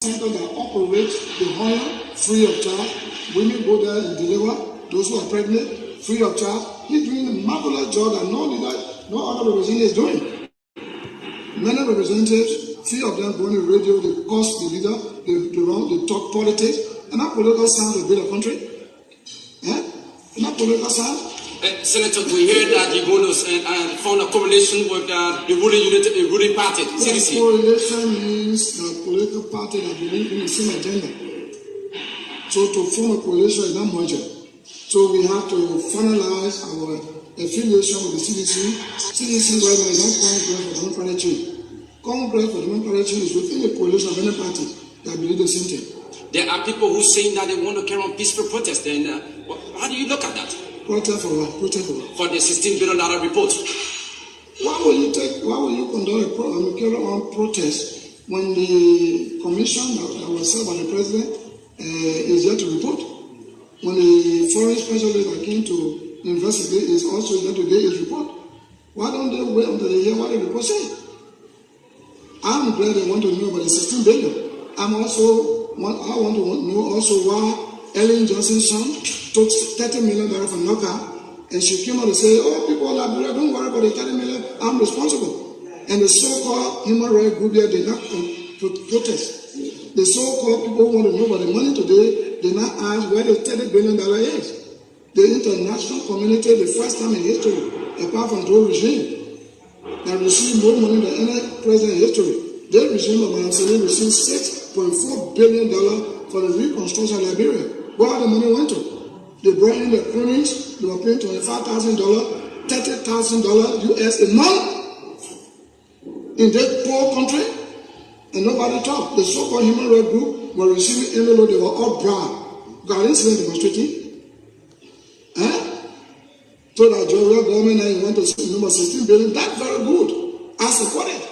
center that operates the oil free of charge. Women go there and deliver. Those who are pregnant, free of charge. He's doing a marvelous job that no other representative is doing. Many representatives, few of them go on the radio, they curse the leader, they talk politics. And that political sound will build a country. And that political sound. Senator, we heard that you're going to form a coalition with the ruling party, CDC. Coalition means a political party that believes in the same agenda. So to form a coalition is not merger. So we have to finalize our affiliation with the CDC. CDC right now is not Congress for Democratic Change. Congress for Democratic Change is within the coalition of any party that believe the same thing. There are people who saying that they want to carry on peaceful protest. And how do you look at that? Protest for what? Protest for what? For the $16 billion report. Why will you conduct a carry on protest when the commission that was set by the president is yet to report? When the foreign specialist that came to investigate is also yet to get his report? Why don't they wait until they hear what the report says? I'm glad they want to know about the 16 billion. I want to know also why Ellen Johnson's son took $30 million from NOCA, and she came out and said, "Oh, people of Liberia, don't worry about the 30 million. I'm responsible." And the so-called human rights group here did not protest. The so-called people who want to know about the money today did not ask where the $30 billion is. The international community, the first time in history, apart from the regime, that received more money than any president in history. The regime of Museveni received $6.4 billion for the reconstruction of Liberia. Where the money went to? They brought in the cronies. They were paying $25,000, $30,000 US a month in that poor country, and nobody talked. The so-called human rights group were receiving envelopes. They were all proud. God didn't see them demonstrating. So that your government now went to number 16 billion. That's very good. I support it.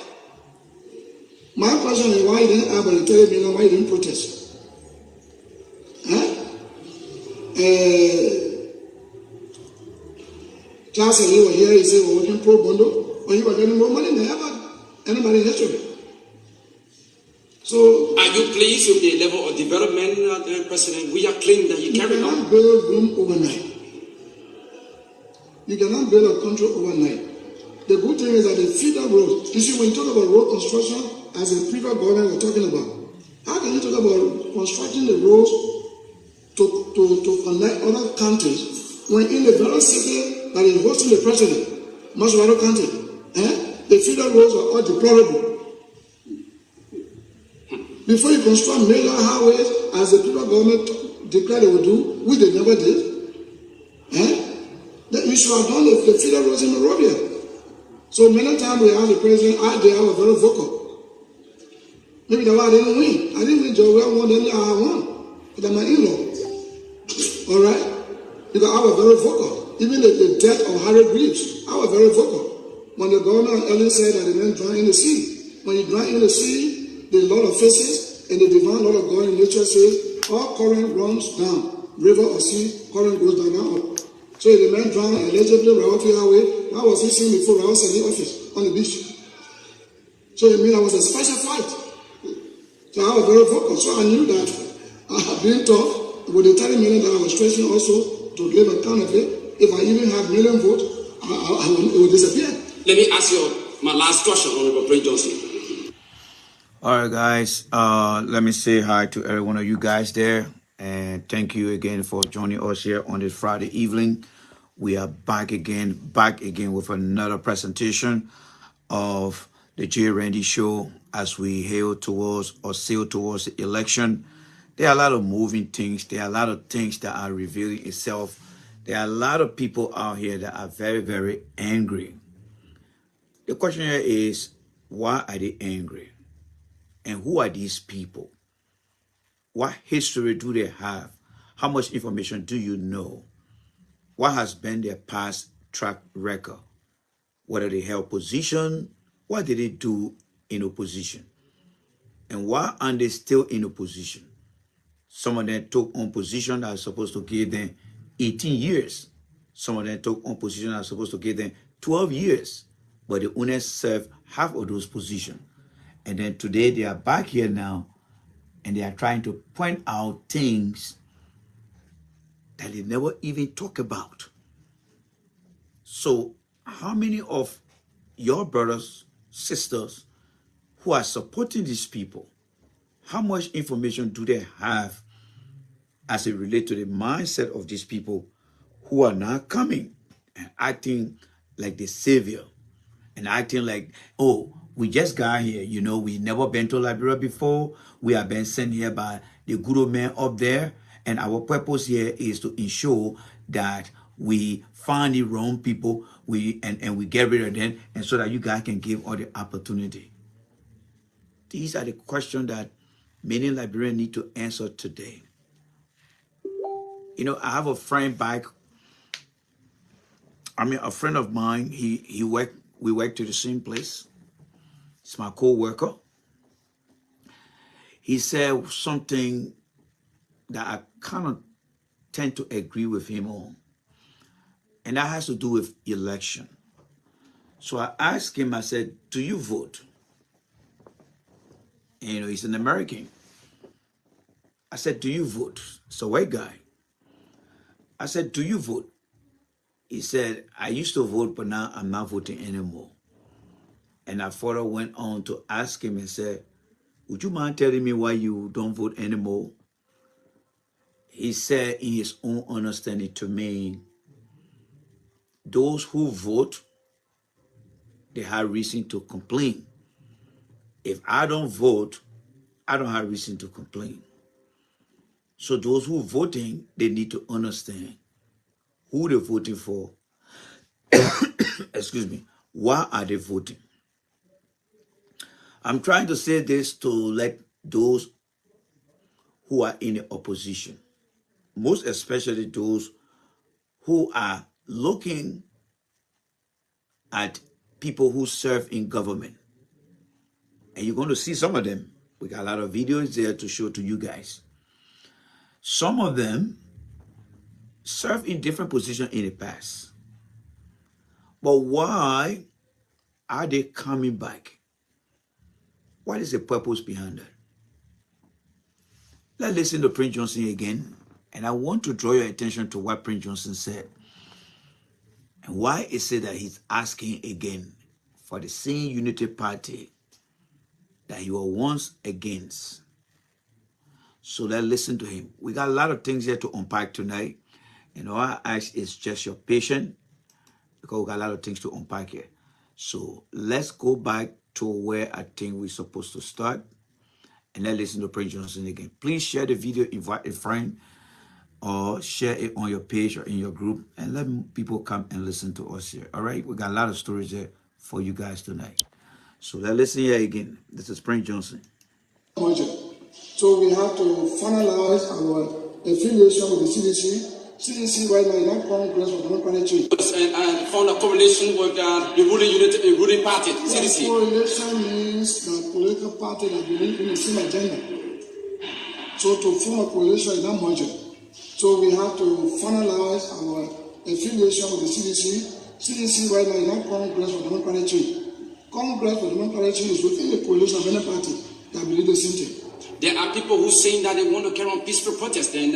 My question is, why you didn't have a 30 billion? Why you didn't protest? Charles and you were here, he said, we're working pro bono, or you were getting more money than anybody in history. So, are you pleased with the level of development, President? We are claiming that you carry on. You cannot build room overnight. You cannot build a country overnight. The good thing is that the feeder roads, you see, when you talk about road construction, as a previous government we're talking about, how can you talk about constructing the roads to connect other countries when in the very city that is hosting the president, Maswaro County, the feeder roads are all deplorable. Before you construct major highways, as the previous government declared they would do, which they never did, that you should have done the feeder roads in Monrovia. So many times we ask the president, they are very vocal. Maybe that's why I didn't win. I didn't win Joe. I won, then I won. But I'm my in-law. All right? Because I was very vocal. Even the death of Harry Greaves, I was very vocal. When the governor of Ellen said that the men drown in the sea. When you drown in the sea, the Lord of faces and the divine Lord of God in nature says, all current runs down. River or sea, current goes down and up. So if the man drowned allegedly Rawafi Highway, why was he seen before I was in the office on the beach? So it means I was a special fight. So I was very vocal. So I knew that I had been tough with the 30 million that I was stretching also to give account of it. If I even have million votes, it would disappear. Let me ask you my last question, Honorable Prince Johnson. All right, guys. Let me say hi to every one of you guys there. And thank you again for joining us here on this Friday evening. We are back again with another presentation of the Jay Randy Show as we sail towards the election. There are a lot of moving things. There are a lot of things that are revealing itself. There are a lot of people out here that are very, very angry. The question here is, why are they angry? And who are these people? What history do they have? How much information do you know? What has been their past track record? Whether they held position, what did they do in opposition? And why aren't they still in opposition? Some of them took on position that are supposed to give them 18 years. Some of them took on position that are supposed to give them 12 years. But they only served half of those positions. And then today they are back here now and they are trying to point out things that they never even talk about. So how many of your brothers, sisters who are supporting these people, how much information do they have as it relates to the mindset of these people who are now coming and acting like the savior and acting like, oh, we just got here, you know, we never been to Liberia before, we have been sent here by the good old man up there, and our purpose here is to ensure that we find the wrong people, and we get rid of them, and so that you guys can give all the opportunity. These are the questions that many Liberians need to answer today. You know, I have a friend back. A friend of mine. We work to the same place. It's my co-worker. He said something that I kind of tend to agree with him on, and that has to do with election. So I asked him. I said, "Do you vote?" And, you know, he's an American. I said, "Do you vote?" It's a white guy. I said, "Do you vote?" He said, "I used to vote, but now I'm not voting anymore." And I further went on to ask him and said, "Would you mind telling me why you don't vote anymore?" He said, in his own understanding to me, those who vote, they have reason to complain. If I don't vote, I don't have reason to complain. So those who are voting, they need to understand who they're voting for. Excuse me. Why are they voting? I'm trying to say this to let those who are in the opposition, most especially those who are looking at people who serve in government. And you're going to see some of them. We got a lot of videos there to show to you guys. Some of them served in different positions in the past. But why are they coming back? What is the purpose behind that? Let's listen to Prince Johnson again. And I want to draw your attention to what Prince Johnson said. And why is it that he's asking again for the same unity party that he was once against. So let's listen to him. We got a lot of things here to unpack tonight. And all I ask is just your patience, because we got a lot of things to unpack here. So let's go back to where I think we're supposed to start. And let's listen to Prince Johnson again. Please share the video, invite a friend, or share it on your page or in your group, and let people come and listen to us here. All right? We got a lot of stories there for you guys tonight. So let's listen here again. This is Prince Johnson. So we have to finalize our affiliation with the CDC. CDC right now is not Congress for Democratic Change. And found a correlation with the ruling party, CDC. Correlation means that political party that believe in the same agenda. So to form a coalition is not merger. So we have to finalize our affiliation with the CDC. CDC right now is not Congress for Democratic Change. Congress for Democratic Change is within the coalition of any party that believe the same thing. There are people who saying that they want to carry on peaceful protest. And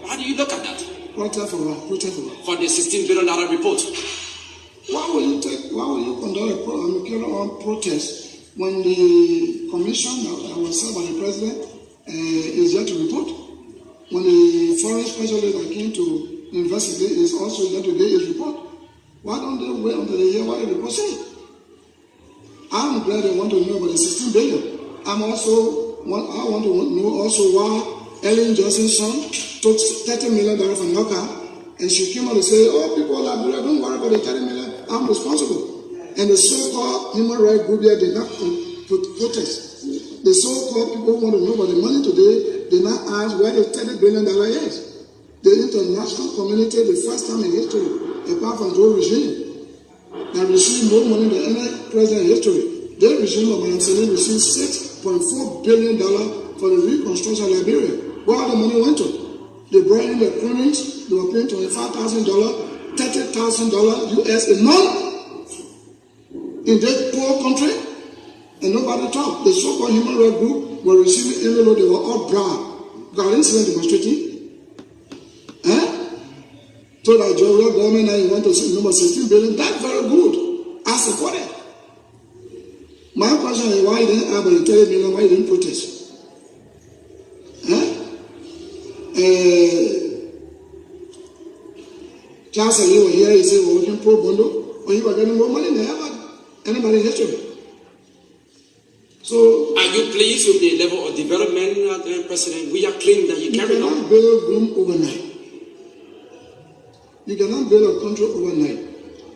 how do you look at that? Protest for what? Protest for what? For the $16 billion report. Why will you conduct a carry on protest when the commission that was set by the president is yet to report? When the foreign specialist that came to investigate is also yet to give his report? Why don't they wait until they hear what the report says? I'm glad they want to know about the 16 billion. I want to know also why Ellen Johnson's son took $30 million from NOCA, and she came out and said, "Oh, people of Liberia, don't worry about the $30 million. I'm responsible." And the so-called human rights group here did not protest. The so-called people who want to know about the money today did not ask where the $30 billion is. The international community, the first time in history, apart from Joe regime, that received more money than any president in history. The regime of Mansouri received $6.4 billion for the reconstruction of Liberia. Where all the money went to? They brought in the cronies, they were paying $25,000, $30,000 US a month in that poor country, and nobody talked. The so-called human rights group were receiving envelopes, they were all brown. Because I didn't see them demonstrating. So that your government now you want to see number 16 billion, that's very good. As reported. My question is why you didn't have a 30 million, why you didn't protest? Charles and you were here, you say we're working pro bono, or you were getting more money than ever anybody in history. So are you pleased with the level of development, President? We are claiming that you carry on. Cannot build room overnight. You cannot build a country overnight.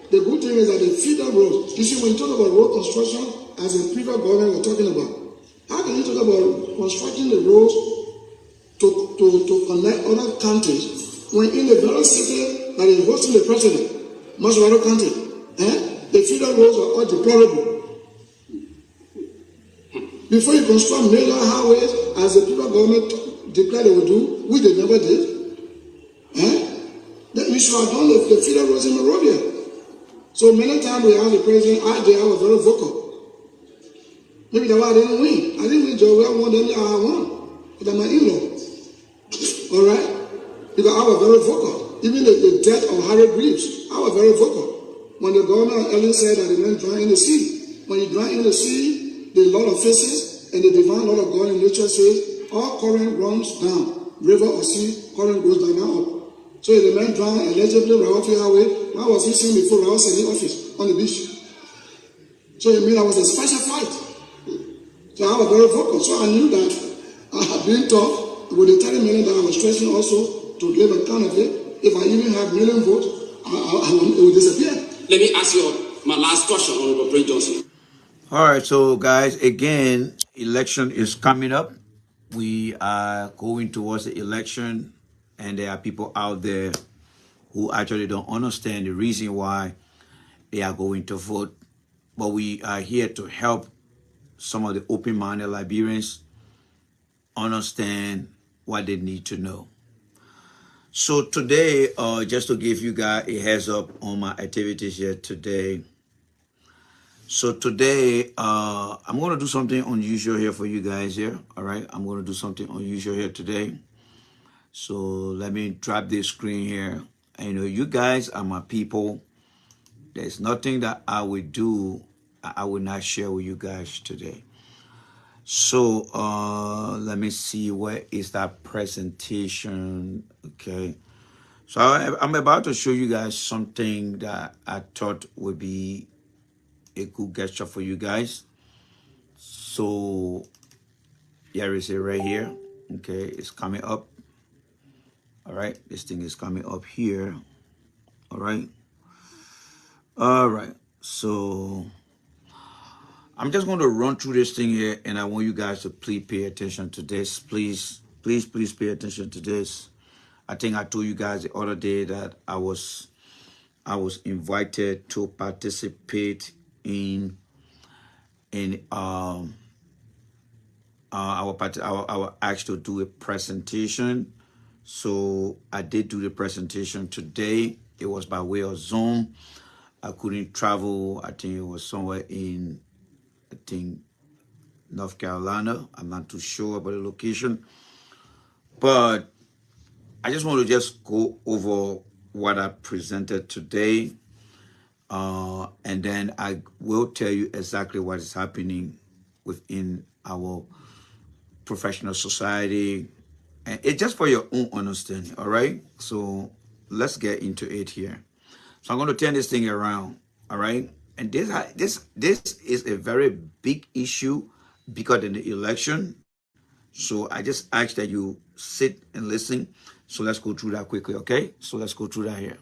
The good thing is that the feeder roads, you see, when you talk about road construction, as a previous government we're talking about, how can you talk about constructing the roads to connect other countries when in the very city that is hosting the president, most of other countries, the feeder roads are all deplorable. Before you construct major highways, as the previous government declared they would do, which they never did, then you should have done the feeder roads in Monrovia. So many times we asked the president, I was very vocal. Maybe that's why I didn't win. I didn't win Joe. I won, then I won. But I'm my in-law. All right? Because I was very vocal. Even the death of Harry Greaves, I was very vocal. When the governor of Ellen said that they went dry in the sea. When you dry in the sea, the Lord of faces and the divine Lord of God in nature says, all current runs down. River or sea, current goes down and up. So if the man drowned allegedly Rawafi Highway, why was he seen before Rawa in the office on the beach? So it means I was a special fight. So I was very vocal. So I knew that I had been tough with the 30 million that I was stressing also to give account of it. If I even have million votes, it would disappear. Let me ask you my last question, Honorable Prince Johnson. All right, so guys, again, election is coming up. We are going towards the election, and there are people out there who actually don't understand the reason why they are going to vote. But we are here to help some of the open-minded Liberians understand what they need to know. So today, just to give you guys a heads up on my activities here today. So today, I'm going to do something unusual here for you guys here. All right, I'm going to do something unusual here today. So let me drop this screen here. And you know, you guys are my people. There's nothing that I would do I will not share with you guys today. So let me see, where is that presentation? Okay, so I'm about to show you guys something that I thought would be a good gesture for you guys. So here is it right here. Okay, it's coming up. All right, this thing is coming up here. All right, so I'm just going to run through this thing here, and I want you guys to please pay attention to this. Please pay attention to this. I think I told you guys the other day that I was invited to participate in our asked to do a presentation. So I did do the presentation today. It was by way of Zoom. I couldn't travel. I think it was somewhere in, I think, North Carolina. I'm not too sure about the location. But I just want to just go over what I presented today. And then I will tell you exactly what is happening within our professional society. And it's just for your own understanding, all right? So let's get into it here. So I'm going to turn this thing around, all right? And this is a very big issue because in the election. So I just ask that you sit and listen. So let's go through that quickly, okay? So let's go through that here.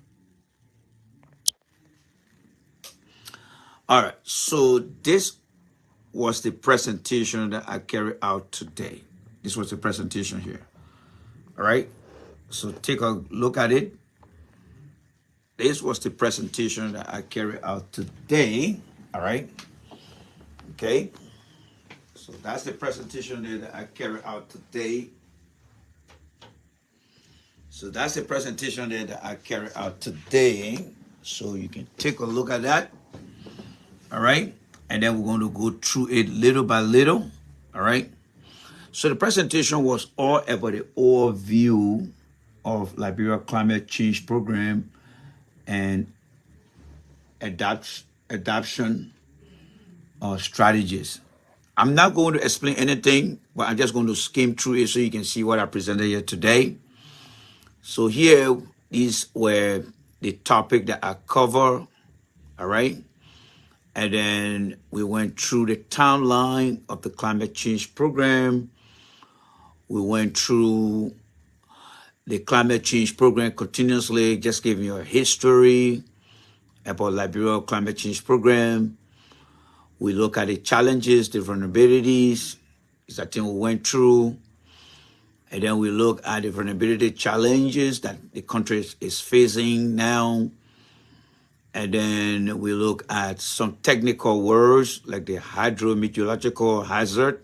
All right, so this was the presentation that I carried out today. This was the presentation here. All right, so take a look at it. This was the presentation that I carried out today. All right, okay. So that's the presentation there that I carried out today. So that's the presentation there that I carried out today. So you can take a look at that. All right, and then we're going to go through it little by little. All right, So the presentation was all about the overview of Liberia climate change program and adoption strategies. I'm not going to explain anything, but I'm just going to skim through it so you can see what I presented here today. So here, these were the topic that I cover, all right? And then we went through the timeline of the climate change program. We went through the climate change program continuously, just giving you a history about Liberia climate change program. We look at the challenges, the vulnerabilities, is I think we went through. And then we look at the vulnerability challenges that the country is facing now. And then we look at some technical words like the hydrometeorological hazard.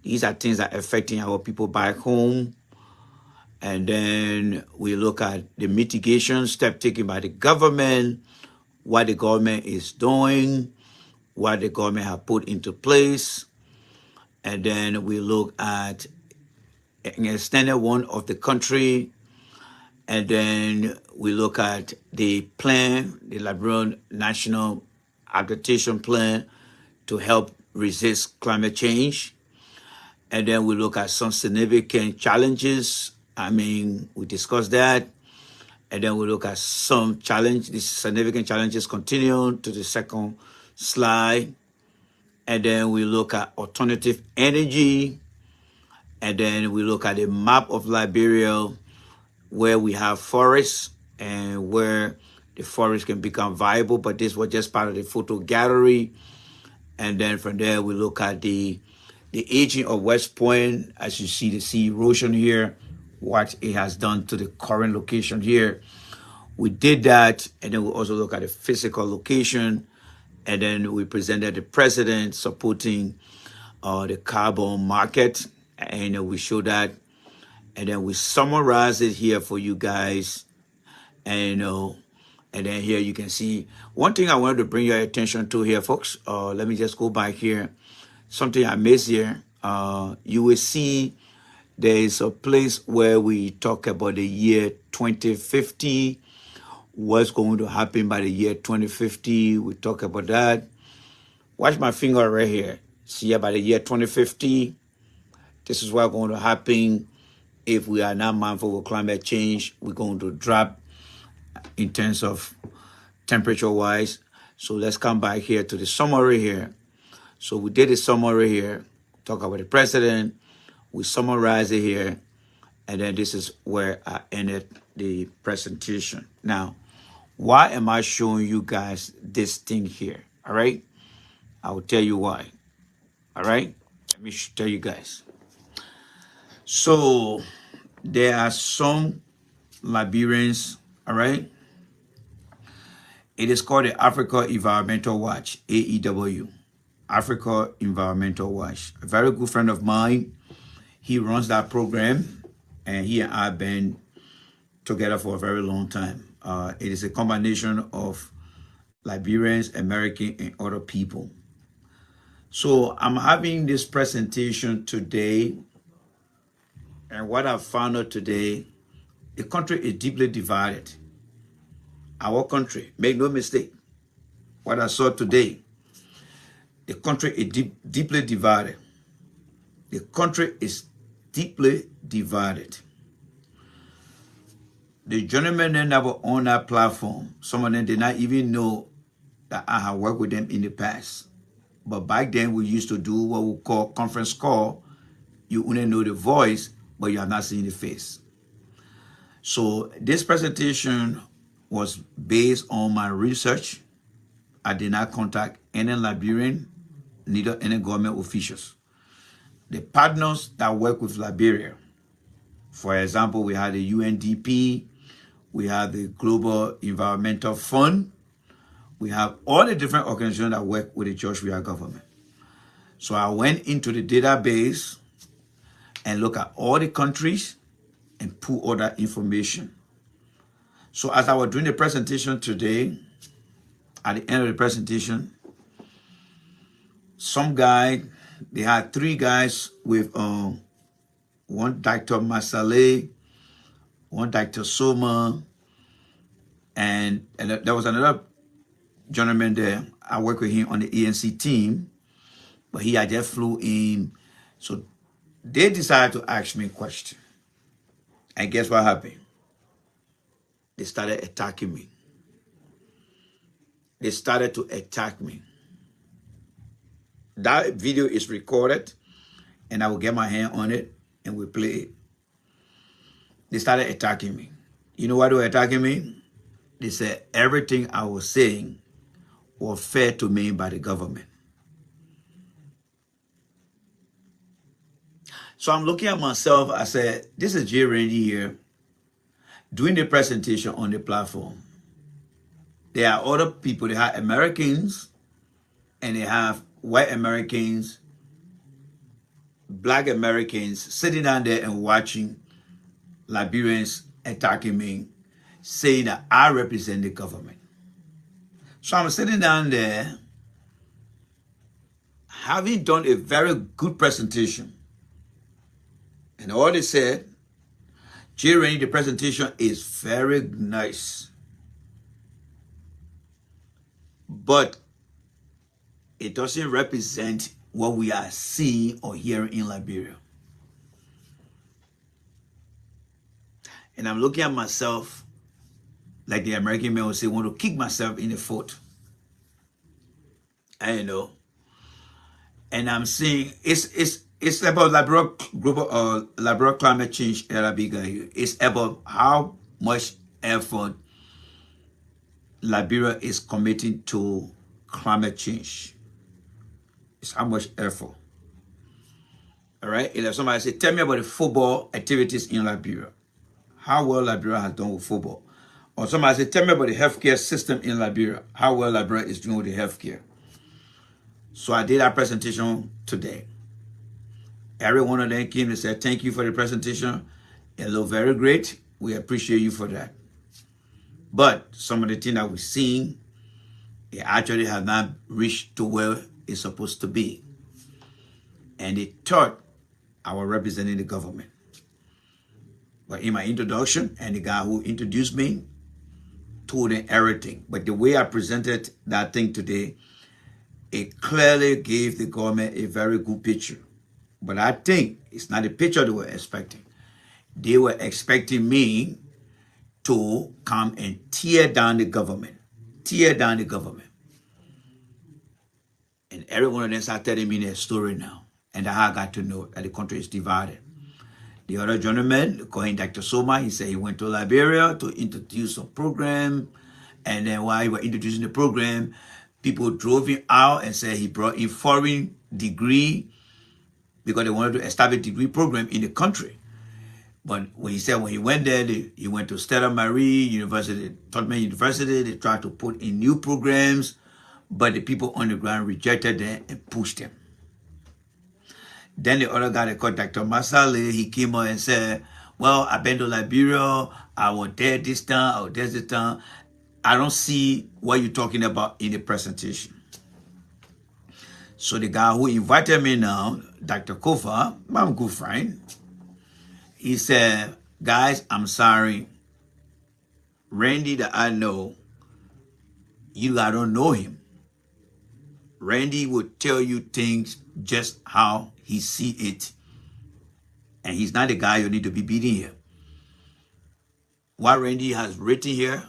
These are things that are affecting our people back home. And then we look at the mitigation step taken by the government, what the government is doing, what the government have put into place. And then we look at an extended one of the country. And then we look at the plan, the Liberian National Adaptation Plan to help resist climate change. And then we look at some significant challenges. We discussed that. And then we look at some these significant challenges continue to the second slide. And then we look at alternative energy. And then we look at the map of Liberia where we have forests and where the forest can become viable. But this was just part of the photo gallery. And then from there, we look at the aging of West Point. As you see, the sea erosion here, what it has done to the current location here. We did that, and then we also look at the physical location, and then we presented the president supporting the carbon market, and we show that, and then we summarize it here for you guys, and then here you can see one thing I wanted to bring your attention to here, folks. Let me just go back here. Something I missed here. You will see there is a place where we talk about the year 2050, what's going to happen by the year 2050. We talk about that. Watch my finger right here. See, by the year 2050, this is what's going to happen if we are not mindful of climate change. We're going to drop in terms of temperature-wise. So let's come back here to the summary here. So we did a summary here, talk about the president, we summarize it here, and then this is where I ended the presentation. Now, why am I showing you guys this thing here? All right, I will tell you why. All right, let me tell you guys. So there are some Liberians, all right. It is called the Africa Environmental Watch, AEW. Africa Environmental Watch. A very good friend of mine, he runs that program, and he and I have been together for a very long time. It is a combination of Liberians, American, and other people. So I'm having this presentation today, and what I found out today, the country is deeply divided. Our country, make no mistake, what I saw today, the country is deeply divided. The country is deeply divided. The gentlemen that never on that platform, some of them did not even know that I have worked with them in the past. But back then, we used to do what we call conference call. You only know the voice, but you have not seen the face. So this presentation was based on my research. I did not contact any Liberian, neither any government officials. The partners that work with Liberia, for example, we had the UNDP, we have the Global Environmental Fund, we have all the different organizations that work with the George Weah government. So I went into the database and look at all the countries and pull all that information. So as I was doing the presentation today, at the end of the presentation, some guy, they had 3 guys with one Dr. Masale, one Dr. Soma, and there was another gentleman there. I work with him on the ANC team, but he had just flew in. So they decided to ask me a question. And guess what happened? They started attacking me. They started to attack me. That video is recorded, and I will get my hand on it and we play it. They started attacking me. You know why they were attacking me? They said everything I was saying was fed to me by the government. So I'm looking at myself. I said, this is Jay Randy here doing the presentation on the platform. There are other people. They have Americans and they have white Americans, black Americans sitting down there and watching Liberians attacking me, saying that I represent the government. So I'm sitting down there, having done a very good presentation. And all they said, Jay Randy, the presentation is very nice. But it doesn't represent what we are seeing or hearing in Liberia. And I'm looking at myself, like the American man would say, want to kick myself in the foot. I know. And I'm saying it's about Liberia climate change. It's about how much effort Liberia is committing to climate change. It's how much effort. All right. And if somebody say, tell me about the football activities in Liberia, how well Liberia has done with football. Or somebody say, tell me about the healthcare system in Liberia, how well Liberia is doing with the healthcare. So I did that presentation today. Every one of them came and said, thank you for the presentation. It looked very great. We appreciate you for that. But some of the things that we're seeing, it actually has not reached to where it's supposed to be. And they thought I was representing the government. But in my introduction, and the guy who introduced me told them everything. But the way I presented that thing today, it clearly gave the government a very good picture. But I think it's not the picture they were expecting. They were expecting me to come and tear down the government. Tear down the government. And every one of them started telling me their story now. And that's how I got to know that the country is divided. The other gentleman, calling Dr. Soma, he said he went to Liberia to introduce a program. And then while he was introducing the program, people drove him out and said he brought in foreign degree because they wanted to establish a degree program in the country. But when he said when he went there, he went to Stella Marie University, Tottenham University. They tried to put in new programs, but the people on the ground rejected them and pushed them. Then the other guy, they called Dr. Masale, he came out and said, well, I've been to Liberia, I was there this time, I was there this time. I don't see what you're talking about in the presentation. So the guy who invited me now, Dr. Kofa, my good friend, he said, guys, I'm sorry. Randy that I know, you guys don't know him. Randy would tell you things just how he see it. And he's not the guy you need to be beating here. What Randy has written here,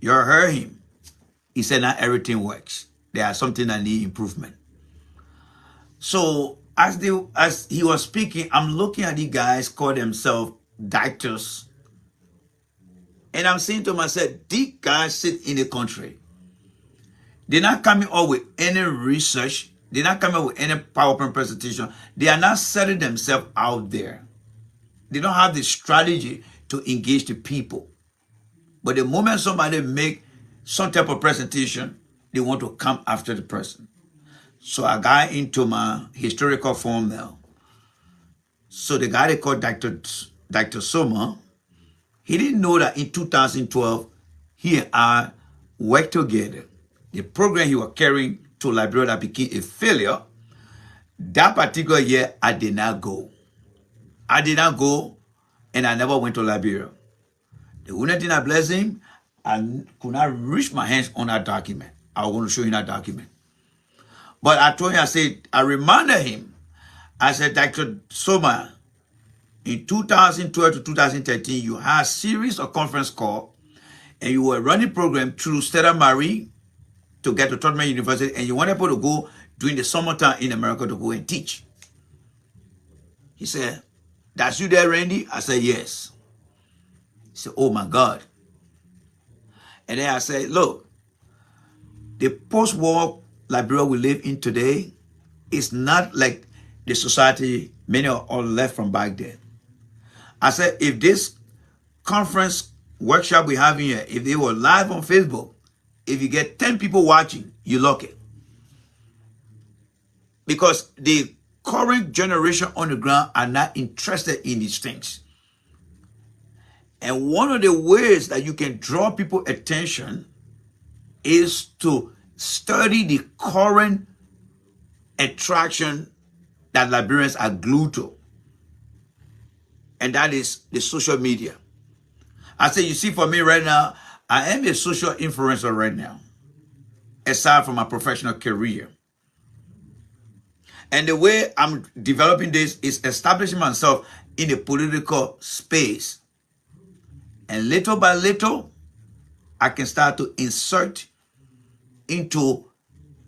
you heard him. He said not everything works. There are something that need improvement. So as he was speaking, I'm looking at the guys call themselves doctors. And I'm saying to myself, these guys sit in the country. They're not coming up with any research. They're not coming up with any PowerPoint presentation. They are not setting themselves out there. They don't have the strategy to engage the people. But the moment somebody make some type of presentation, they want to come after the person. So I got into my historical form now. So the guy they called Dr. Soma, he didn't know that in 2012, he and I worked together. The program he was carrying to Liberia that became a failure, that particular year, I did not go. I did not go, and I never went to Liberia. The only thing that blessed him, I could not reach my hands on that document. I was going to show you that document. But I told him, I reminded him, I said, Dr. Soma, in 2012 to 2013, you had a series of conference calls, and you were running program through Stella Marie to get to Tottenham University, and you wanted people to go during the summertime in America to go and teach. He said, that's you there, Randy? I said, yes. He said, oh my God. And then I said, look, the post-war Liberia we live in today is not like the society many are all left from back then. I said, if this conference workshop we have here, if they were live on Facebook, if you get 10 people watching, you're lucky. Because the current generation on the ground are not interested in these things. And one of the ways that you can draw people's attention is to study the current attraction that Liberians are glued to. And that is the social media. I say, you see, for me right now, I am a social influencer right now, aside from my professional career. And the way I'm developing this is establishing myself in the political space. And little by little, I can start to insert into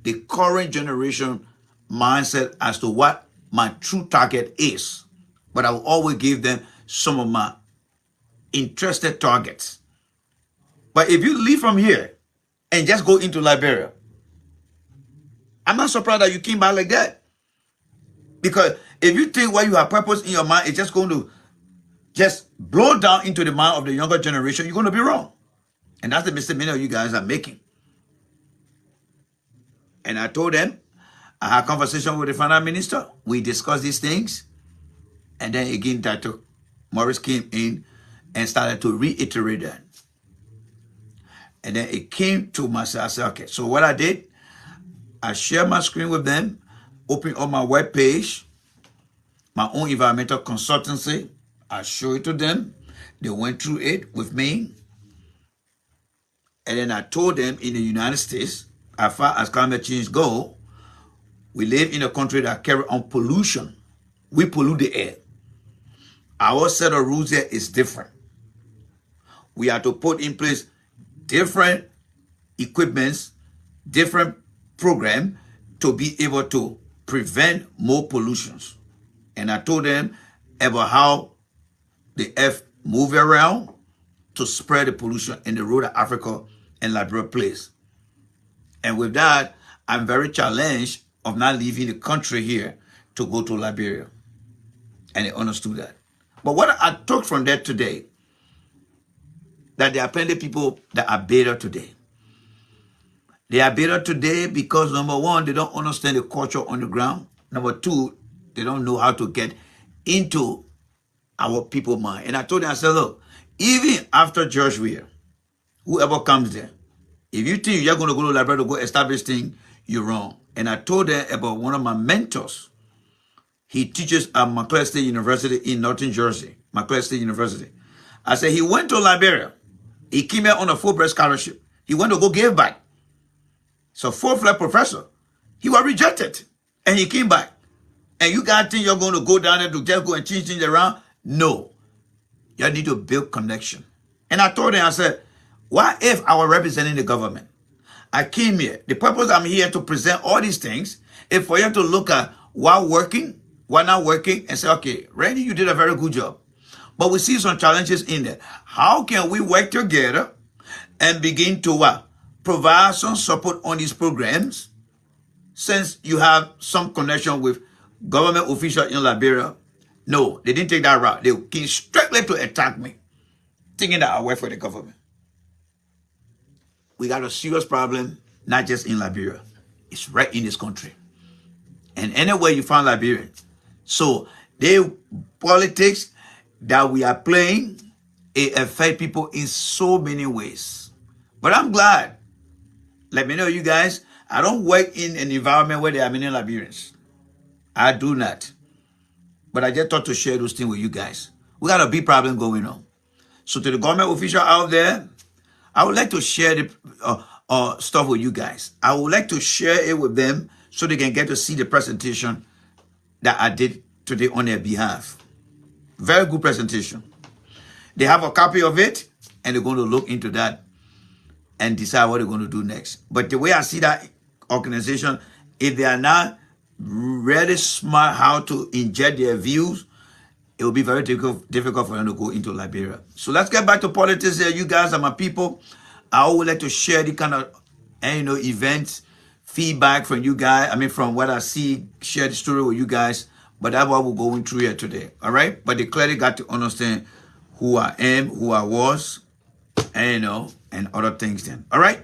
the current generation mindset as to what my true target is. But I will always give them some of my interested targets. But if you leave from here and just go into Liberia, I'm not surprised that you came back like that. Because if you think what you have purpose in your mind is just going to just blow down into the mind of the younger generation, you're going to be wrong. And that's the mistake many of you guys are making. And I told them, I had a conversation with the finance minister. We discussed these things. And then again, Dr. Morris came in and started to reiterate that. And then it came to myself. I said, okay, so what I did, I shared my screen with them, opened up my web page, my own environmental consultancy. I showed it to them. They went through it with me. And then I told them in the United States, as far as climate change go, we live in a country that carry on pollution. We pollute the air. Our set of rules here is different. We have to put in place different equipments, different program to be able to prevent more pollutions. And I told them about how the earth move around to spread the pollution in the road of Africa and Liberia place. And with that, I'm very challenged of not leaving the country here to go to Liberia. And they understood that. But what I took from that today, that there are plenty of people that are bitter today. They are bitter today because, number one, they don't understand the culture on the ground. Number two, they don't know how to get into our people's mind. And I told them, I said, look, even after George Weah, whoever comes there, if you think you're going to go to Liberia to go establish things, you're wrong. And I told them about one of my mentors. He teaches at McLeod State University in Northern Jersey, McLeod State University. I said, he went to Liberia. He came out on a Fulbright scholarship. He went to go give back. So full-fledged professor. He was rejected. And he came back. And you guys think you're going to go down there to just go and change things around? No. You need to build connection. And I told him, I said, what if I were representing the government? I came here. The purpose I'm here to present all these things is for you to look at what working, what not working, and say, okay, Randy, you did a very good job. But we see some challenges in there. How can we work together and begin to provide some support on these programs? Since you have some connection with government officials in Liberia. No, they didn't take that route. They came strictly to attack me, thinking that I work for the government. We got a serious problem, not just in Liberia. It's right in this country. And anywhere you find Liberians. So, the politics that we are playing, it affects people in so many ways. But I'm glad. Let me know, you guys, I don't work in an environment where there are many Liberians. I do not. but I just thought to share those things with you guys. We got a big problem going on. So to the government official out there, I would like to share the stuff with you guys. I would like to share it with them so they can get to see the presentation that I did today on their behalf. Very good presentation. They have a copy of it, and they're going to look into that and decide what they're going to do next. But the way I see that organization, if they are not really smart how to inject their views, it will be very difficult for them to go into Liberia. So let's get back to politics here. You guys are my people. I would like to share the kind of events, feedback from you guys. I mean, from what I see, share the story with you guys. But that's what we're going through here today. All right. But they clearly got to understand who I am, who I was, and and other things then. All right.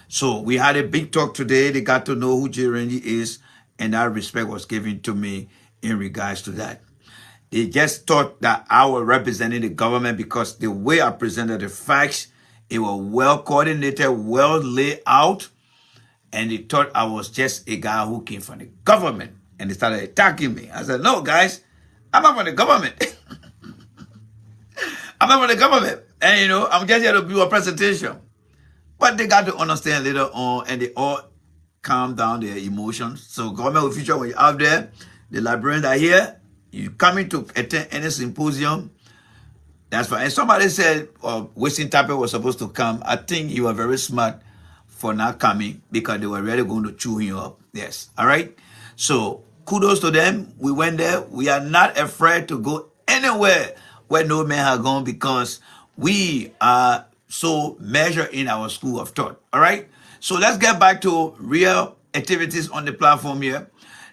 So we had a big talk today. They got to know who J. Randy is, and that respect was given to me in regards to that. They just thought that I was representing the government because the way I presented the facts, it was well coordinated, well laid out, and they thought I was just a guy who came from the government, and they started attacking me. I said, no, guys, I'm not from the government. I'm not from the government. And, I'm just here to do a presentation. But they got to understand later on, and they all calm down their emotions. So government official, when you're out there, the Liberians are here, you coming to attend any symposium, that's fine. And somebody said, Winston Tappet was supposed to come. I think you were very smart for not coming because they were really going to chew him up. Yes. All right. So kudos to them. We went there. We are not afraid to go anywhere where no man has gone because we are so measured in our school of thought. All right. So let's get back to real activities on the platform here.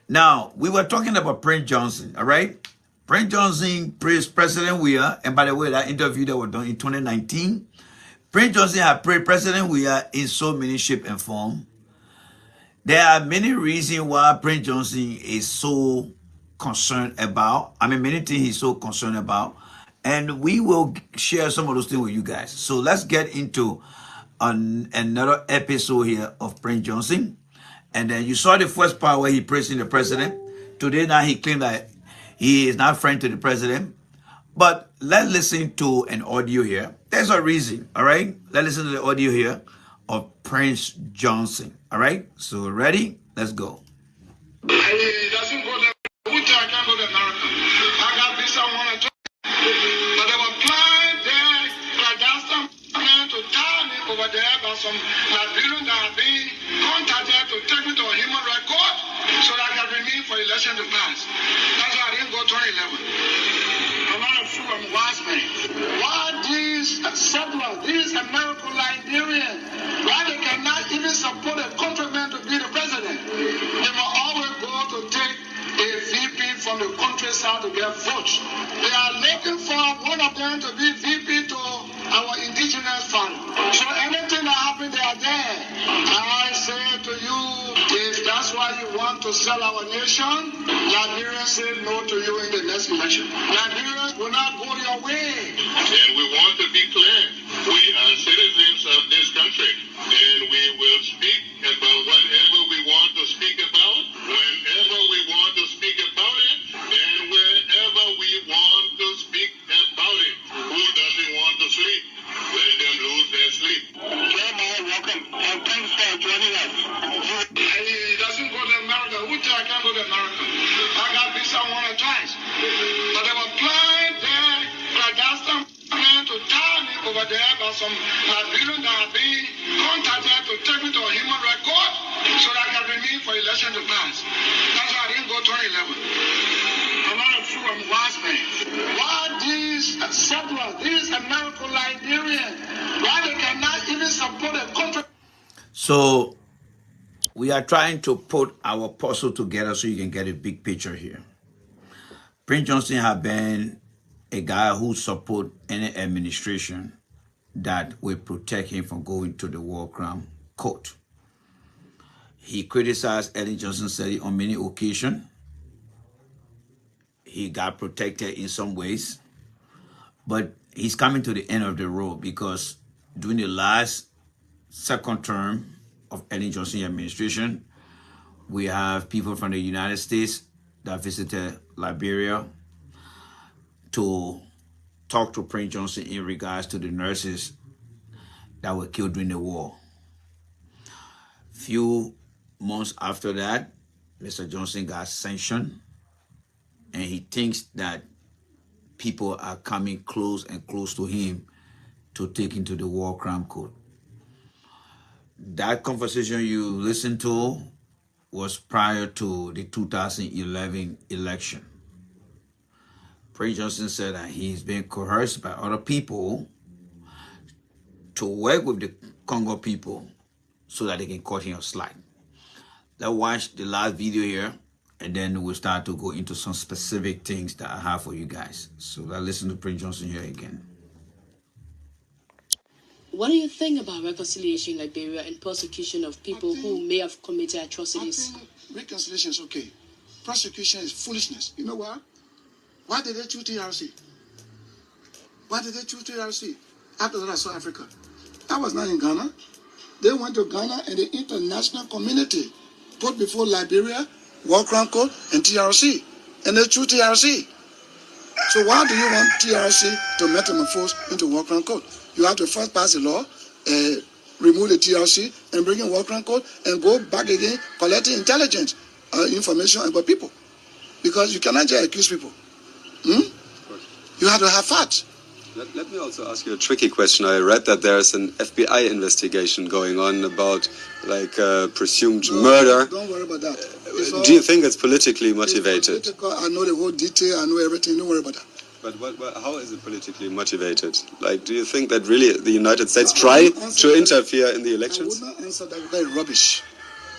Now, we were talking about Prince Johnson. All right. Prince Johnson praised President Weah, and by the way, that interview that was done in 2019, Prince Johnson had praised President Weah in so many shape and form. There are many reasons why Prince Johnson is so concerned about. I mean, many things he's so concerned about, and we will share some of those things with you guys. So let's get into another episode here of Prince Johnson. And then you saw the first part where he praising the president. Today now he claimed that he is not friend to the president. But let's listen to an audio here. There's a reason, all right? Let's listen to the audio here of Prince Johnson, all right? So ready? Let's go. He doesn't go there. Which I can't go to America. I got visa one and two. But they were flying there, clandestine plan to tie me over there by some Liberians that have been contacted to take me to a human rights court so that I can remain for election to pass. That's why I didn't go 2011. I'm not a fool, I'm a wise man. Why these settlers, these American Liberians, why they cannot even support a countryman to be the president? They must always go to take a VP from the countryside to get votes. They are looking for one of them to be VP to our indigenous fund. So anything that happens, they are there. I say to you, if that's why you want to sell our nation, Liberians say no to you in the next election. Liberians will not go your way. And we want to be clear. We are citizens of this country, and we will speak about whatever we want to speak about, whenever we want to speak about it, and wherever we want to speak about it. Who doesn't want to sleep? Let them lose their sleep. Jeremiah, welcome, and thanks for joining us. He doesn't go to America. Which I can't go to America. I got visa one or twice. But they were flying there, clandestine plan to tie me over there by some Liberians that have been contacted to take me to a human rights court so that I can remain for election to pass. That's why I didn't go 2011. I'm not a fool, I'm a wise man. Why these settlers, these American Liberians, why they cannot even support a country? So we are trying to put our puzzle together so you can get a big picture here. Prince Johnson has been a guy who support any administration that will protect him from going to the War Crime Court. He criticized Ellen Johnson Sirleaf on many occasions. He got protected in some ways, but he's coming to the end of the road because during the last second term of Ellen Johnson administration, we have people from the United States that visited Liberia to talk to Prince Johnson in regards to the nurses that were killed during the war. Few months after that, Mr. Johnson got sanctioned, and he thinks that people are coming close and close to him to take him to the war crime court. That conversation you listened to was prior to the 2011 election. Prince Johnson said that he's been coerced by other people to work with the Congo people so that they can cut him a slack. Let's watch the last video here, and then we'll start to go into some specific things that I have for you guys. So let's listen to Prince Johnson here again. What do you think about reconciliation in Liberia and prosecution of people who may have committed atrocities? I think reconciliation is okay. Prosecution is foolishness. You know why? Why did they choose TRC? Why did they choose TRC? After that, I saw Africa. I was not in Ghana. They went to Ghana, and the international community put before Liberia, War Crime Court, and TRC. And they choose TRC. So why do you want TRC to metamorphose into War Crime Court? You have to first pass a law, remove the TRC, and bring in War Crime Court, and go back again collecting intelligence information about people. Because you cannot just accuse people. You have to have facts. Let me also ask you a tricky question. I read that there's an FBI investigation going on about presumed murder. Don't worry about that. Do you think it's politically motivated? I know the whole detail. I know everything. Don't worry about that. But how is it politically motivated? Do you think that really the United States try to interfere in the elections? I would not answer that. Very rubbish.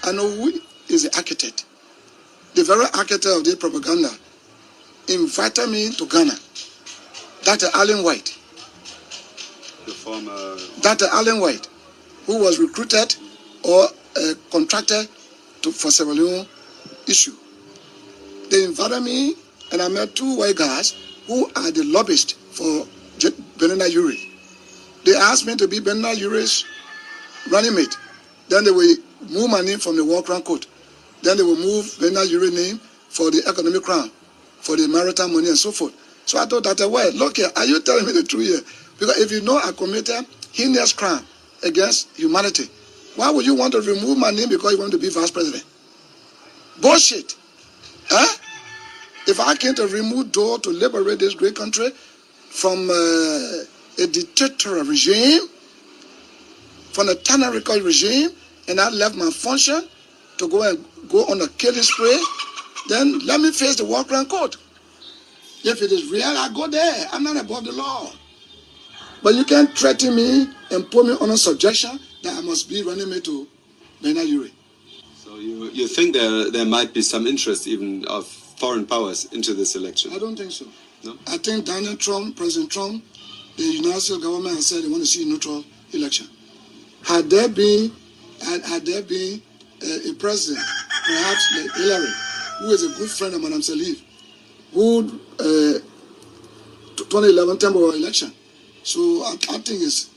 I know who is the architect. The very architect of this propaganda invited me to Ghana. Dr. Allen White. The former... Dr. Allen White, who was recruited or contracted for Sierra Leone issue. They invited me, and I met two white guys who are the lobbyists for Bernard Uri. They asked me to be Bernard Uri's running mate. Then they will move my name from the War Crime Court. Then they will move Bernard Uri's name for the economic crime, for the maritime money and so forth. So I thought that, well, look here, are you telling me the truth here? Because if you know I committed heinous crime against humanity, why would you want to remove my name because you want to be vice president? Bullshit. Huh? If I came to remove Doe to liberate this great country from a dictatorial regime, from a tyrannical regime, and I left my function to go on a killing spree, then let me face the War Crime Court. If it is real, I go there. I'm not above the law. But you can't threaten me and put me under subjection that I must be running me to Bernard Uri. So you think there might be some interest even of foreign powers into this election? I don't think so. No? I think Donald Trump, President Trump, the United States government has said they want to see a neutral election. Had there been a president, perhaps like Hillary, who is a good friend of Madame Salif, who 2011 temporary election. So I think it's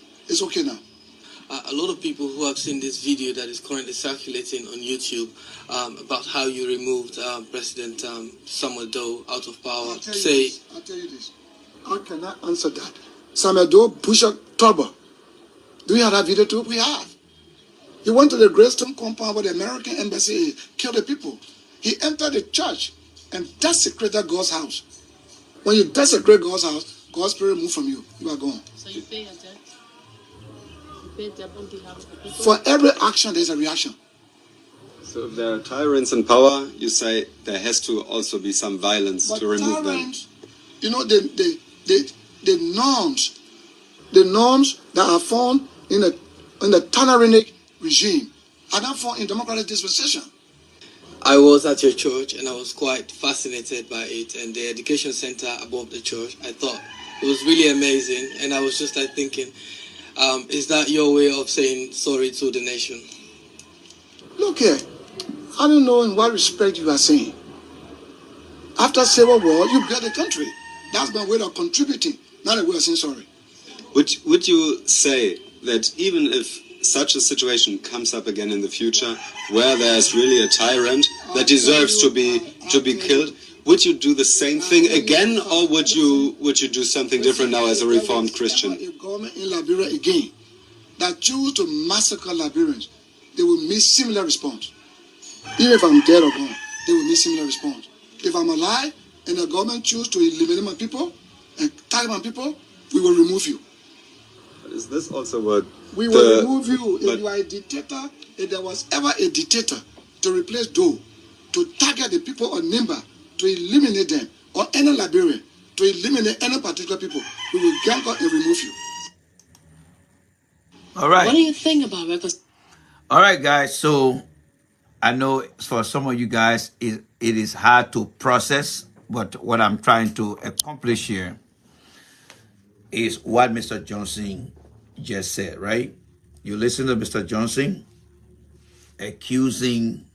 okay now. A lot of people who have seen this video that is currently circulating on YouTube about how you removed President Samuel Doe out of power I'll tell you this. I cannot answer that. Samuel Doe, Busher, Turbo. Do we have that video too? We have. He went to the Greystone compound where the American embassy killed the people. He entered the church and desecrated God's house. When you desecrate God's house, God's spirit moves from you. You are gone. So you pay a debt? You pay debt on behalf of the people? For every action, there's a reaction. So if there are tyrants in power, you say there has to also be some violence But to remove tyrants, them. you know, the norms that are found in the tyrannic regime are not found in democratic dispensation. I was at your church and I was quite fascinated by it, and the education center above the church, I thought it was really amazing, and I was just like thinking, is that your way of saying sorry to the nation? Look here, I don't know in what respect you are saying. After Civil War, you built a country. That's my way of contributing, not a way of saying sorry. Would you say that even if such a situation comes up again in the future, where there's really a tyrant that deserves to be killed, would you do the same thing again, or would you do something different now as a reformed Christian? A government in Liberia again that choose to massacre Liberians, they will meet similar response. Even if I'm dead or gone, they will meet similar response. If I'm alive and the government choose to eliminate my people and target my people, we will remove you. But is this also what we will remove you? If you are a dictator, if there was ever a dictator to replace Doe, to target the people of Nimba, to eliminate them, or any Liberian, to eliminate any particular people, we will gang up and remove you. All right. What do you think about it? All right, guys. So I know for some of you guys, it is hard to process, but what I'm trying to accomplish here is what Mr. Johnson just said, right? You listen to Mr. Johnson accusing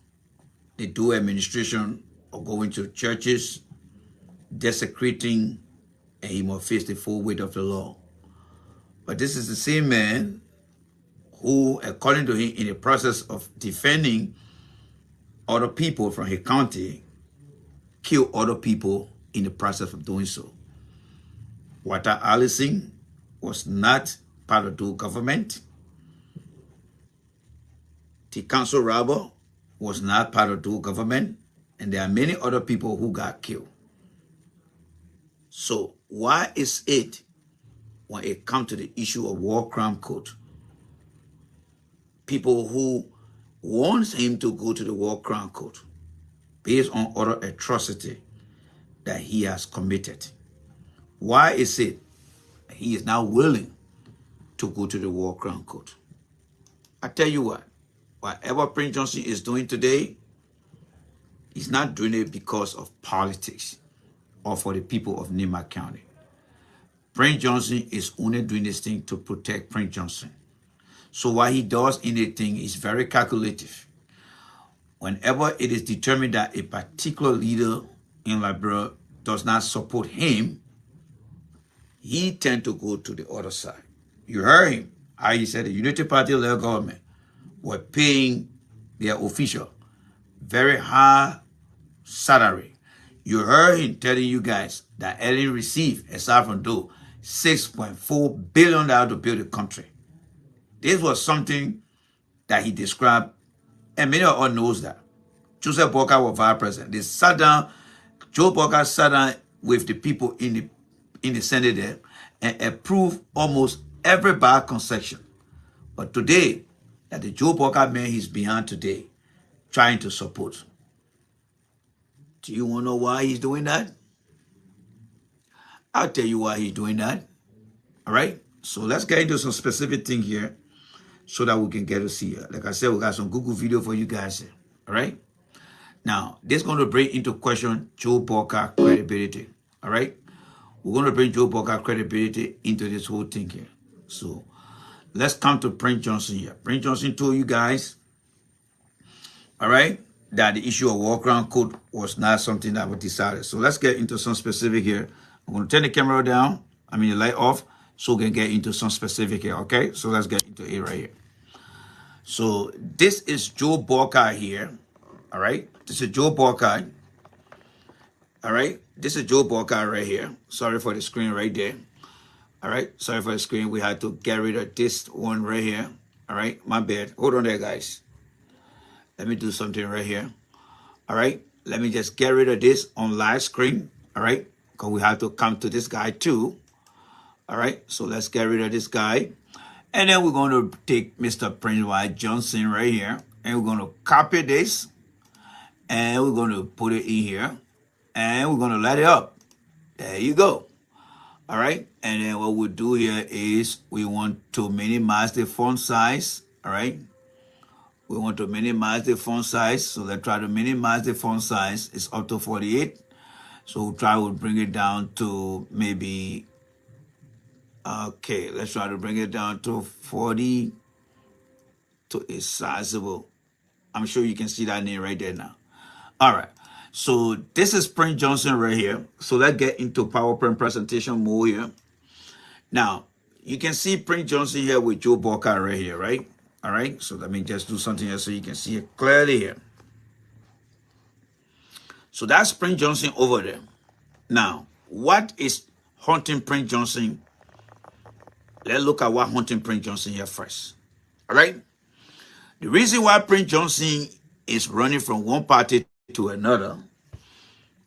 the Doe administration of going to churches, desecrating, and he must face the full weight of the law. But this is the same man who, according to him, in the process of defending other people from his county, killed other people in the process of doing so. Walter Allison was not part of the government. The council robber was not part of the government. And there are many other people who got killed. So why is it when it comes to the issue of war crime code, people who want him to go to the war crime code based on other atrocity that he has committed, why is it he is now willing to go to the war crime code? I tell you what, whatever Prince Johnson is doing today, he's not doing it because of politics or for the people of Nimba County. Prince Johnson is only doing this thing to protect Prince Johnson. So while he does anything, he's very calculative. Whenever it is determined that a particular leader in Liberia does not support him, he tends to go to the other side. You heard him, how he said the Unity Party-led government were paying their official very high salary. You heard him telling you guys that Ellen received, aside from Doe, $6.4 billion to build a country. This was something that he described, and many of us knows that. Joseph Boakai was vice president. They sat down, Joe Boakai sat down with the people in the Senate there and approved almost every bar concession. But today, that the Joe Boakai man he's behind today, trying to support. Do you want to know why he's doing that? I'll tell you why he's doing that. All right? So let's get into some specific thing here so that we can get to see it. Like I said, we got some Google video for you guys here. All right? Now, this is going to bring into question Joe Boakai credibility. All right? We're going to bring Joe Boakai credibility into this whole thing here. So let's come to Prince Johnson here. Prince Johnson told you guys, all right, that the issue of war crime code was not something that was decided. So let's get into some specific here. I'm going to turn the camera down, the light off, so we can get into some specific here, okay? So let's get into it right here. So this is Joe Boakai here, all right? This is Joe Boakai, all right? This is Joe Boakai right here. Sorry for the screen right there, all right? Sorry for the screen. We had to get rid of this one right here, all right? My bad. Hold on there, guys. Let me do something right here. All right. Let me just get rid of this on live screen. All right. Because we have to come to this guy too. All right. So let's get rid of this guy. And then we're going to take Mr. Prince White Johnson right here. And we're going to copy this. And we're going to put it in here. And we're going to light it up. There you go. All right. And then what we'll do here is we want to minimize the font size. All right. We want to minimize the font size. So let's try to minimize the font size. It's up to 48. So we'll try to bring it down to maybe, okay, let's try to bring it down to 40 to a sizable. I'm sure you can see that name right there now. All right. So this is Prince Johnson right here. So let's get into PowerPoint presentation mode here. Now, you can see Prince Johnson here with Joe Boakai right here, right? All right, so let me just do something here so you can see it clearly here. So that's Prince Johnson over there. Now, what is haunting Prince Johnson? Let's look at what haunting Prince Johnson here first. All right? The reason why Prince Johnson is running from one party to another,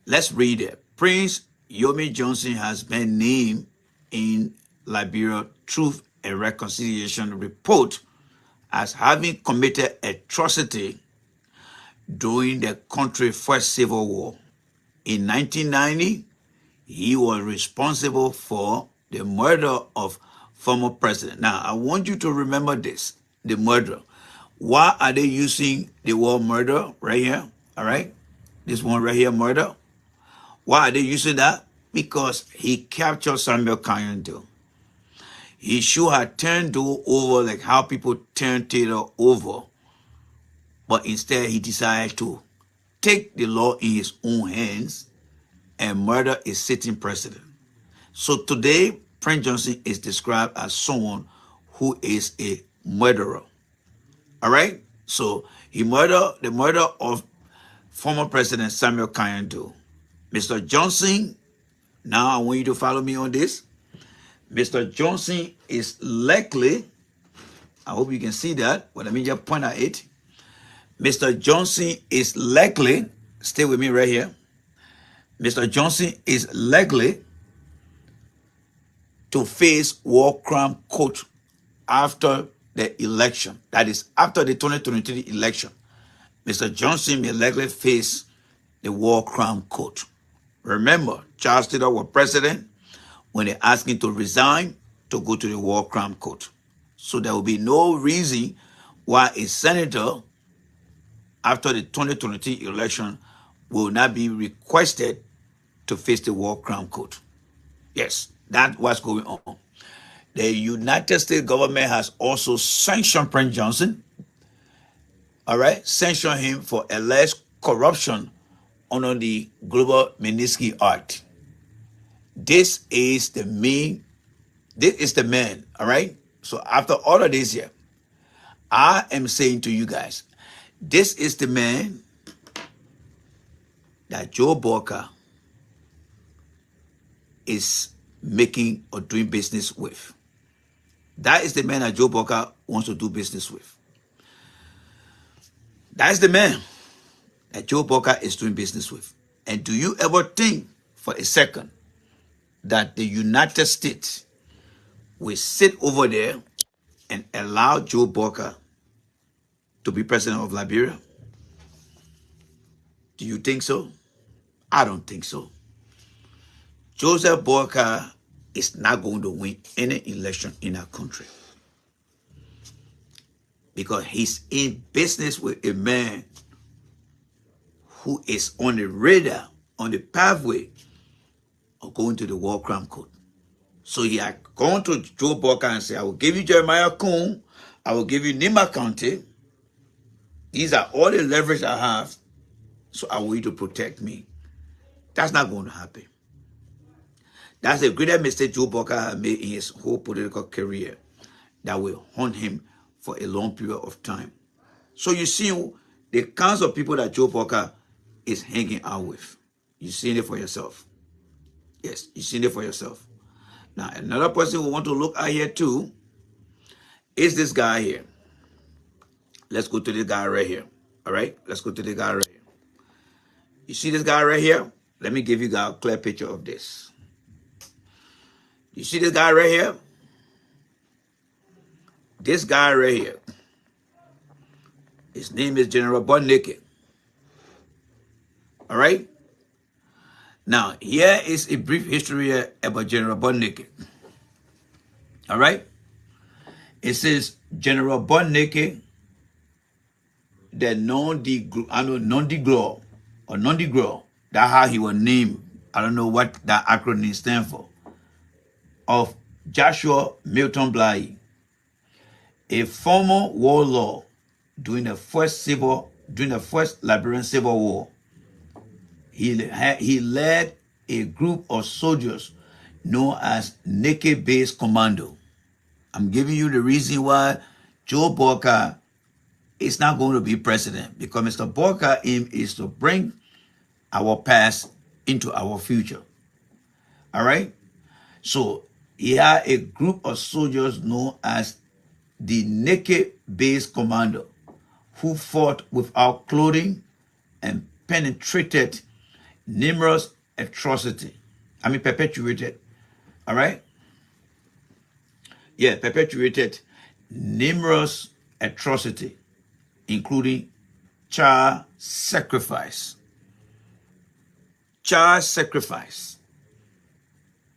let's read it. Prince Yomi Johnson has been named in Liberia Truth and Reconciliation Report as having committed atrocity during the country's first civil war. In 1990, he was responsible for the murder of former president. Now, I want you to remember this, the murder. Why are they using the word murder right here? All right? This one right here, murder. Why are they using that? Because he captured Samuel Kayando. He should have turned Doe over like how people turn Taylor over. But instead, he decided to take the law in his own hands and murder a sitting president. So today, Prince Johnson is described as someone who is a murderer. All right? So he murdered the murder of former President Samuel Kayando. Mr. Johnson, now I want you to follow me on this. Mr. Johnson is likely, I hope you can see that, but let me just point at it. Mr. Johnson is likely, stay with me right here. Mr. Johnson is likely to face war crime court after the election. That is, after the 2023 election. Mr. Johnson may likely face the war crime court. Remember, Charles Taylor was president when they asked him to resign to go to the war crime court. So there will be no reason why a senator after the 2023 election will not be requested to face the war crime court. Yes, that's what's going on. The United States government has also sanctioned Prince Johnson, all right, sanctioned him for alleged corruption under the Global Magnitsky Act. This is the man, all right? So after all of this here, I am saying to you guys, this is the man that Joe Boyka is making or doing business with. That is the man that Joe Boyka wants to do business with. That is the man that Joe Boyka is doing business with. And do you ever think for a second that the United States will sit over there and allow Joe Boyka to be president of Liberia? Do you think so? I don't think so. Joseph Boyka is not going to win any election in our country because he's in business with a man who is on the radar, on the pathway of going to the war crime court. So he had gone to Joe Boyka and said, I will give you Jeremiah Coon, I will give you Nima County. These are all the leverage I have, so I want you to protect me. That's not going to happen. That's the greatest mistake Joe Boyka has made in his whole political career that will haunt him for a long period of time. So you see the kinds of people that Joe Boyka is hanging out with. You've seen it for yourself. Yes, you've seen it for yourself. Now, another person we want to look at here too is this guy here. Let's go to this guy right here. All right? Let's go to this guy right here. You see this guy right here? Let me give you guys a clear picture of this. You see this guy right here? This guy right here. His name is General Bonneke. All right? Now, here is a brief history about General Bonneke. All right? It says General Bonneke, the non-de-gros, that's how he was named. I don't know what that acronym stands for. Of Joshua Milton Bly, a former warlord during the first Liberian Civil War. He led a group of soldiers known as Naked Base Commando. I'm giving you the reason why Joe Boyka is not going to be president, because Mr. Boyka aim is to bring our past into our future. All right? So he had a group of soldiers known as the Naked Base Commando who fought without clothing and penetrated numerous atrocities. Perpetuated. All right? Yeah, perpetuated numerous atrocities, including child sacrifice,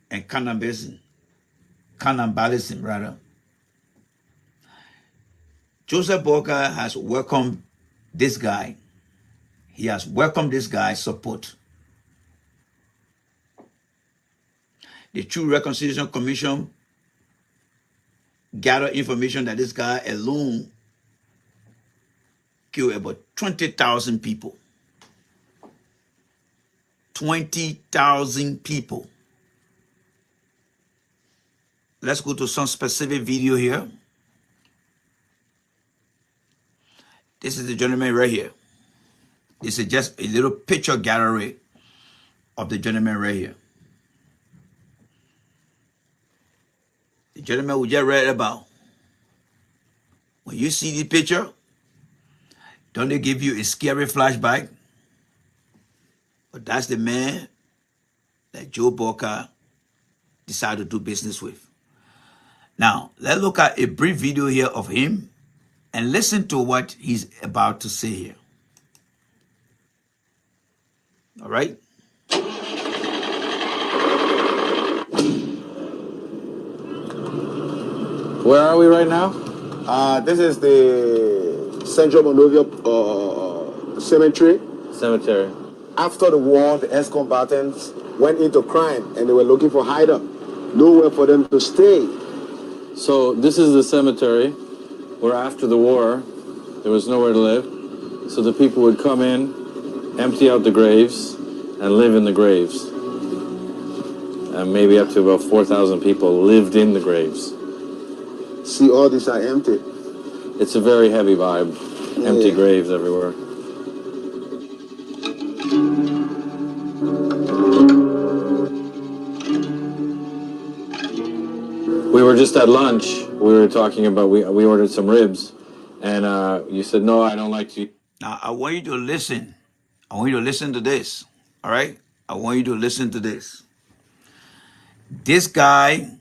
and cannibalism rather. Joseph Boakai has welcomed this guy. He has welcomed this guy's support. The True Reconciliation Commission gathered information that this guy alone killed about 20,000 people. 20,000 people. Let's go to some specific video here. This is the gentleman right here. This is just a little picture gallery of the gentleman right here. The gentleman we just read about. When you see the picture, don't they give you a scary flashback? But that's the man that Joe Boakai decided to do business with. Now, let's look at a brief video here of him and listen to what he's about to say here. All right? Where are we right now? This is the Central Monrovia cemetery. Cemetery. After the war, the ex-combatants went into crime and they were looking for hideout. Nowhere for them to stay. So this is the cemetery where after the war, there was nowhere to live. So the people would come in, empty out the graves, and live in the graves. And maybe up to about 4,000 people lived in the graves. See, all these are empty. It's a very heavy vibe. Empty graves everywhere. We were just at lunch. We were talking about, we ordered some ribs. And you said, no, I don't like to eat. Now, I want you to listen. I want you to listen to this. All right? I want you to listen to this. This guy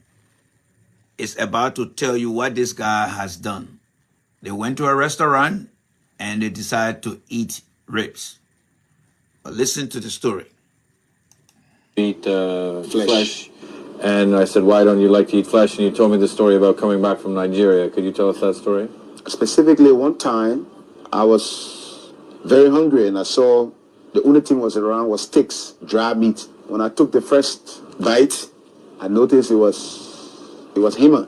is about to tell you what this guy has done. They went to a restaurant and they decided to eat ribs. But listen to the story. Eat flesh. And I said, why don't you like to eat flesh? And you told me the story about coming back from Nigeria. Could you tell us that story? Specifically, one time, I was very hungry and I saw the only thing was around was sticks, dry meat. When I took the first bite, I noticed it was human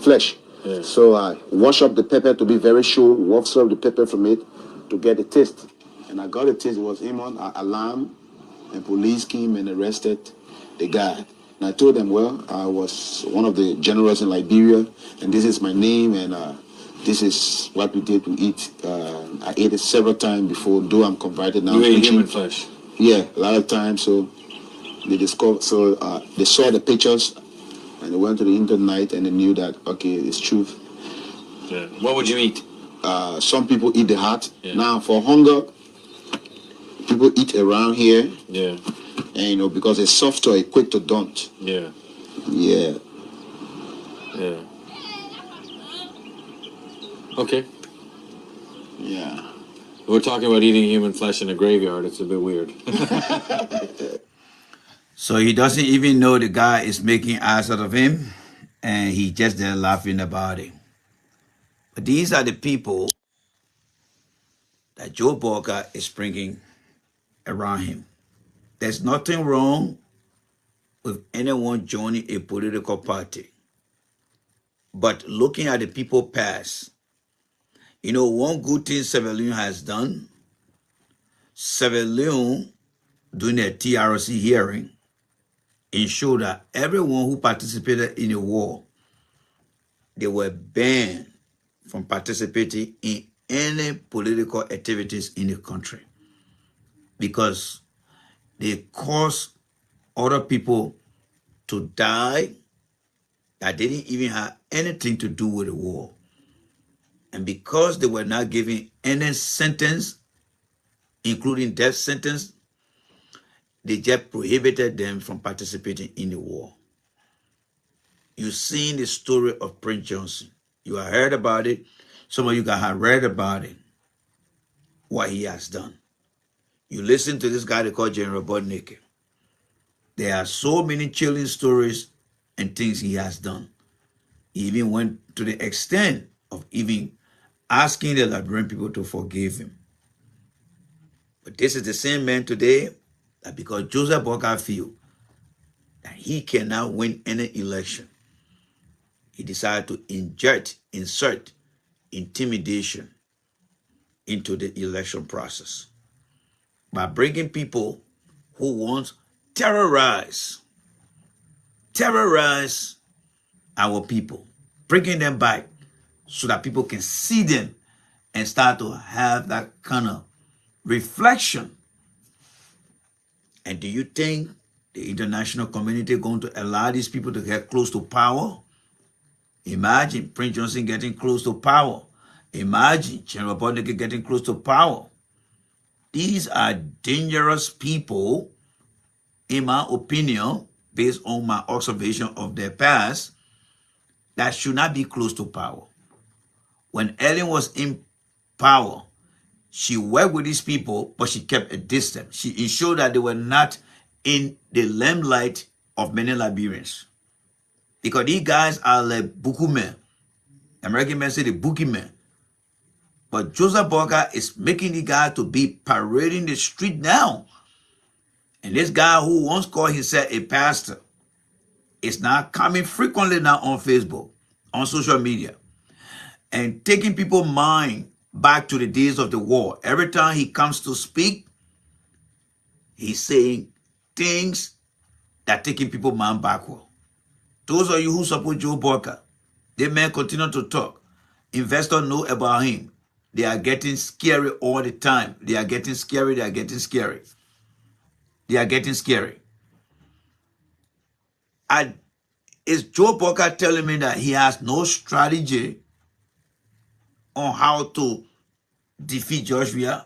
flesh. Yeah. So I washed up the pepper to be very sure, washed up the pepper from it to get the taste. And I got the taste, it was human, alarm, and police came and arrested the guy. And I told them, well, I was one of the generals in Liberia, and this is my name, and this is what we did to eat. I ate it several times before, though I'm converted now. You ate human flesh? Yeah, a lot of times. So they discovered, they saw the pictures, and they went to the internet, and they knew that, okay, it's truth. Yeah. What would you eat? Some people eat the heart. Yeah. Now, for hunger, people eat around here. Yeah. And, because it's soft or quick to dump. Yeah. Yeah. Yeah. Okay. Yeah. We're talking about eating human flesh in a graveyard. It's a bit weird. So he doesn't even know the guy is making ass out of him, and he just there laughing about it. But these are the people that Joe Boakai is bringing around him. There's nothing wrong with anyone joining a political party. But looking at the people past, one good thing Sierra Leone has done, Sierra Leone, during their TRC hearing, ensured that everyone who participated in the war, they were banned from participating in any political activities in the country. Because They caused other people to die that didn't even have anything to do with the war. And because they were not given any sentence, including death sentence, they just prohibited them from participating in the war. You've seen the story of Prince Johnson. You have heard about it. Some of you guys have read about it, what he has done. You listen to this guy they call General Bodnicki. There are so many chilling stories and things he has done. He even went to the extent of even asking the Liberian people to forgive him. But this is the same man today that because Joseph Boakai feels that he cannot win any election, he decided to insert intimidation into the election process by bringing people who want terrorize our people, bringing them back so that people can see them and start to have that kind of reflection. And do you think the international community is going to allow these people to get close to power? Imagine Prince Johnson getting close to power. Imagine General Bodnicki getting close to power. These are dangerous people, in my opinion, based on my observation of their past, that should not be close to power. When Ellen was in power, she worked with these people, but she kept a distance. She ensured that they were not in the limelight of many Liberians. Because these guys are like boogeymen. American men say the boogeymen. But Joseph Boakai is making the guy to be parading the street now. And this guy who once called himself a pastor is now coming frequently now on Facebook, on social media, and taking people's mind back to the days of the war. Every time he comes to speak, he's saying things that taking people's mind backward. Those of you who support Joe Boakai, they may continue to talk. Investors know about him. They are getting scary all the time. They are getting scary. They are getting scary. They are getting scary. Is Joe Boakai telling me that he has no strategy on how to defeat George Weah,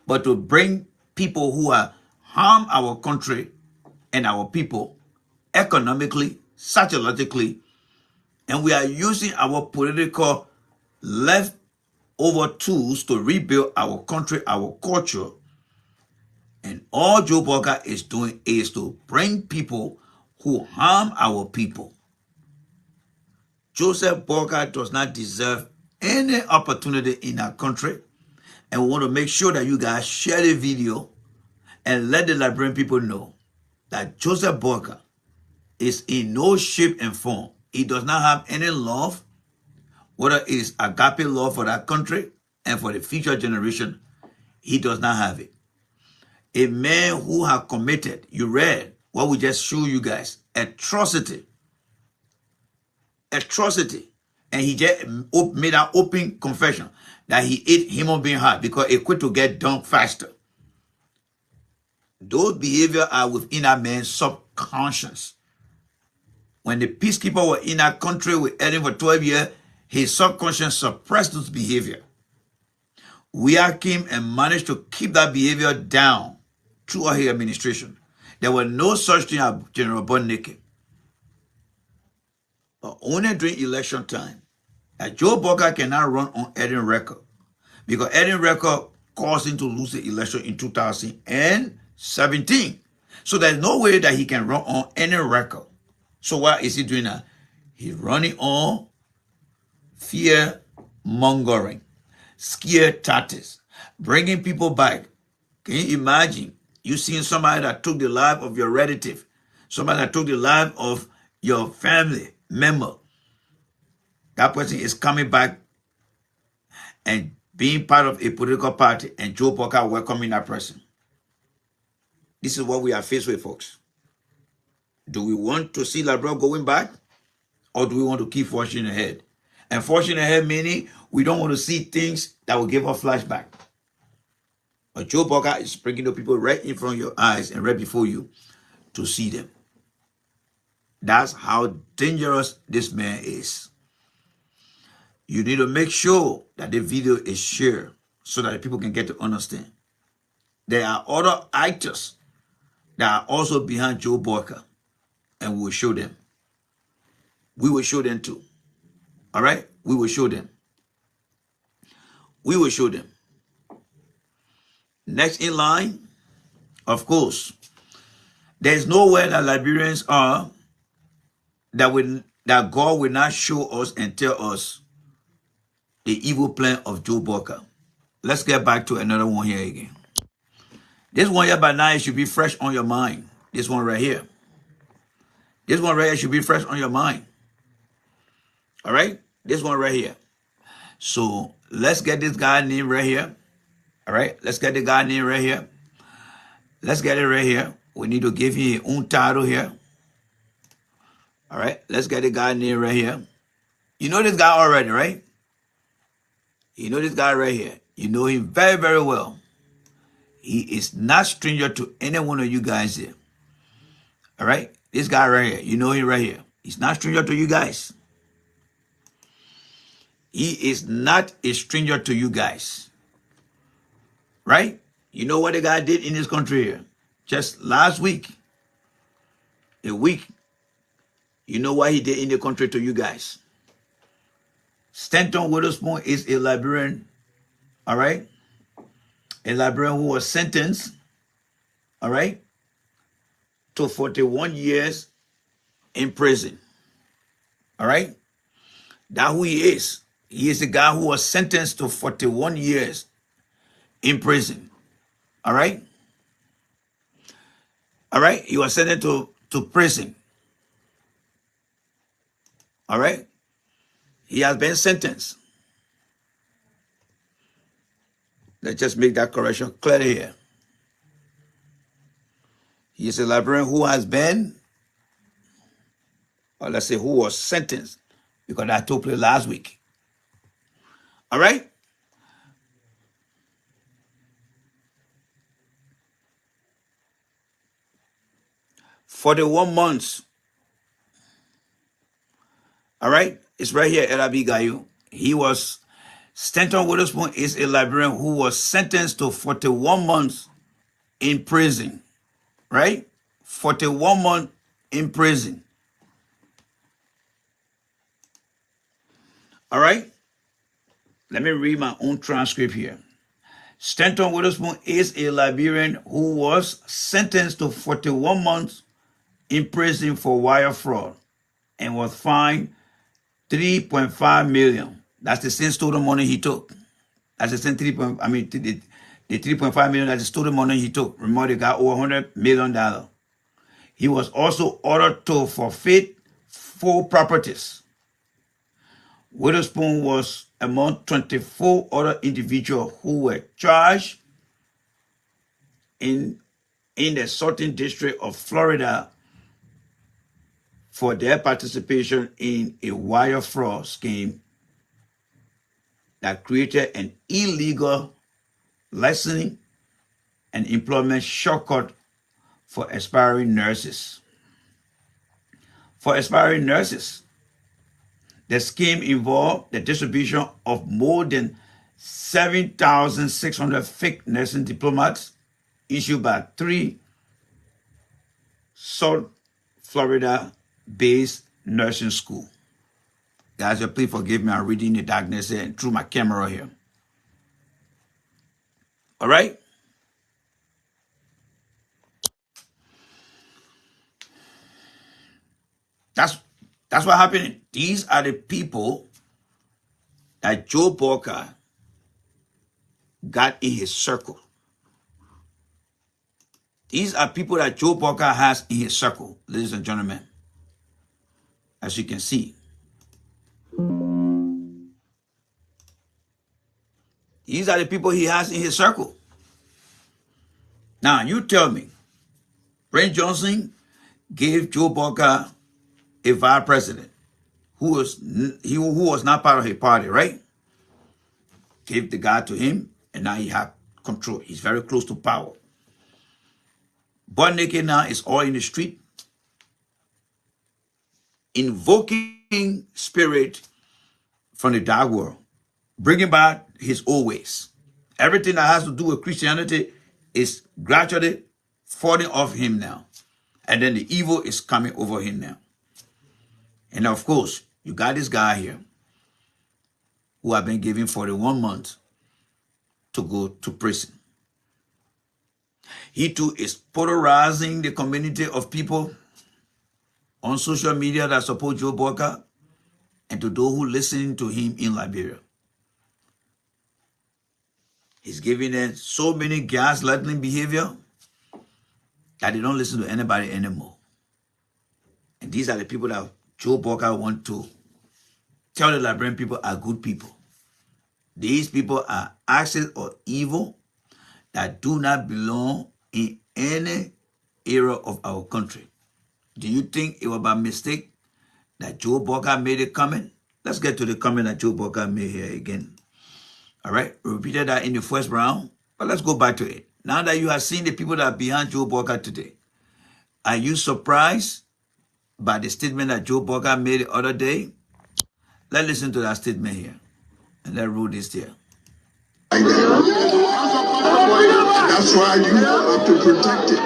but to bring people who are harm our country and our people economically, psychologically, and we are using our political leftover tools to rebuild our country, our culture. And all Joe Boakai is doing is to bring people who harm our people. Joseph Boakai does not deserve any opportunity in our country. And we want to make sure that you guys share the video and let the Liberian people know that Joseph Boakai is in no shape and form. He does not have any love, whether it is agape love for that country and for the future generation. He does not have it. A man who has committed, you read what we just showed you guys, atrocity. And he just made an open confession that he ate human being heart because it quit to get done faster. Those behaviors are within a man's subconscious. When the peacekeeper were in our country with Eden for 12 years, his subconscious suppressed those behavior. Weah came and managed to keep that behavior down throughout his administration. There was no such thing as General Bodnicki. But only during election time, that Joe Boakai cannot run on Eden record because Eden record caused him to lose the election in 2017. So there's no way that he can run on any record. So what is he doing now? He's running on fear mongering, scare tactics, bringing people back. Can you imagine you seeing somebody that took the life of your relative, somebody that took the life of your family member? That person is coming back and being part of a political party, and Joe Boakai welcoming that person. This is what we are faced with, folks. Do we want to see Liberia going back, or do we want to keep forging ahead? And forging ahead meaning we don't want to see things that will give us flashback. But Joe Parker is bringing the people right in front of your eyes and right before you to see them. That's how dangerous this man is. You need to make sure that the video is shared so that the people can get to understand. There are other actors that are also behind Joe Parker, and we will show them. We will show them too. All right? We will show them. We will show them. Next in line, of course, there's nowhere that Liberians are that God will not show us and tell us the evil plan of Joe Parker. Let's get back to another one here again. This one here by now should be fresh on your mind. This one right here. This one right here should be fresh on your mind. All right? This one right here. So let's get this guy name right here. All right? Let's get the guy name right here. Let's get it right here. We need to give him his own title here. All right? Let's get the guy name right here. You know this guy already, right? You know this guy right here. You know him very, very well. He is not stranger to any one of you guys here. All right? This guy right here. You know him right here. He's not stranger to you guys. He is not a stranger to you guys. Right? You know what the guy did in this country here? Just last week. A week. You know what he did in the country to you guys. Stanton Witherspoon is a Liberian. All right? A Liberian who was sentenced. All right? To 41 years in prison. All right? That's who he is. He is the guy who was sentenced to 41 years in prison. All right? All right? He was sentenced to prison. All right? He has been sentenced. Let's just make that correction clear here. He is a Liberian who has been, or let's say who was sentenced, because that took place last week. All right? For the 1 month. All right? It's right here, Elabi Gayu. He was, Stanton Witherspoon is a Liberian who was sentenced to 41 months in prison. Right? 41 months in prison. All right? Let me read my own transcript here. Stanton Witherspoon is a Liberian who was sentenced to 41 months in prison for wire fraud and was fined $3.5 million. That's the same stolen money he took. That's the same the $3.5 million, that's the stolen money he took. Remember, they got over $100 million. He was also ordered to forfeit 4 properties. Witherspoon was among 24 other individuals who were charged in the Southern District of Florida for their participation in a wire fraud scheme that created an illegal licensing and employment shortcut for aspiring nurses. For aspiring nurses, the scheme involved the distribution of more than 7,600 fake nursing diplomas issued by 3 South Florida-based nursing schools. Guys, please forgive me. I'm reading in the darkness here and through my camera here. All right? That's what happened. These are the people that Joe Parker got in his circle. These are people that Joe Parker has in his circle, ladies and gentlemen. As you can see. These are the people he has in his circle. Now, you tell me, Brent Johnson gave Joe Parker a vice president who was not part of his party, right? Gave the guy to him, and now he had control. He's very close to power. Butt naked now is all in the street, invoking spirit from the dark world, bringing back his old ways. Everything that has to do with Christianity is gradually falling off him now. And then the evil is coming over him now. And of course, you got this guy here who have been given 41 months to go to prison. He too is polarizing the community of people on social media that support Joe Boyka and to those who listen to him in Liberia. He's giving them so many gaslighting behavior that they don't listen to anybody anymore. And these are the people that Joe Boyka want to tell the Liberian people are good people. These people are actors of evil that do not belong in any era of our country. Do you think it was by mistake that Joe Boyka made a comment? Let's get to the comment that Joe Boyka made here again. All right, we repeated that in the first round, but let's go back to it. Now that you have seen the people that are behind Joe Boyka today, are you surprised by the statement that Joe Boyka made the other day? Let's listen to that statement here, and let's roll this here. That's why you have to protect it.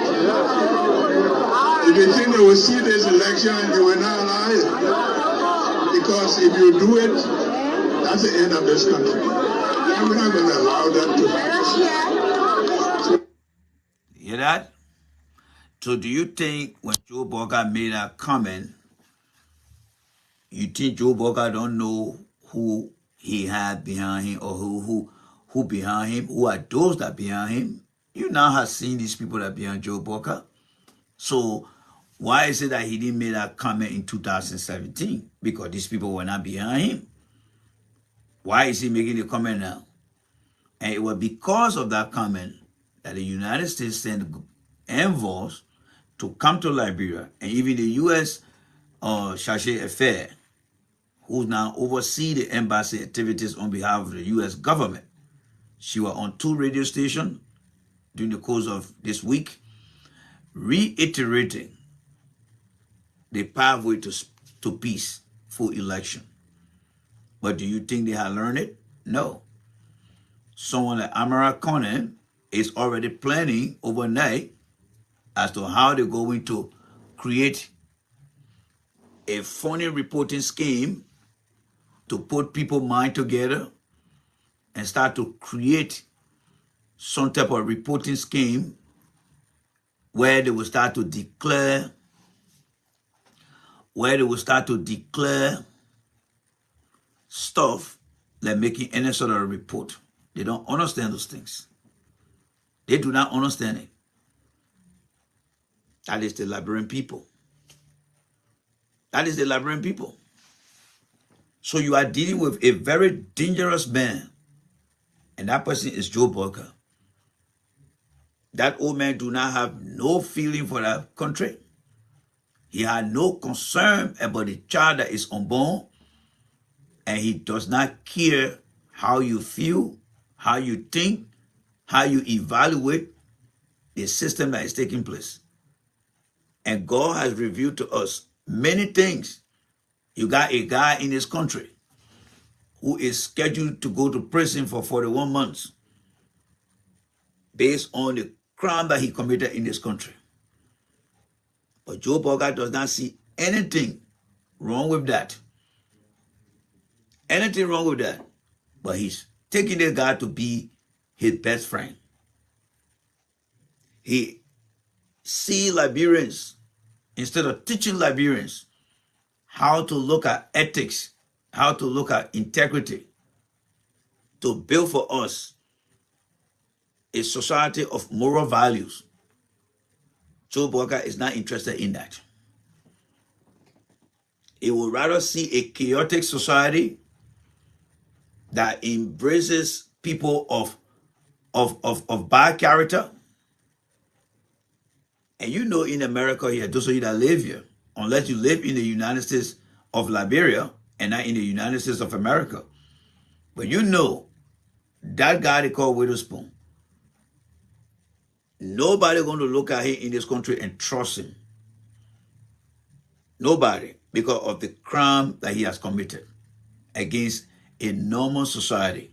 If you think they will see this election, they will not allow it. Because if you do it, that's the end of this country. And we're not going to allow that to happen. You hear that? So do you think when Joe Boyka made that comment, you think Joe Boyka don't know who he had behind him or who behind him? Who are those that behind him? You now have seen these people that behind Joe Boyka. So why is it that he didn't make that comment in 2017? Because these people were not behind him. Why is he making the comment now? And it was because of that comment that the United States sent envoys to come to Liberia, and even the U.S. Chargé d'Affaires, who now oversee the embassy activities on behalf of the U.S. government. She was on 2 radio stations during the course of this week, reiterating the pathway to peaceful election. But do you think they have learned it? No. Someone like Amara Conan is already planning overnight as to how they're going to create a phony reporting scheme to put people's mind together and start to create some type of reporting scheme where they will start to declare stuff like making any sort of report. They don't understand those things. They do not understand it. That is the Liberian people. That is the Liberian people. So you are dealing with a very dangerous man. And that person is Joe Boyka. That old man do not have no feeling for that country. He had no concern about the child that is unborn. And he does not care how you feel, how you think, how you evaluate the system that is taking place. And God has revealed to us many things. You got a guy in this country who is scheduled to go to prison for 41 months based on the crime that he committed in this country. But Joe Boyka does not see anything wrong with that. Anything wrong with that. But he's taking this guy to be his best friend. He sees Liberians, instead of teaching Liberians how to look at ethics, how to look at integrity, to build for us a society of moral values. Joe Boyka is not interested in that. He would rather see a chaotic society that embraces people of bad character. And you know, in America here, those of you that live here, unless you live in the United States of Liberia and not in the United States of America, but you know that guy they call Witherspoon, Nobody going to look at him in this country and trust him. Nobody, because of the crime that he has committed against a normal society.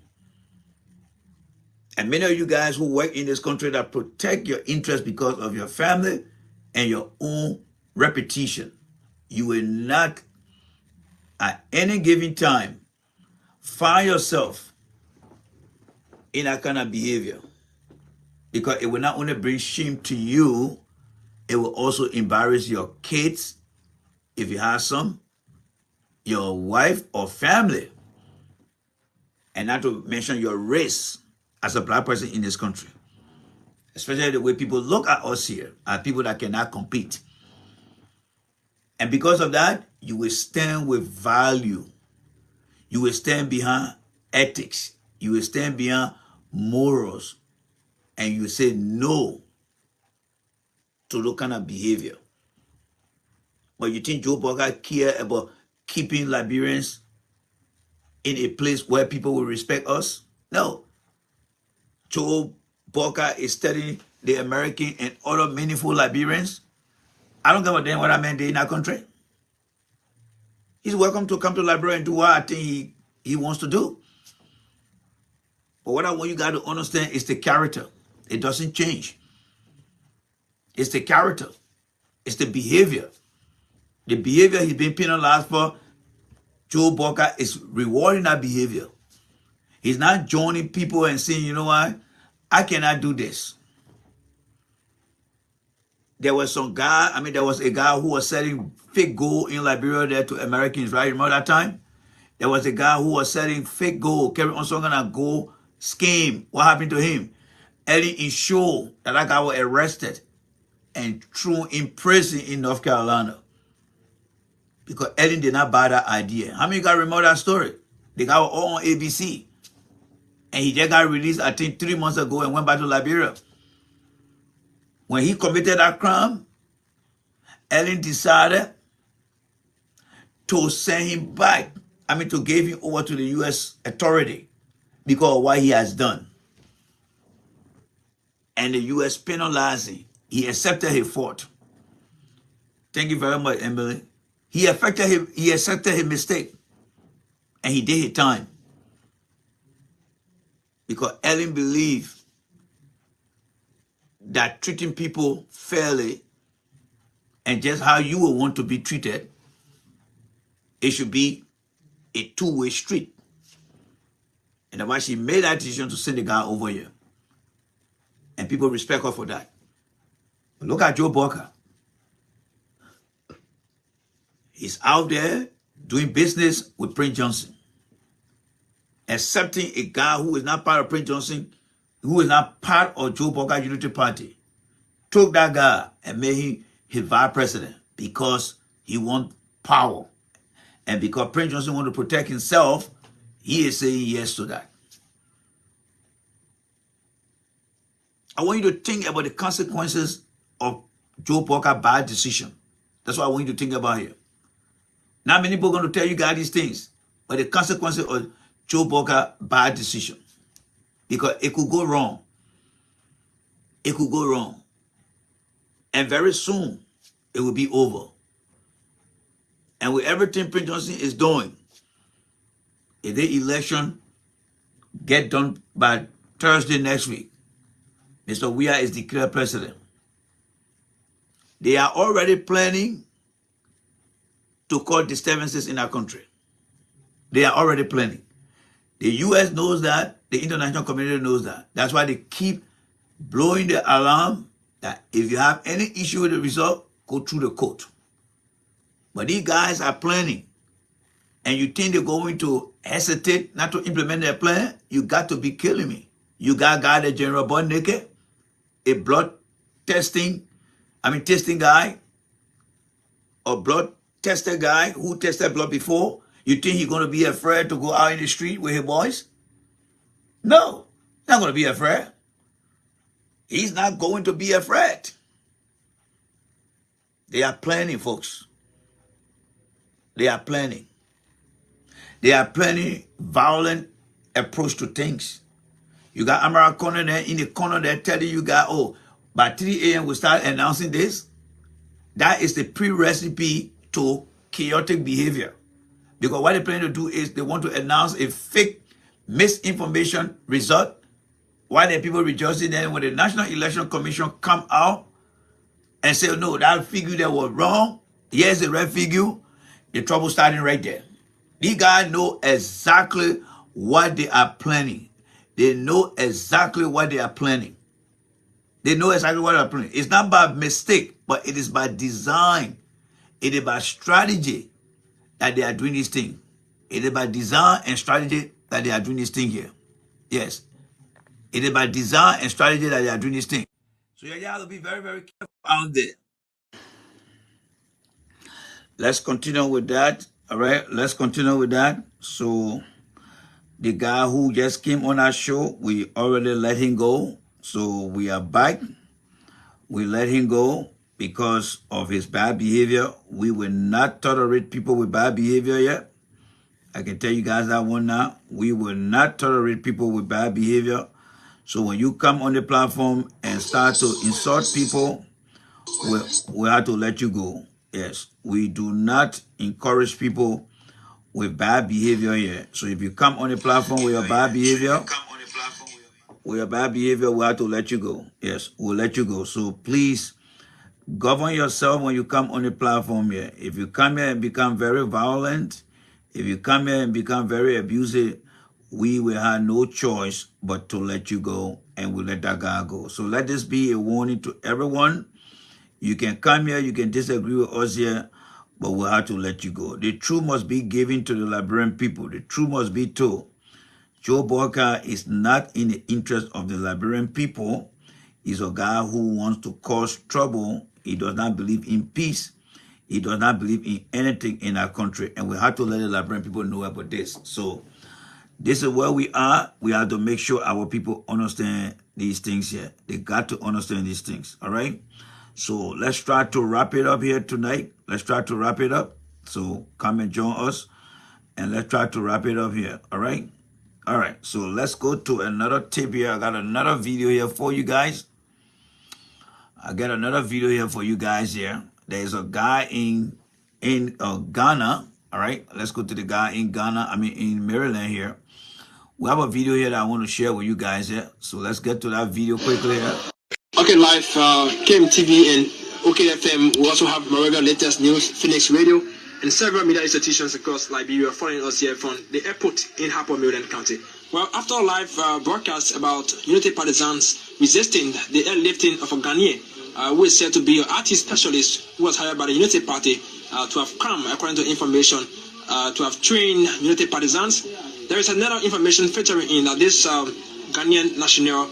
And many of you guys who work in this country that protect your interests because of your family and your own reputation, you will not at any given time find yourself in that kind of behavior, because it will not only bring shame to you, it will also embarrass your kids, if you have some, your wife or family, and not to mention your race as a black person in this country. Especially the way people look at us here, as people that cannot compete. And because of that, you will stand with value. You will stand behind ethics. You will stand behind morals. And you will say no to that kind of behavior. But you think Joe Boca care about keeping Liberians in a place where people will respect us? No. Joe Boca is studying the American and other meaningful Liberians. I don't give a damn what that man did in that country. He's welcome to come to Liberia and do what I think he wants to do. But what I want you guys to understand is the character. It doesn't change. It's the character. It's the behavior. The behavior he's been penalized for, Joe Boca is rewarding that behavior. He's not joining people and saying, you know what, I cannot do this. There was a guy who was selling fake gold in Liberia there to Americans, right? Remember that time? There was a guy who was selling fake gold, carrying on some kind of gold scheme. What happened to him? Ellen ensured that guy was arrested and thrown in prison in North Carolina, because Ellen did not buy that idea. How many of you guys remember that story? The guy was all on ABC. And he just got released, I think, 3 months ago and went back to Liberia. When he committed that crime, Ellen decided to send him back. To give him over to the U.S. authority because of what he has done. And the U.S. penalized him. He accepted his fault. Thank you very much, Emily. He accepted his mistake. And he did his time. Because Ellen believed that treating people fairly and just how you would want to be treated, it should be a two-way street. And that's why she made that decision to send the guy over here. And people respect her for that. But look at Joe Boca. He's out there doing business with Prince Johnson. Accepting a guy who is not part of Prince Johnson, who is not part of Joe Boca Unity Party. Took that guy and made him his vice president because he wants power. And because Prince Johnson wants to protect himself, he is saying yes to that. I want you to think about the consequences of Joe Boca's bad decision. That's what I want you to think about here. Not many people are going to tell you guys these things, but the consequences of Joe Boca's bad decision. Because it could go wrong. It could go wrong. And very soon, it will be over. And with everything Prince Johnson is doing, if the election get done by Thursday next week, Mr. Weah is declared president. They are already planning to cause disturbances in our country. They are already planning. The U.S. knows that. The international community knows that. That's why they keep blowing the alarm that if you have any issue with the result, go through the court. But these guys are planning. And you think they're going to hesitate not to implement their plan? You got to be killing me. You got guy, the General Bonneke, a blood testing guy, a blood tester guy who tested blood before. You think he's going to be afraid to go out in the street with his boys? No, he's not going to be afraid. He's not going to be afraid. They are planning, folks. They are planning. They are planning violent approach to things. You got Amara Corner there in the corner there telling you guys, oh, by 3 a.m. we start announcing this. That is the pre-recipe to chaotic behavior. Because what they plan to do is they want to announce a fake misinformation result. Why the people rejoicing then when the National Election Commission come out and say, no, that figure that was wrong, here's the right figure, the trouble starting right there. These guys know exactly what they are planning. They know exactly what they are planning. They know exactly what they are planning. It's not by mistake, but it is by design. It is by strategy that they are doing this thing. It is by design and strategy that they are doing this thing here. Yes. It is by design and strategy that they are doing this thing. So you have to be very, very careful out there. Let's continue with that. All right. Let's continue with that. So the guy who just came on our show, we already let him go. So we are back. We let him go because of his bad behavior. We will not tolerate people with bad behavior yet. I can tell you guys that one now. We will not tolerate people with bad behavior. So when you come on the platform and start to insult people, we have to let you go. Yes, we do not encourage people with bad behavior here. So if you come on the platform with your bad behavior, we have to let you go. Yes, we'll let you go. So please govern yourself when you come on the platform here. If you come here and become very violent, if you come here and become very abusive, we will have no choice but to let you go, and we'll let that guy go. So let this be a warning to everyone. You can come here, you can disagree with us here, but we'll have to let you go. The truth must be given to the Liberian people. The truth must be told. Joe Boyka is not in the interest of the Liberian people. He's a guy who wants to cause trouble. He does not believe in peace. He does not believe in anything in our country. And we have to let the Liberian people know about this. So this is where we are. We have to make sure our people understand these things here. They got to understand these things. All right. So let's try to wrap it up here tonight. Let's try to wrap it up. So come and join us and let's try to wrap it up here. All right. All right. So let's go to another tip here. I got another video here for you guys. I got another video here for you guys here. There's a guy in Ghana. All right. Let's go to the guy in Ghana. I mean, in Maryland here. We have a video here that I want to share with you guys here. So let's get to that video quickly here. Okay, live, KMTV and OKFM. We also have Moraga Latest News, Phoenix Radio, and several media institutions across Liberia following us here from the airport in Harper, Maryland County. Well, after a live broadcast about Unity partisans resisting the airlifting of a Ghanaian, who is said to be an artist specialist who was hired by the Unity Party to have come, according to information, to have trained Unity partisans, there is another information featuring in that this Ghanaian national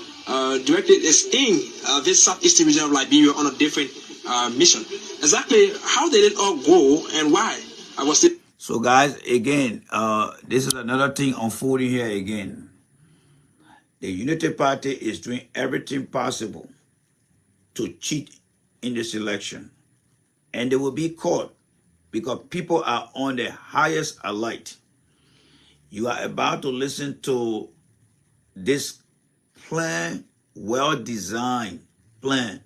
directly is in this southeastern region of Liberia on a different mission. Exactly how did it all go and why? Was it? So guys, again, this is another thing unfolding here again. The Unity Party is doing everything possible to cheat in this election. And they will be caught because people are on the highest alert. You are about to listen to this plan, well-designed plan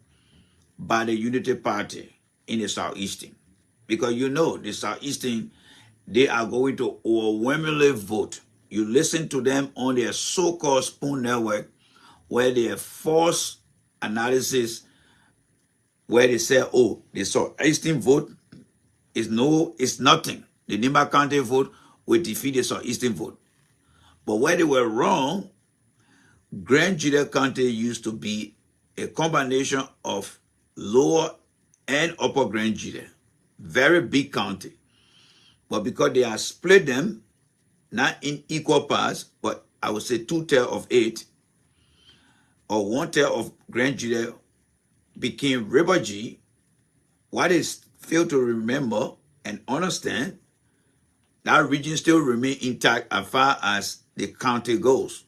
by the Unity Party in the Southeastern. Because you know, the Southeastern, they are going to overwhelmingly vote. You listen to them on their so-called Spoon Network, where they have false analysis, where they say, oh, the Southeastern vote is nothing. The Nimba County vote will defeat the Southeastern vote. But where they were wrong, Grand Juda County used to be a combination of lower and upper Grand Juda. Very big county. But because they have split them, not in equal parts, but I would say 2/3 of 8, or 1/3 of Grand Juda became River G, what is failed to remember and understand, that region still remains intact as far as the county goes.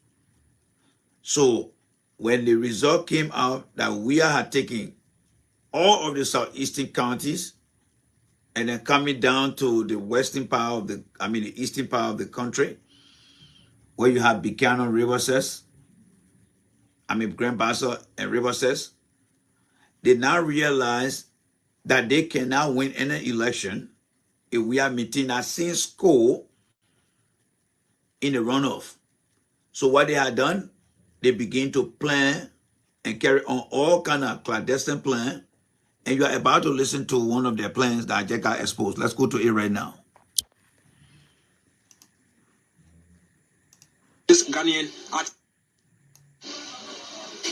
So when the result came out that we had taken all of the southeastern counties and then coming down to the western part of the eastern part of the country, where you have Buchanan, Grand Bassa, and Riverses, they now realize that they cannot win any election if we are meeting that same score in the runoff. So what they had done, they begin to plan and carry on all kind of clandestine plan. And you are about to listen to one of their plans that just got exposed. Let's go to it right now. This Ghanaian art.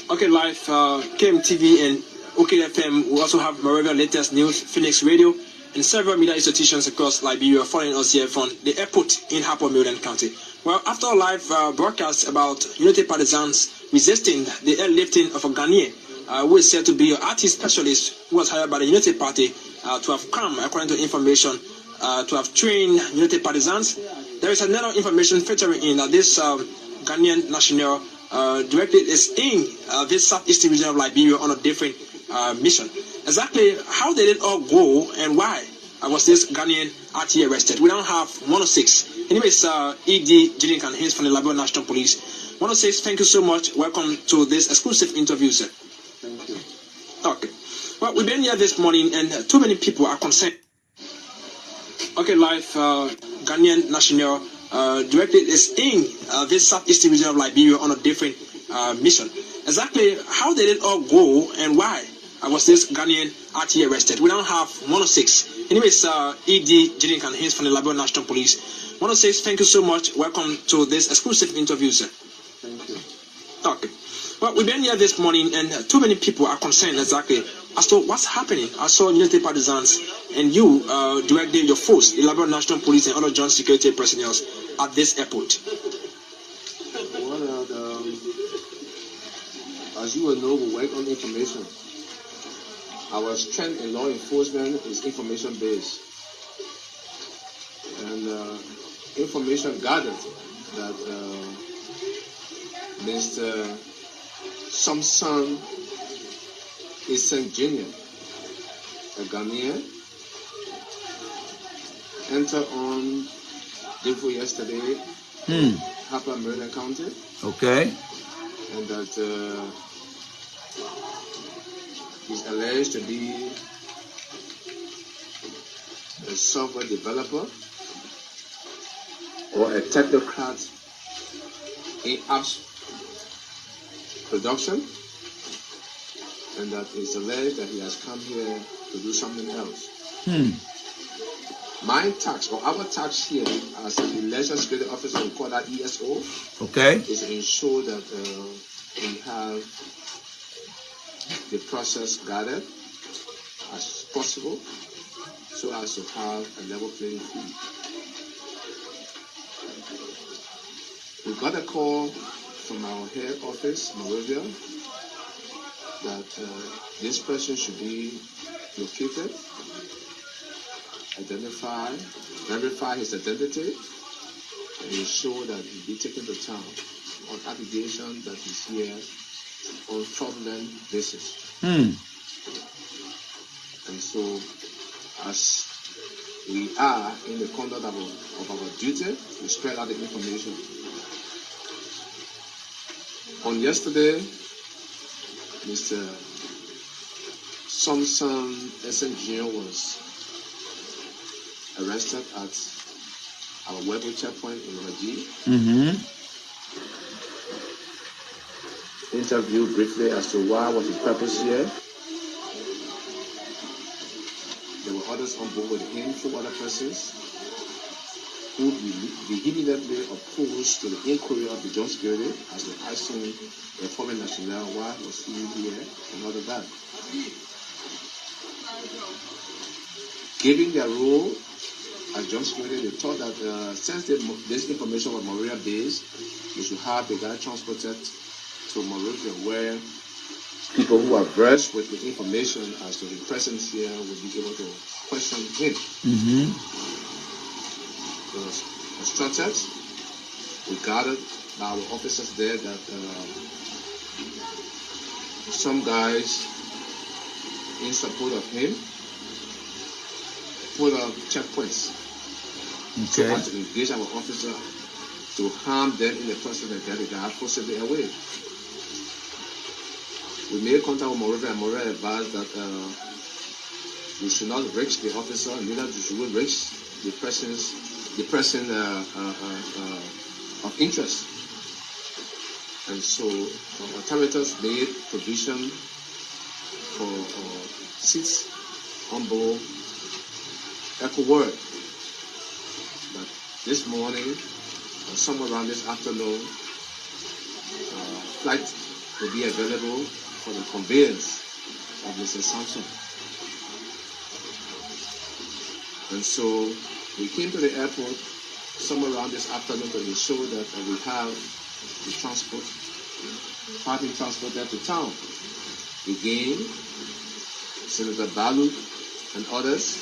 Okay, live KMTV and OKFM. We also have Moravia Latest News, Phoenix Radio, and several media institutions across Liberia following us here from the airport in Harper Milden County. Well, after a live broadcast about Unity partisans resisting the airlifting of a Ghanaian, who is said to be an artist specialist who was hired by the Unity Party to have come, according to information, to have trained Unity partisans. There is another information featuring in that this Ghanaian national directly is in this southeastern region of Liberia on a different mission. Exactly how did it all go and why was this Ghanaian artist arrested? We don't have 106. Anyways, E.D. Jirinkan, he's from the Liberia National Police. 106, thank you so much. Welcome to this exclusive interview, sir. Thank you. Okay. Well, we've been here this morning and too many people are concerned. Okay, live Ghanaian national directly is in this southeastern region of Liberia on a different mission. Exactly how did it all go and why was this Ghanaian artist arrested? We don't have 106. Anyways, E.D. Jirinkan, he's from the Liberia National Police. 106, thank you so much. Welcome to this exclusive interview, sir. Thank you. Okay. Well, we've been here this morning and too many people are concerned exactly as to what's happening. I saw Unity partisans and you directing your force, the Liberia National Police and other joint security personnel at this airport. Well, as you will know, we work on information. Our strength in law enforcement is information based. And information gathered that Mr. Samson St. Junior, a Ghanaian, entered on day before yesterday, Harper Milden County. Okay. And that he's alleged to be a software developer or a technocrat in apps production, and that it's alleged that he has come here to do something else. My task, or our task here as an election security officer, we call that ESO, okay, is to ensure that we have the process gathered as possible so as to have a level playing field. We got a call from our head office, Moravia, that this person should be located, identified, verify his identity, and ensure that he be taken to town on allegation that he's here on fraudulent basis. And so, as we are in the conduct of our duty, we spread out the information. On yesterday, Mr. Samson St. Junior was arrested at our Weber checkpoint in Raji. Interviewed briefly as to why was his purpose here. There were others on board with him, 4 other persons, who vehemently opposed to the inquiry of the joint security as they asked him, a foreign national, why was he here and all of that. Given their role as joint security, they thought that since this information was Moravia based, they should have the guy transported to Moravia, where people who are versed with the information as to the presence here will be able to question him. It was instructed, we gathered by our officers there that some guys in support of him put up checkpoints. So as to engage our officer to harm them in the process that get the guy forcibly away. We made contact with Monrovia, and Monrovia advised that we should not reach the officer, neither should we reach the person of interest. And so authorities made provision for seats on board Echo World. But this morning, or somewhere around this afternoon, flight will be available for the conveyance of Mr. Sampson. And so we came to the airport somewhere around this afternoon to ensure that we have the transport, party transported to town. Again, Senator Balu and others,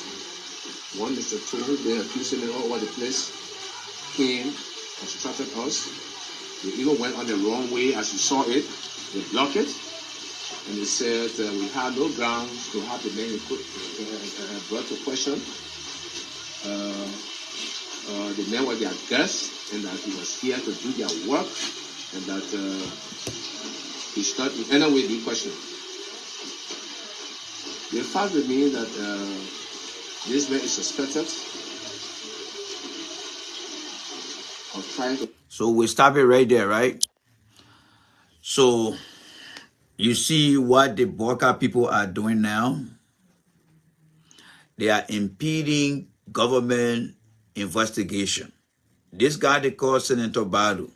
one Mr. Tohu, they accused him all over the place, came, obstructed us. They even went on the wrong way, as you saw it. They blocked it. And they said we had no grounds to have the men brought to question. The men were their guests, and that he was here to do their work, and that he should not in any way be questioned. The fact remains that this man is suspected of trying to. So we stop it right there, right? So you see what the Boka people are doing now? They are impeding government investigation. This guy they call Senator Balu.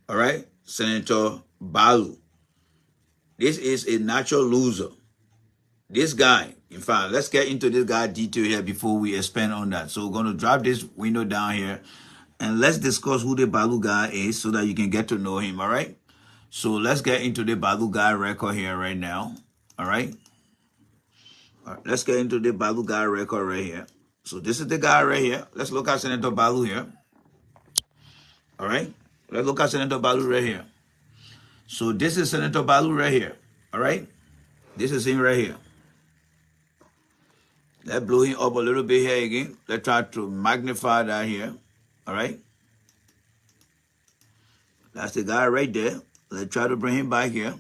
All right? Senator Balu. This is a natural loser. This guy, in fact, let's get into this guy detail here before we expand on that. So we're going to drop this window down here and let's discuss who the Balu guy is so that you can get to know him, all right? So let's get into the Balu guy record here right now, all right? All right, let's get into the Balu guy record right here. So this is the guy right here. Let's look at Senator Balu here. All right? Let's look at Senator Balu right here. So this is Senator Balu right here, all right? This is him right here. Let's blow him up a little bit here again. Let's try to magnify that here. All right. That's the guy right there. Let's try to bring him back here.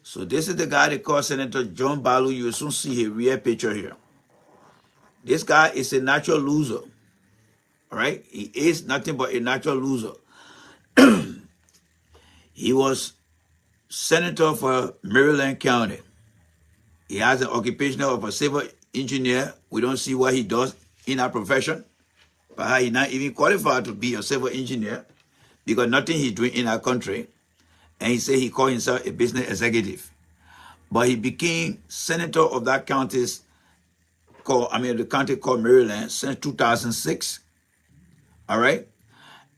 So this is the guy they call Senator John Balu. You'll soon see his real picture here. This guy is a natural loser. All right. He is nothing but a natural loser. He was senator for Maryland County. He has an occupation of a civil engineer. We don't see what he does in that profession. But he's not even qualified to be a civil engineer because nothing he's doing in our country. And he said he called himself a business executive. But he became senator of that county's the county called Maryland since 2006. All right.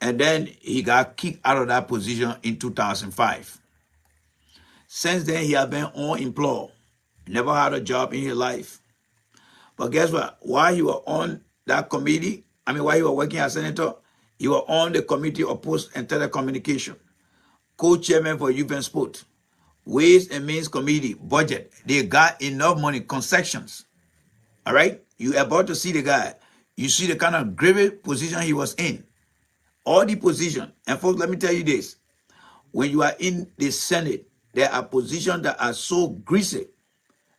And then he got kicked out of that position in 2005. Since then, he has been unemployed. Never had a job in his life. But guess what? While he was on that committee, while he was working as senator, he was on the Committee of Post and Telecommunication, co-chairman for Youth and Sport, Ways and Means Committee, budget. They got enough money, concessions. All right? You're about to see the guy. You see the kind of grave position he was in. All the position. And folks, let me tell you this. When you are in the Senate, there are positions that are so greasy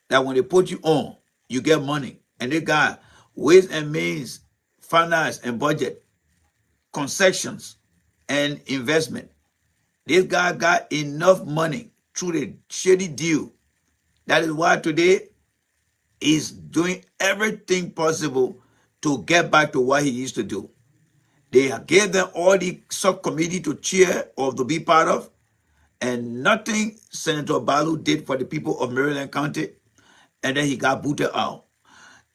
that when they put you on, you get money. And they got Ways and Means, finance and budget, concessions, and investment. This guy got enough money through the shady deal. That is why today he's doing everything possible to get back to what he used to do. They gave them all the subcommittee to cheer or to be part of, and nothing Senator Balu did for the people of Maryland County, and then he got booted out.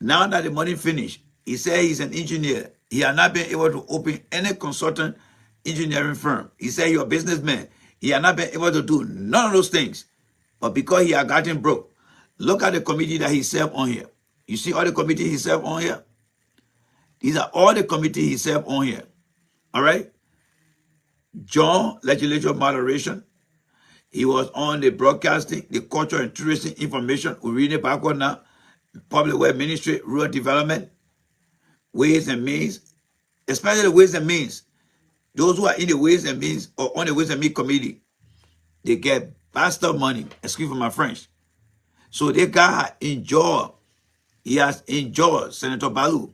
Now that the money finished, he said he's an engineer. He has not been able to open any consultant engineering firm. He said he's a businessman. He has not been able to do none of those things. But because he had gotten broke, look at the committee that he served on here. You see all the committees he served on here? These are all the committees he served on here. All right? John, legislature moderation. He was on the broadcasting, the culture and tourism information. We're reading it backward now. Public Works Ministry, rural development, Ways and Means, especially Ways and Means. Those who are in the Ways and Means or on the Ways and Means committee, they get bastard money. Excuse for my French. So the guy he has enjoyed Senator Balu.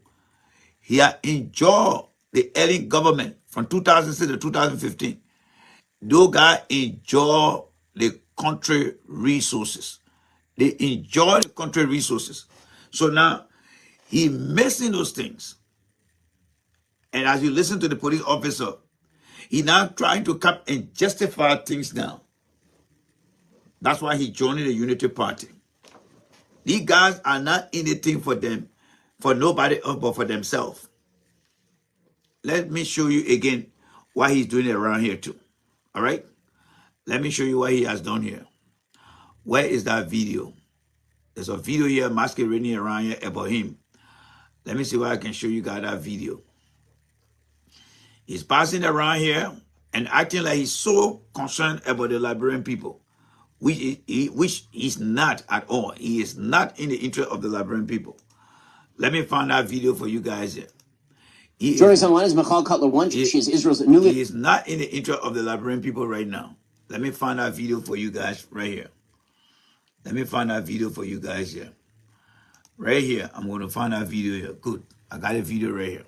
He has enjoyed the Ellen government from 2006 to 2015. Those guys enjoy the country resources. They enjoy the country resources. So now he missing those things. And as you listen to the police officer, he now trying to come and justify things now. That's why he joined the Unity Party. These guys are not anything for them, for nobody else but for themselves. Let me show you again what he's doing around here too. All right? Let me show you what he has done here. Where is that video? There's a video here masquerading around here about him. Let me see where I can show you guys that video. He's passing around here and acting like he's so concerned about the Liberian people, which he's not at all. He is not in the interest of the Liberian people. Let me find that video for you guys here. Joining us online is Michal Cutler-Wunsch. She is Israel's newly... He is not in the interest of the Liberian people right now. Let me find that video for you guys right here. Let me find that video for you guys here. Right here, I'm going to find that video here. Good. I got a video right here.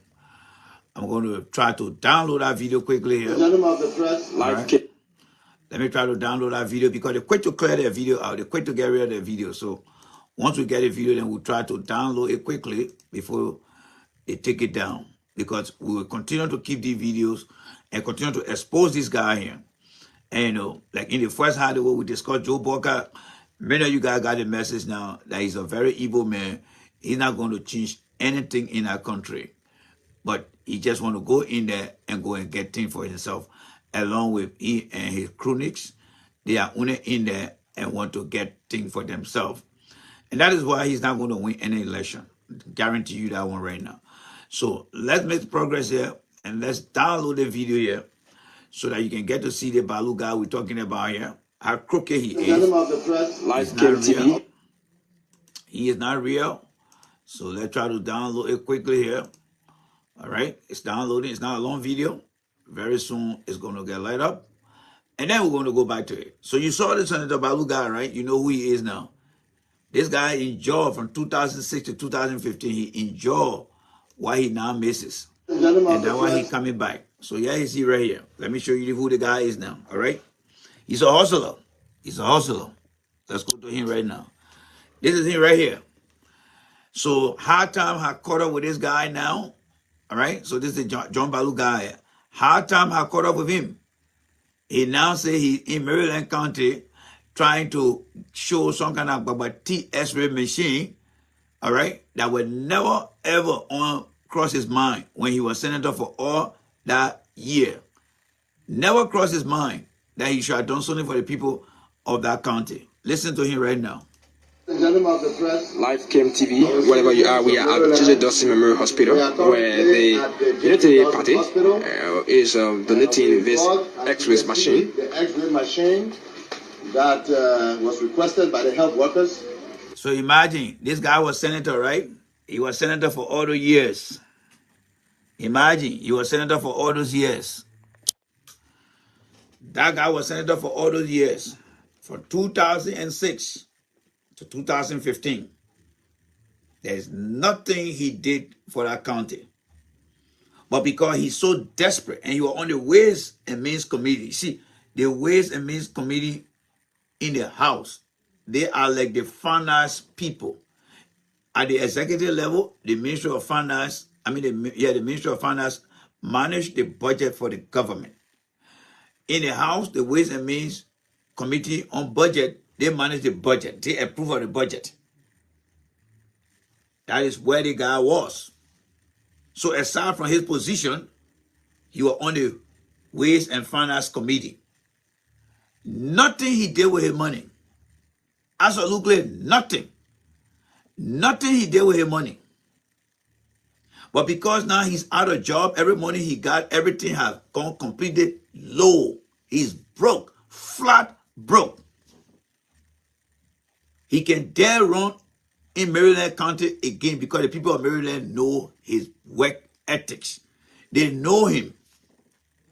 I'm going to try to download that video quickly here. Gentlemen of the press, Right. Let me try to download that video because they're quick to clear the video out. They're quick to get rid of the video. So once we get a video, then we'll try to download it quickly before they take it down. Because we will continue to keep these videos and continue to expose this guy here. And you know, like in the first hideaway, we discussed Joe Boca. Many of you guys got the message now that he's a very evil man. He's not going to change anything in our country. But he just want to go in there and go and get things for himself. Along with he and his cronies, they are only in there and want to get things for themselves. And that is why he's not going to win any election. Guarantee you that one right now. So let's make progress here and let's download the video here so that you can get to see the Balu guy we're talking about here. How crooked he is. Gentlemen of the press, He's not real. He is not real. So let's try to download it quickly here. All right, it's downloading. It's not a long video. Very soon it's going to get light up. And then we're going to go back to it. So you saw the Senator Balu guy, right? You know who he is now. This guy enjoyed from 2006 to 2015. He enjoyed what he now misses. And that's why he's coming back. So yeah, you see right here. Let me show you who the guy is now. All right. He's a hustler. He's a hustler. Let's go to him right now. This is him right here. So Hard Time had caught up with this guy now. All right. So this is the John Balu guy. Hard Time had caught up with him. He now say he's in Maryland County trying to show some kind of T-X-ray machine, all right, that would never, ever cross his mind when he was senator for all that year. Never crossed his mind that he should have done something for the people of that county. Listen to him right now. gentlemen of the press, Live Cam TV, wherever you are, we are at J.J. Dawson Memorial Hospital, where the Unity Party is donating this X-ray machine. The X-ray machine that was requested by the health workers. So imagine, this guy was senator, right? He was senator for all those years. Imagine, he was senator for all those years. That guy was senator for all those years. From 2006 to 2015. There's nothing he did for that county. But because he's so desperate, and he was on the Ways and Means Committee. See, the Ways and Means Committee in the House, they are like the finance people. At the executive level, the Ministry of Finance, the Ministry of Finance manage the budget for the government. In the House, the Ways and Means Committee on Budget, they manage the budget. They approve of the budget. That is where the guy was. So aside from his position, he was on the Ways and Finance Committee. Nothing he did with his money. Absolutely nothing. Nothing he did with his money. But because now he's out of job, every money he got, everything has gone completely low. He's broke, flat broke. He can dare run in Maryland County again because the people of Maryland know his work ethics. They know him.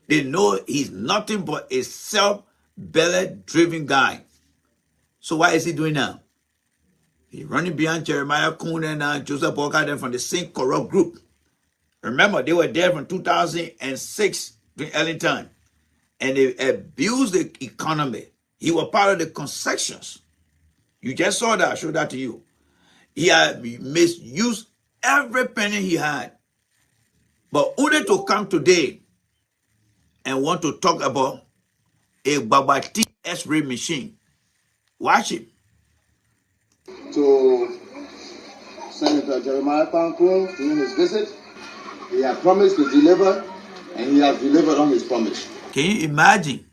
They know he's nothing but a self-belly driven guy. So what is he doing now? He's running behind Jeremiah Kuhn and Joseph Boyka them from the same corrupt group. Remember, they were there from 2006 during early time. And they abused the economy. He was part of the concessions. You just saw that. I showed that to you. He had misused every penny he had. But only to come today and want to talk about a Babati X-ray machine. Watch it. To Senator Jeremiah Pankun during his visit, he had promised to deliver, and he has delivered on his promise. Can you imagine?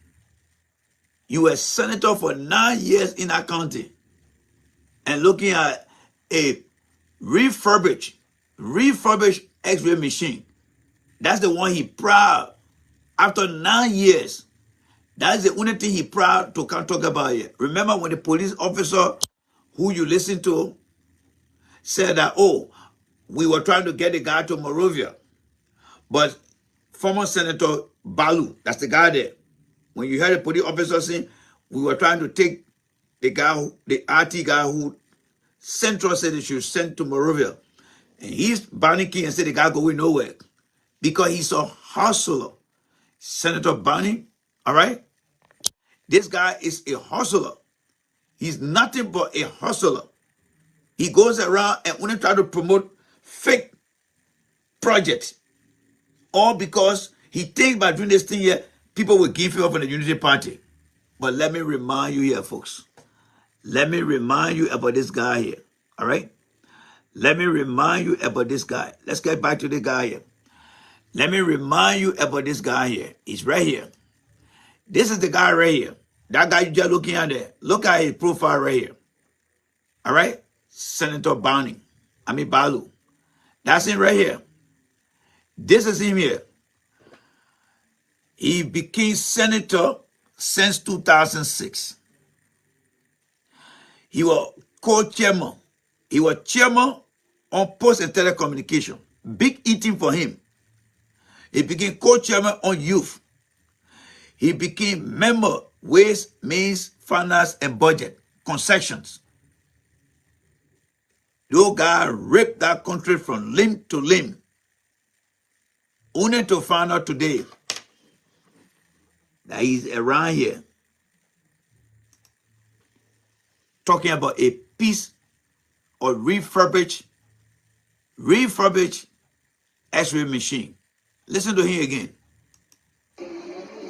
You were senator for 9 years in that county and looking at a refurbished X-ray machine. That's the one he proud. After 9 years, that's the only thing he proud to come talk about here. Remember when the police officer who you listen to said that, oh, we were trying to get the guy to Monrovia. But former Senator Balu, that's the guy there. When you heard the police officer saying, we were trying to take the guy, the RT guy who Central said they should send to Monrovia. And he's Barney King and said the guy going nowhere. Because he's a hustler. Senator Barney, all right? This guy is a hustler. He's nothing but a hustler. He goes around and only try to promote fake projects. All because he thinks by doing this thing here, people will give him up on the Unity Party. But let me remind you here, folks. Let me remind you about this guy here. All right? Let me remind you about this guy. Let's get back to the guy here. Let me remind you about this guy here. He's right here. This is the guy right here. That guy you just looking at there. Look at his profile right here. All right? Senator Balu. That's him right here. This is him here. He became senator since 2006. He was co-chairman. He was chairman on Post and Telecommunication. Big eating for him. He became co-chairman on youth. He became member Ways, Means, Finance, and Budget, concessions. Those guys ripped that country from limb to limb. Only to find out today that he's around here talking about a piece of refurbished X-ray machine. Listen to him again.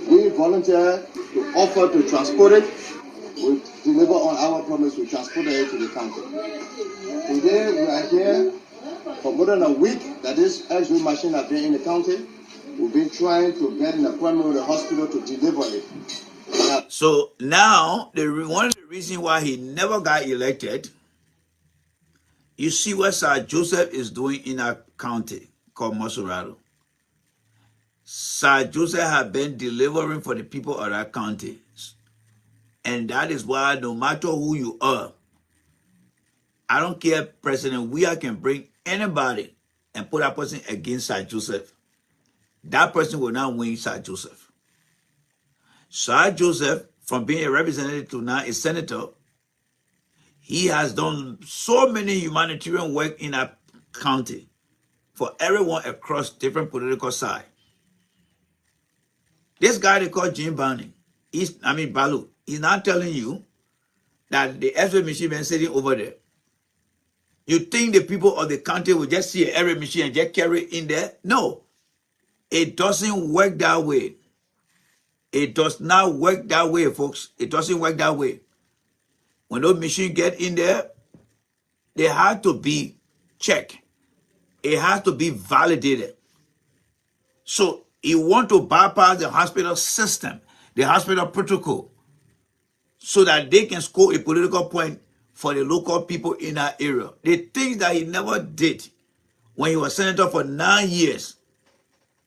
We volunteer to offer to transport it. We deliver on our promise to transport it to the county. Today we are here for more than a week that this X-ray machine has been in the county. We've been trying to get an appointment with the hospital to deliver it. So now, one of the reasons why he never got elected, you see what Sir Joseph is doing in a county called Masurado. Sir Joseph has been delivering for the people of that county. And that is why no matter who you are, I don't care, President Weah can bring anybody and put that person against Sir Joseph. That person will not win Sir Joseph. Sir Joseph, from being a representative to now a senator, he has done so many humanitarian work in that county for everyone across different political sides. This guy they call Jim Barney, Balu, he's not telling you that the X-ray machine been sitting over there. You think the people of the county will just see an X-ray machine and just carry it in there? No. It doesn't work that way. It does not work that way, folks. It doesn't work that way. When those machines get in there, they have to be checked. It has to be validated. So you want to bypass the hospital system, the hospital protocol, so that they can score a political point for the local people in that area. The things that he never did when he was senator for 9 years,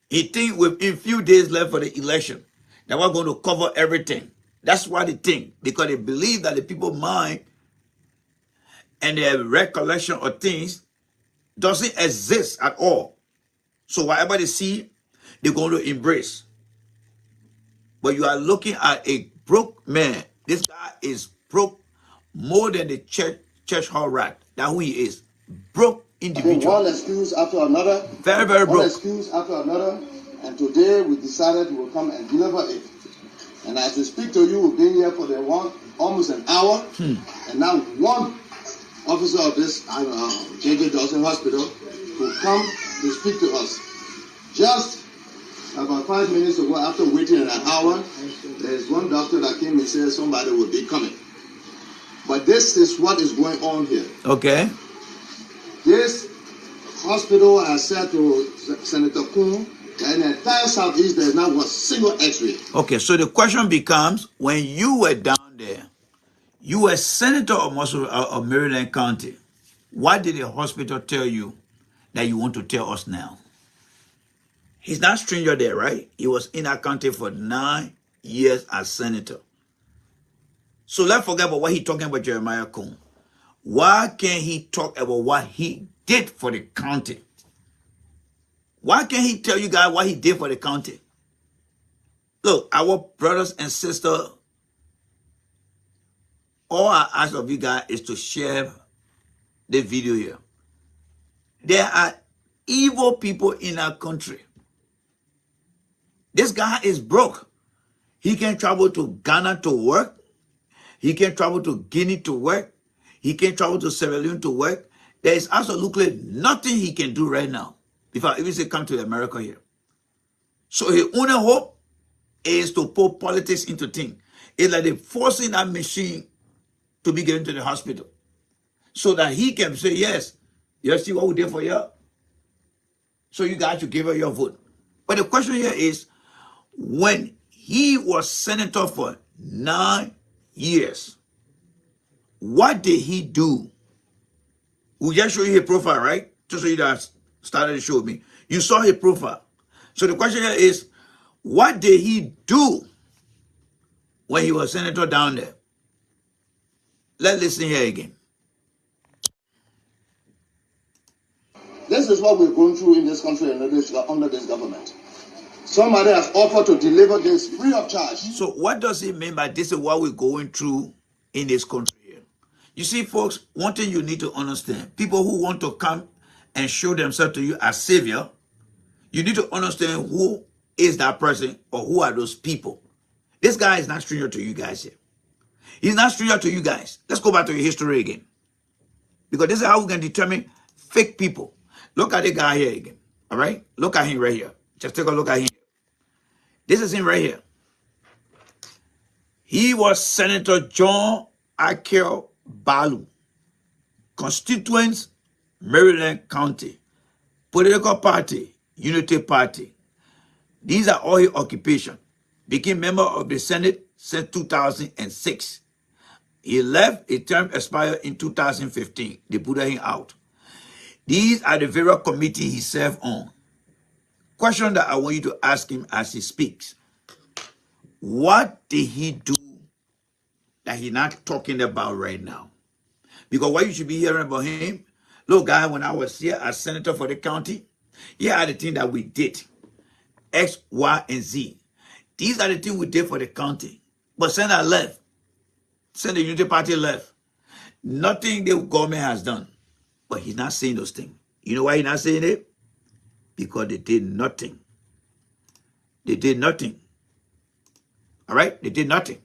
he think within few days left for the election, that we're going to cover everything. That's why they think, because they believe that the people's mind and their recollection of things doesn't exist at all. So whatever they see, they're going to embrace. But you are looking at a broke man. This guy is broke more than the church hall rat. That's who he is. Broke individual. One excuse after another. Very, very broke. One excuse after another. And today we decided we will come and deliver it. And as we speak to you, we've been here for almost an hour. And now one officer of this J.J. Dawson Hospital will come to speak to us. Just about 5 minutes ago, after waiting an hour, there's one doctor that came and said somebody will be coming. But this is what is going on here. Okay. This hospital has said to Senator Kuhn that in the entire Southeast there is not one single X-ray. Okay, so the question becomes, when you were down there, you were senator of Maryland County. What did the hospital tell you that you want to tell us now? He's not stranger there, right? He was in our county for 9 years as senator. So let's forget about what he's talking about Jeremiah Kuhn. Why can't he talk about what he did for the county? Why can't he tell you guys what he did for the county? Look, our brothers and sisters, all I ask of you guys is to share the video here. There are evil people in our country. This guy is broke. He can travel to Ghana to work. He can travel to Guinea to work. He can travel to Sierra Leone to work. There is absolutely nothing he can do right now before even say come to America here. So his only hope is to put politics into things. It's like they're forcing that machine to be given to the hospital so that he can say, yes, you see what we did for you? So you guys should give her your vote. But the question here is, when he was senator for 9 years, what did he do? We just show you his profile, right? Just so you guys started to show me. You saw his profile. So the question here is, what did he do when he was senator down there? Let's listen here again. This is what we're going through in this country under this government. Somebody has offered to deliver this free of charge. So what does it mean by this is what we're going through in this country here? You see, folks, one thing you need to understand, people who want to come and show themselves to you as savior, you need to understand who is that person or who are those people. This guy is not stranger to you guys here. He's not stranger to you guys. Let's go back to your history again. Because this is how we can determine fake people. Look at the guy here again. All right? Look at him right here. Just take a look at him. This is him right here. He was Senator John Akel Balu, constituents, Maryland County, political party, Unity Party. These are all his occupation. Became member of the Senate since 2006. He left, his term expired in 2015. They put him out. These are the various committees he served on. Question that I want you to ask him as he speaks. What did he do that he's not talking about right now? Because what you should be hearing about him, look, guys, when I was here as senator for the county, here are the things that we did. X, Y, and Z. These are the things we did for the county. But Senator left. Senator Unity Party left. Nothing the government has done. But he's not saying those things. You know why he's not saying it? Because they did nothing. They did nothing. All right? They did nothing.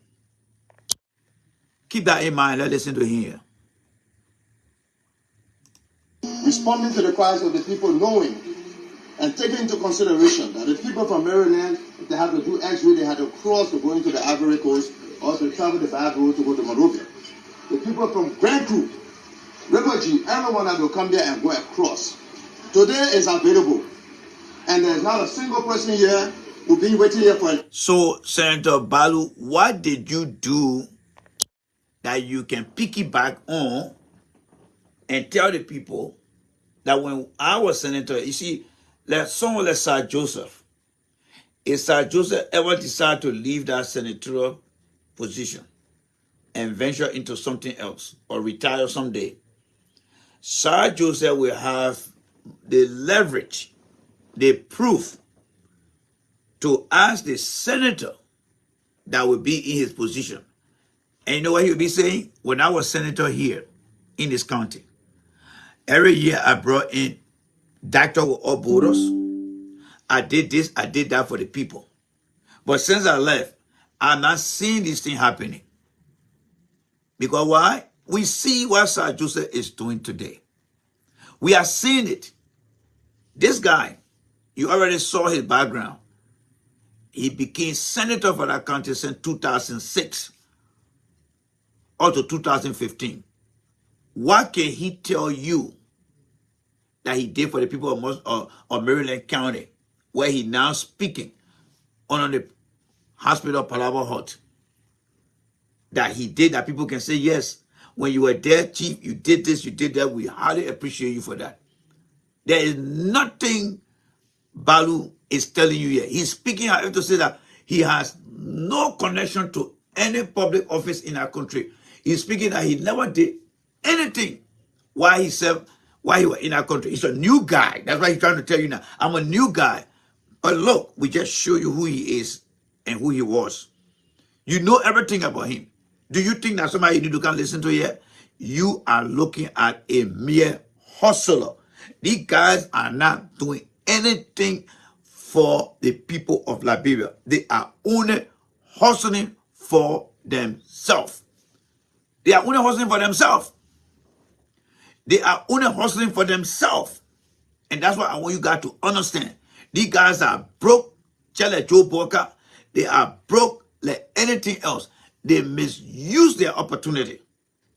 Keep that in mind. Let's listen to him here. Responding to the cries of the people, knowing and taking into consideration that the people from Maryland, if they had to do X-ray, they had to cross to go into the Ivory Coast or to travel the bad road to go to Monrovia. The people from Grand Crew, River G, everyone that will come there and go across. Today is available. And there's not a single person here who'll be waiting here for it. So, Senator Balu, what did you do that you can piggyback on and tell the people that when I was senator, you see, someone like Sir Joseph, if Sir Joseph ever decided to leave that senatorial position and venture into something else or retire someday, Sir Joseph will have the leverage, the proof to ask the senator that will be in his position And you know what he'll be saying? When I was senator here in this county, every year I brought in doctor with all borders. I did this, I did that for the people. But since I left, I'm not seeing this thing happening. Because why? We see what Sir Joseph is doing today. We are seeing it. This guy, you already saw his background. He became senator for that county since 2006 or to 2015. What can he tell you that he did for the people of Maryland County, where he now speaking on the hospital Palava Hut? That he did, that people can say, yes, when you were there, chief, you did this, you did that. We highly appreciate you for that. There is nothing Balu is telling you here. He's speaking, I have to say that he has no connection to any public office in our country. He's speaking that he never did anything while he served, while he was in our country. He's a new guy. That's why he's trying to tell you now, I'm a new guy. But look, we just show you who he is and who he was. You know everything about him. Do you think that somebody you need to come listen to here? You are looking at a mere hustler. These guys are not doing anything for the people of Liberia. They are only hustling for themselves. They are only hustling for themselves. They are only hustling for themselves. And that's what I want you guys to understand. These guys are broke, just like Joe Walker. They are broke like anything else. They misuse their opportunity.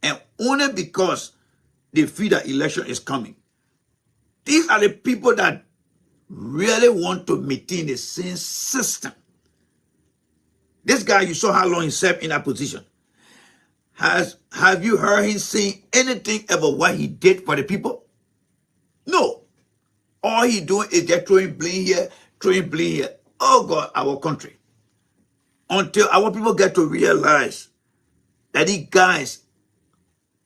And only because they feel that election is coming. These are the people that really want to maintain the same system. This guy, you saw how long he served in that position. Have you heard him saying anything about what he did for the people? No. All he doing is just throwing blame here, throwing blame here. Oh God, our country. Until our people get to realize that these guys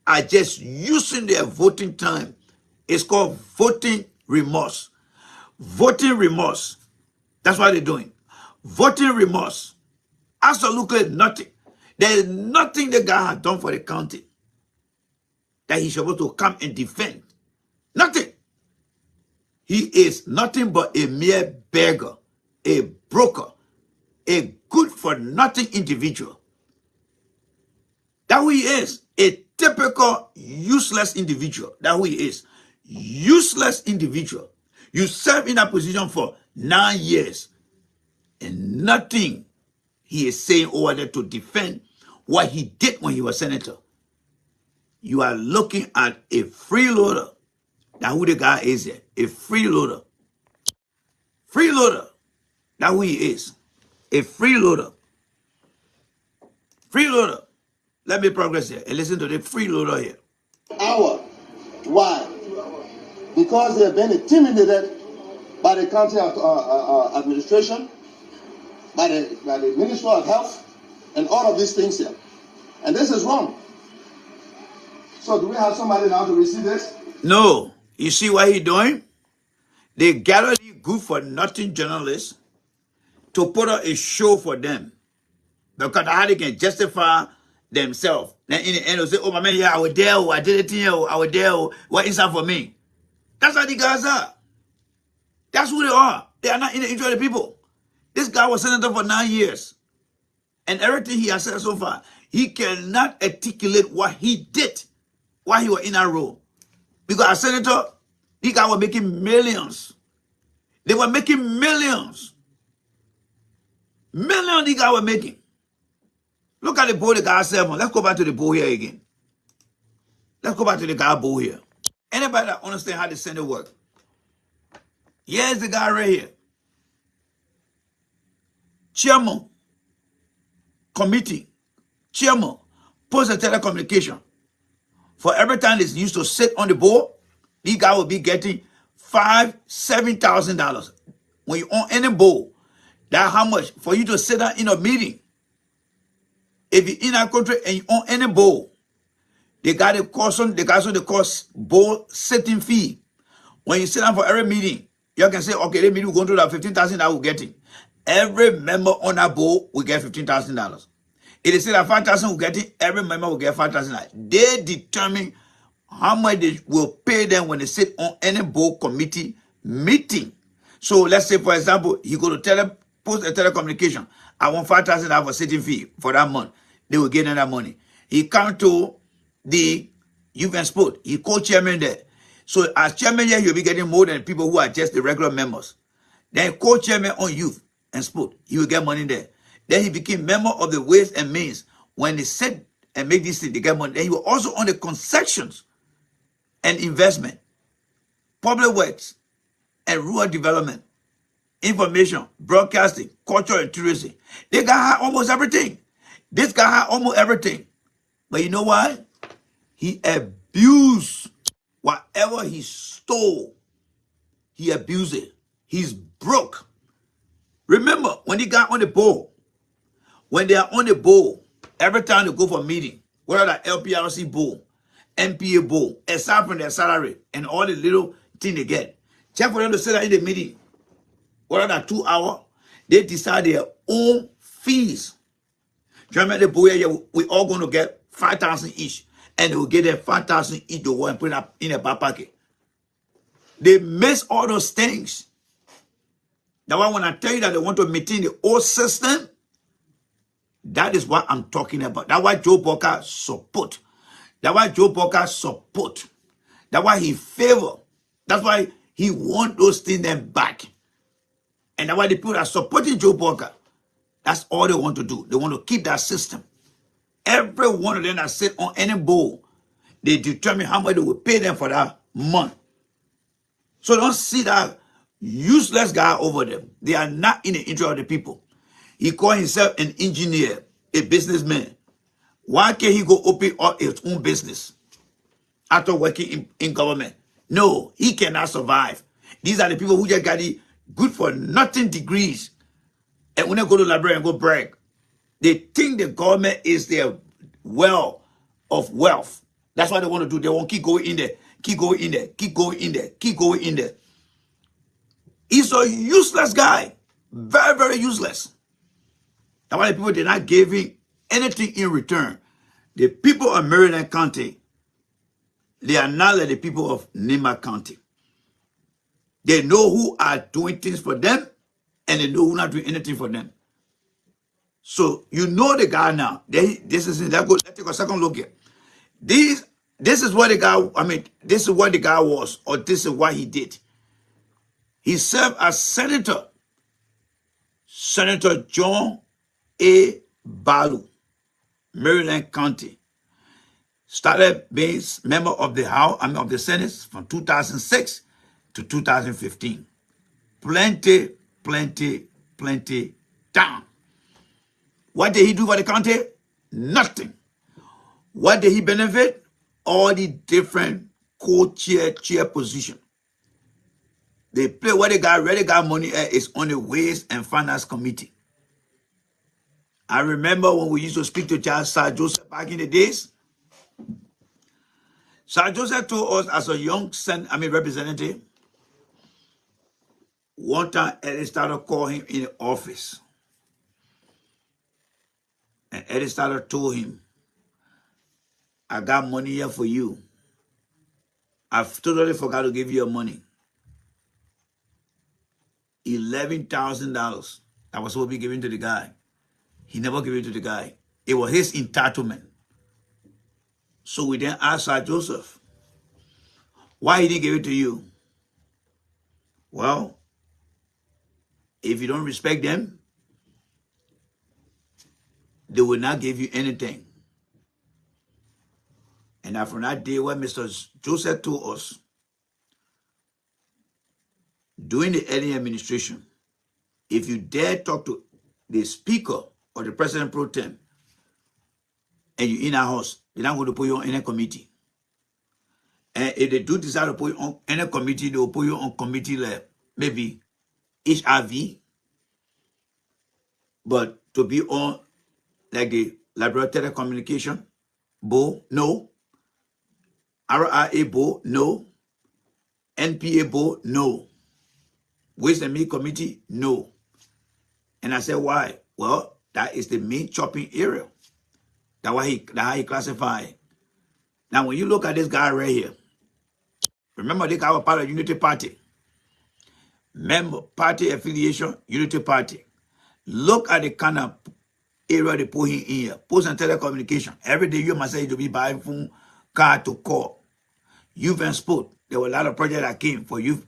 are just using their voting time. It's called voting remorse. Voting remorse. That's what they're doing. Voting remorse. Absolutely nothing. There is nothing the guy has done for the county that he's supposed to come and defend. Nothing. He is nothing but a mere beggar, a broker, a good-for-nothing individual. That's who he is. A typical useless individual. That's who he is. Useless individual. You serve in that position for 9 years and nothing he is saying over there to defend what he did when he was senator. You are looking at a freeloader. That's who the guy is there. A freeloader. Freeloader. That's who he is. A freeloader. Freeloader. Let me progress here and listen to the freeloader here. Hour. Why? Because they have been intimidated by the county administration, by the Ministry of Health, and all of these things here. And this is wrong. So do we have somebody now to receive this? No. You see what he's doing? They gather these good-for-nothing journalists to put on a show for them. Because how they can justify themselves. Then in the end, they'll say, oh, my man, yeah, I was there, I did it here, I was there, what is that for me? That's how the guys are. That's who they are. They are not in the interest of the people. This guy was senator for 9 years. And everything he has said so far, he cannot articulate what he did while he was in that role. Because as senator, these guys were making millions. They were making millions. Millions these guys were making. Look at the bowl the guy served on. Let's go back to the bowl here again. Let's go back to the guy bowl here. Anybody that understand how the Senate work? Here's the guy right here. Chairman, committee, chairman, post and telecommunication. For every time it's used to sit on the board, these guys will be getting $7,000. When you own any board, that's how much for you to sit down in a meeting. If you're in our country and you own any board, they got a custom, they got the cost board sitting fee. When you sit down for every meeting, you can say, okay, the meeting will go to that $15,000 we're getting. Every member on that board will get $15,000. It is said that 5,000 will get it, every member will get 5,000. They determine how much they will pay them when they sit on any board committee meeting. So let's say, for example, you go to post a telecommunication. I want 5,000 for sitting fee for that month. They will get that money. He come to the youth and sport. He co-chairman there. So as chairman here, you'll be getting more than people who are just the regular members. Then co-chairman on youth and sport. He will get money there. Then he became member of the Ways and Means. When they set and make this thing, they get money. Then he was also on the concessions and investment, public works and rural development, information, broadcasting, culture and tourism. They got almost everything. This guy had almost everything. But you know why? He abused whatever he stole. He abused it. He's broke. Remember, when he got on the board, when they are on the board, every time they go for a meeting, whether the LPRC board, MPA board, aside from their salary and all the little thing they get, check for them to sit down in the meeting, whether that 2 hours, they decide their own fees. Remember the board, we all going to get 5,000 each, and they will get them 5,000 each to go and put it up in a back pocket. They miss all those things. That's why when I tell you that they want to maintain the old system, that is what I'm talking about. That's why Joe Boca support. That's why Joe Boca support. That's why he favor. That's why he want those things then back. And that's why the people that are supporting Joe Boca, that's all they want to do. They want to keep that system. Every one of them that sit on any board, they determine how much they will pay them for that month. So don't see that useless guy over them. They are not in the interest of the people. He called himself an engineer, a businessman. Why can't he go open up his own business after working in government? No, he cannot survive. These are the people who just got the good for nothing degrees. And when they go to the library and go brag, they think the government is their well of wealth. That's what they want to do. They want to keep going in there, keep going in there, keep going in there, keep going in there. He's a useless guy. Very, very useless. That's why the people did not give him anything in return. The people of Maryland County, they are not like the people of Nima County. They know who are doing things for them, and they know who not doing anything for them. So you know the guy now. Let's take a second look here. This is what the guy, this is what the guy was, or this is what he did. He served as Senator John A. Balu, Maryland County. Started being member of the House, of the Senate from 2006 to 2015. Plenty down. What did he do for the county? Nothing. What did he benefit? All the different chair position. They play where they got money at is on the Ways and Finance Committee. I remember when we used to speak to Judge Sir Joseph back in the days. Sir Joseph told us as a young representative, one time Eddie started calling him in the office. And Eddie started told him, I got money here for you. I've totally forgot to give you your money. $11,000 that was supposed to be given to the guy. He never gave it to the guy. It was his entitlement. So we then asked Sir Joseph, why he didn't give it to you? Well, if you don't respect them, they will not give you anything. And after that day when Mr. Joseph told us, during the early administration, if you dare talk to the speaker or the president pro tem, and you're in a house, they're not going to put you on any committee. And if they do decide to put you on any committee, they will put you on committee like maybe HIV, but to be on like the Library Telecommunication Board, no. RIA Board, no. NPA Board, no. Ways and Means Committee, no. And I said, why? Well, that is the main chopping area. That's how he classified. Now, when you look at this guy right here, remember this guy was part of Unity Party. Member, party affiliation, Unity Party. Look at the kind of area they put him in here. Post and telecommunication. Every day you must say to be buying phone, car to call. Youth and sport. There were a lot of projects that came for youth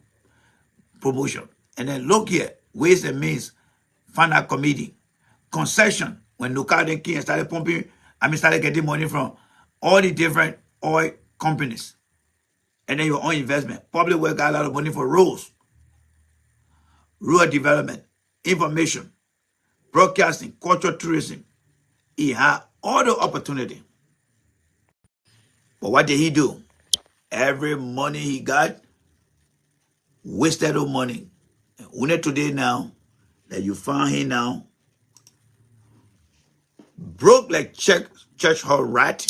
promotion. And then look here, ways and means, finance committee, concession. When Nuka King started pumping, started getting money from all the different oil companies. And then your own investment. Public work got a lot of money for roads, rural development, information, broadcasting, culture, tourism. He had all the opportunity. But what did he do? Every money he got, wasted of money. And only today now, that you found him now, broke like church hall rat.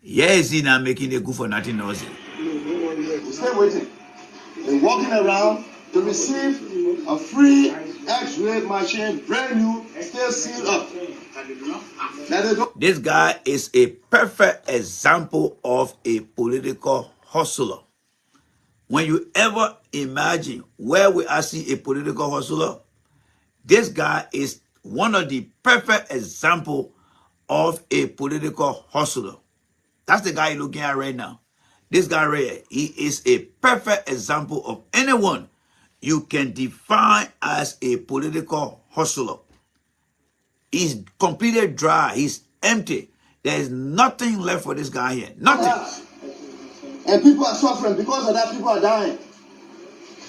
Yeah, is he now making a good for nothing noise? Stay waiting. They're walking around to receive a free X-ray machine, brand new, still sealed up. This guy is a perfect example of a political hustler. When you ever imagine where we are seeing a political hustler, this guy is one of the perfect example of a political hustler. That's the guy you're looking at right now. This guy right here, he is a perfect example of anyone you can define as a political hustler. He's completely dry. He's empty. There is nothing left for this guy here. Nothing. And people are suffering. Because of that, people are dying.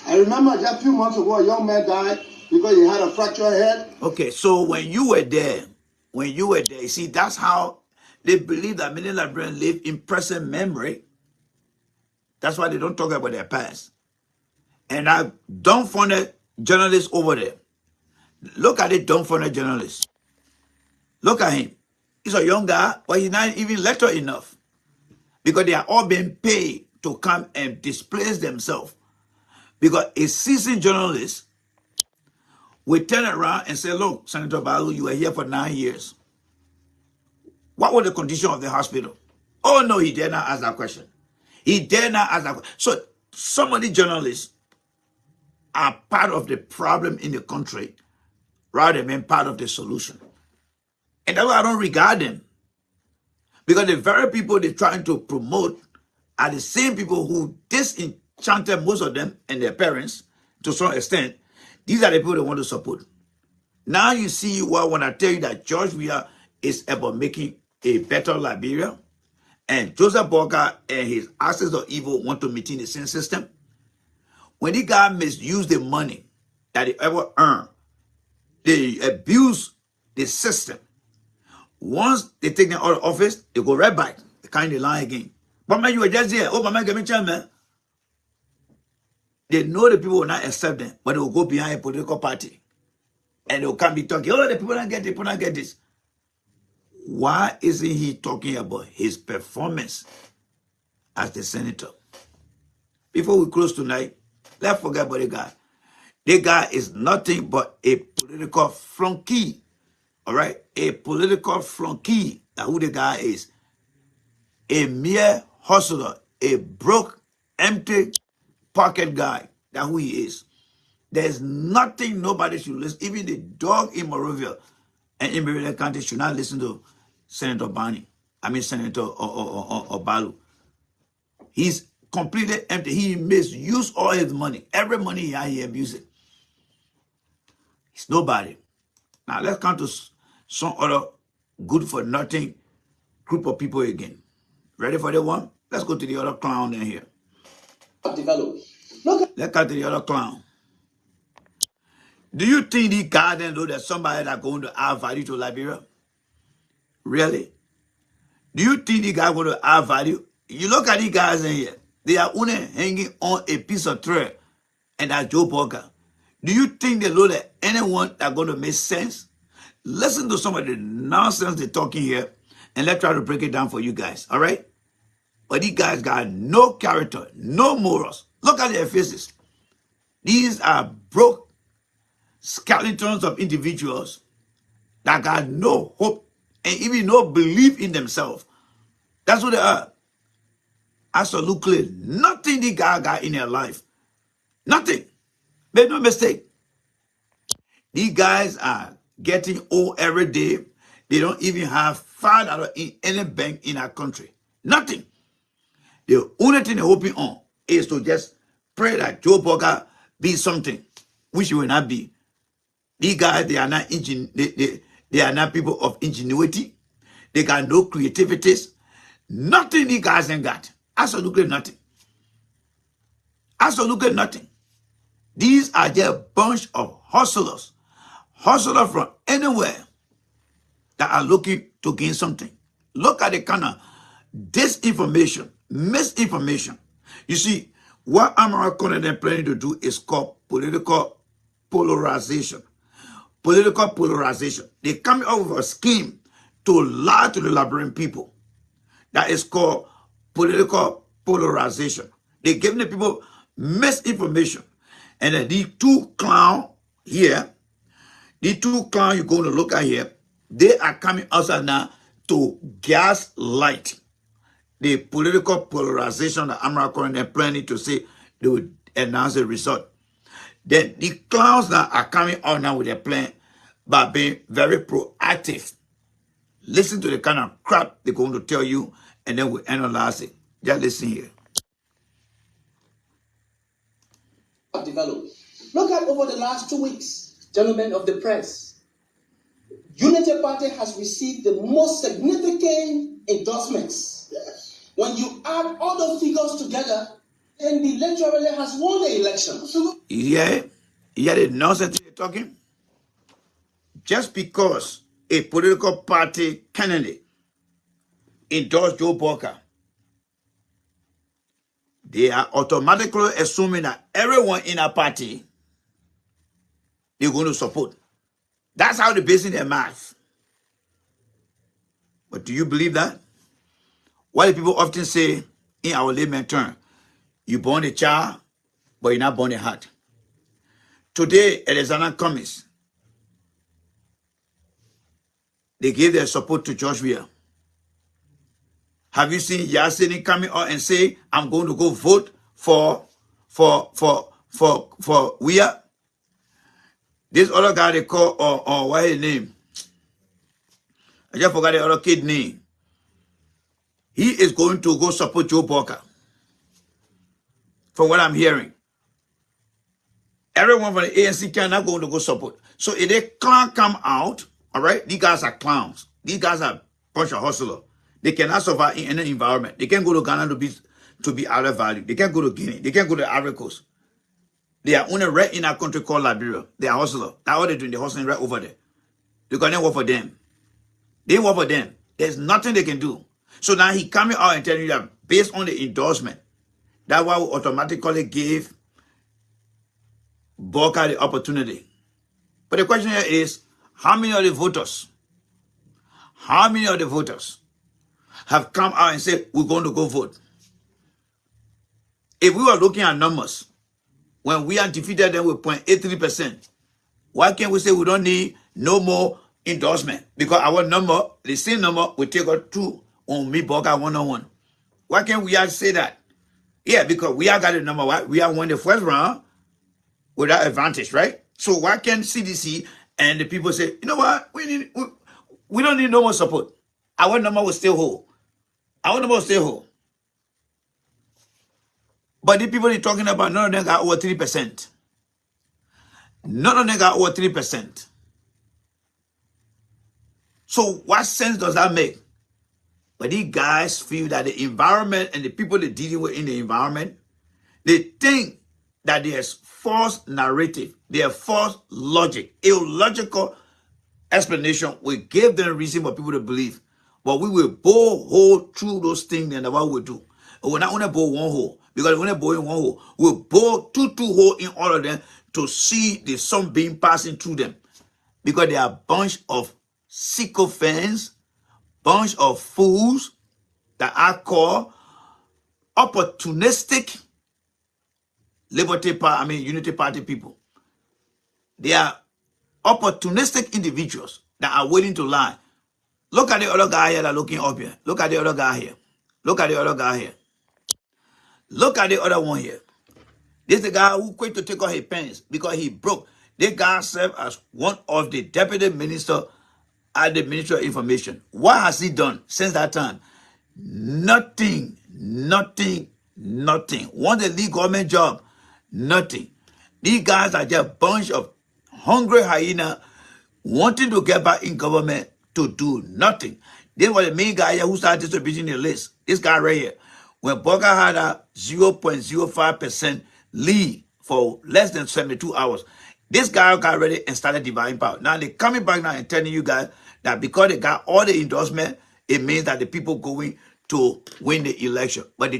I remember just a few months ago, a young man died because he had a fractured head. Okay, so when you were there, you see, that's how they believe that many Liberians live in present memory. That's why they don't talk about their past. And I dumbfounded journalists over there. Look at it, dumbfounded journalists. Look at him. He's a young guy, but he's not even literate enough. Because they are all being paid to come and displace themselves. Because a seasoned journalist will turn around and say, look, Senator Balu, you were here for 9 years. What was the condition of the hospital? Oh, no, he dare not ask that question. He dare not ask that question. So some of the journalists are part of the problem in the country rather than being part of the solution. And that's why I don't regard them. Because the very people they're trying to promote are the same people who disenchanted most of them and their parents to some extent. These are the people they want to support. Now you see when I tell you that George Weah is about making a better Liberia, and Joseph Boakai and his axis of evil want to maintain the same system. When the guy misuse the money that they ever earned, they abuse the system. Once they take them out of office, they go right back. They kind of lie again. But man, you were just here. Oh, my man, give me a chance, man. They know the people will not accept them, but they will go behind a political party. And they will come be talking, oh, the people don't get this. Why isn't he talking about his performance as the senator? Before we close tonight, let's forget about the guy. The guy is nothing but a political flunky. All right? A political flunky. That's who the guy is. A mere hustler. A broke, empty pocket guy. That's who he is. There's nothing nobody should listen. Even the dog in Monrovia and in Maryland County should not listen to Senator Barney. Senator Balu. He's completely empty. He misused all his money. Every money he had, he abused it. He's nobody. Now let's come to some other good-for-nothing group of people again. Ready for the one? Let's go to the other clown in here. Let's come to the other clown. Do you think the garden know that somebody that's going to add value to Liberia? Really? Do you think the guy going to add value? You look at these guys in here. They are only hanging on a piece of thread. And that's Joe Boakai. Do you think they know that anyone that's going to make sense? Listen to some of the nonsense they're talking here. And let's try to break it down for you guys. All right? But these guys got no character, no morals. Look at their faces. These are broke skeletons of individuals that got no hope and even no belief in themselves. That's what they are. Absolutely nothing the guy got in their life. Nothing. Make no mistake. These guys are getting old every day. They don't even have $5 in any bank in our country. Nothing. The only thing they're hoping on is to just pray that Joe Boga be something, which he will not be. These guys, they are not they are not people of ingenuity. They got no creativities. Nothing these guys ain't got. Absolutely nothing. Absolutely nothing. These are just a bunch of hustlers. Hustlers from anywhere that are looking to gain something. Look at the kind of disinformation, misinformation. You see, what America and them planning to do is called political polarization. Political polarization. They come up with a scheme to lie to the Liberian people. That is called political polarization. They're giving the people misinformation. And then these two clowns here, these two clowns you're going to look at here, they are coming outside now to gaslight the political polarization that America and they're planning to say they would announce the result. Then the clowns now are coming out now with their plan by being very proactive. Listen to the kind of crap they're going to tell you, and then we'll analyze it. Just listen here. Developed. Look at over the last 2 weeks, gentlemen of the press. Unity Party has received the most significant endorsements. Yes. When you add all those figures together, then the electoral has won the election. Yeah, the nonsense they're talking. Just because a political party candidate endorsed Joe Boga, they are automatically assuming that everyone in a party they're going to support. That's how they're basing their math. But do you believe that? Why do people often say in our layman term, you born a child, but you're not born a heart? Today, Alexander Cummings, they gave their support to George Weah. Have you seen Yasini coming out and say, I'm going to go vote for Weah? This other guy they call, or what his name? I just forgot the other kid's name. He is going to go support Joe Boga. From what I'm hearing. Everyone from the ANC cannot going to go support. So if they clown come out, all right, these guys are clowns. These guys are a bunch of hustlers. They cannot survive in any environment. They can't go to Ghana to be out of value. They can't go to Guinea. They can't go to Ivory Coast. They are only right in a country called Liberia. They are hustlers. That's what they're doing. They're hustling right over there. They can't work for them. They work for them. There's nothing they can do. So now he coming out and telling you that based on the endorsement, that's why we automatically gave Boga the opportunity. But the question here is, how many of the voters have come out and said, we're going to go vote? If we were looking at numbers, when we are defeated them with 0.83%, why can't we say we don't need no more endorsement? Because our number, the same number, will take us through on me, Boga, one-on-one. Why can't we say that? Yeah, because we are got the number. We are won the first round with that advantage, right? So why can't CDC and the people say, you know what, we don't need no more support. Our number will still hold. Our number will still hold. But the people they're talking about, none of them got over 3%. None of them got over 3%. So what sense does that make? But these guys feel that the environment and the people they're dealing with in the environment, they think that there's false narrative, there's false logic, illogical explanation will give them reason for people to believe. But we will bore hole through those things and what we do. And we're not only bore one hole, because when they bore in one hole, we'll bore two holes in all of them to see the sun being passing through them. Because they are a bunch of sycophants, bunch of fools that I call opportunistic Unity Party people. They are opportunistic individuals that are willing to lie. Look at the other guy here that looking up here. Look at the other guy here. Look at the other guy here. Look at the other one here. This is the guy who quit to take off his pants because he broke. This guy served as one of the deputy minister at the Ministry of Information. What has he done since that time? Nothing, nothing, nothing. Want a lead government job? Nothing. These guys are just a bunch of hungry hyena wanting to get back in government to do nothing. This was the main guy here who started distributing the list. This guy right here. When Boga had a 0.05% lead for less than 72 hours, this guy got ready and started dividing power. Now they're coming back now and telling you guys that because they got all the endorsement, it means that the people going to win the election. But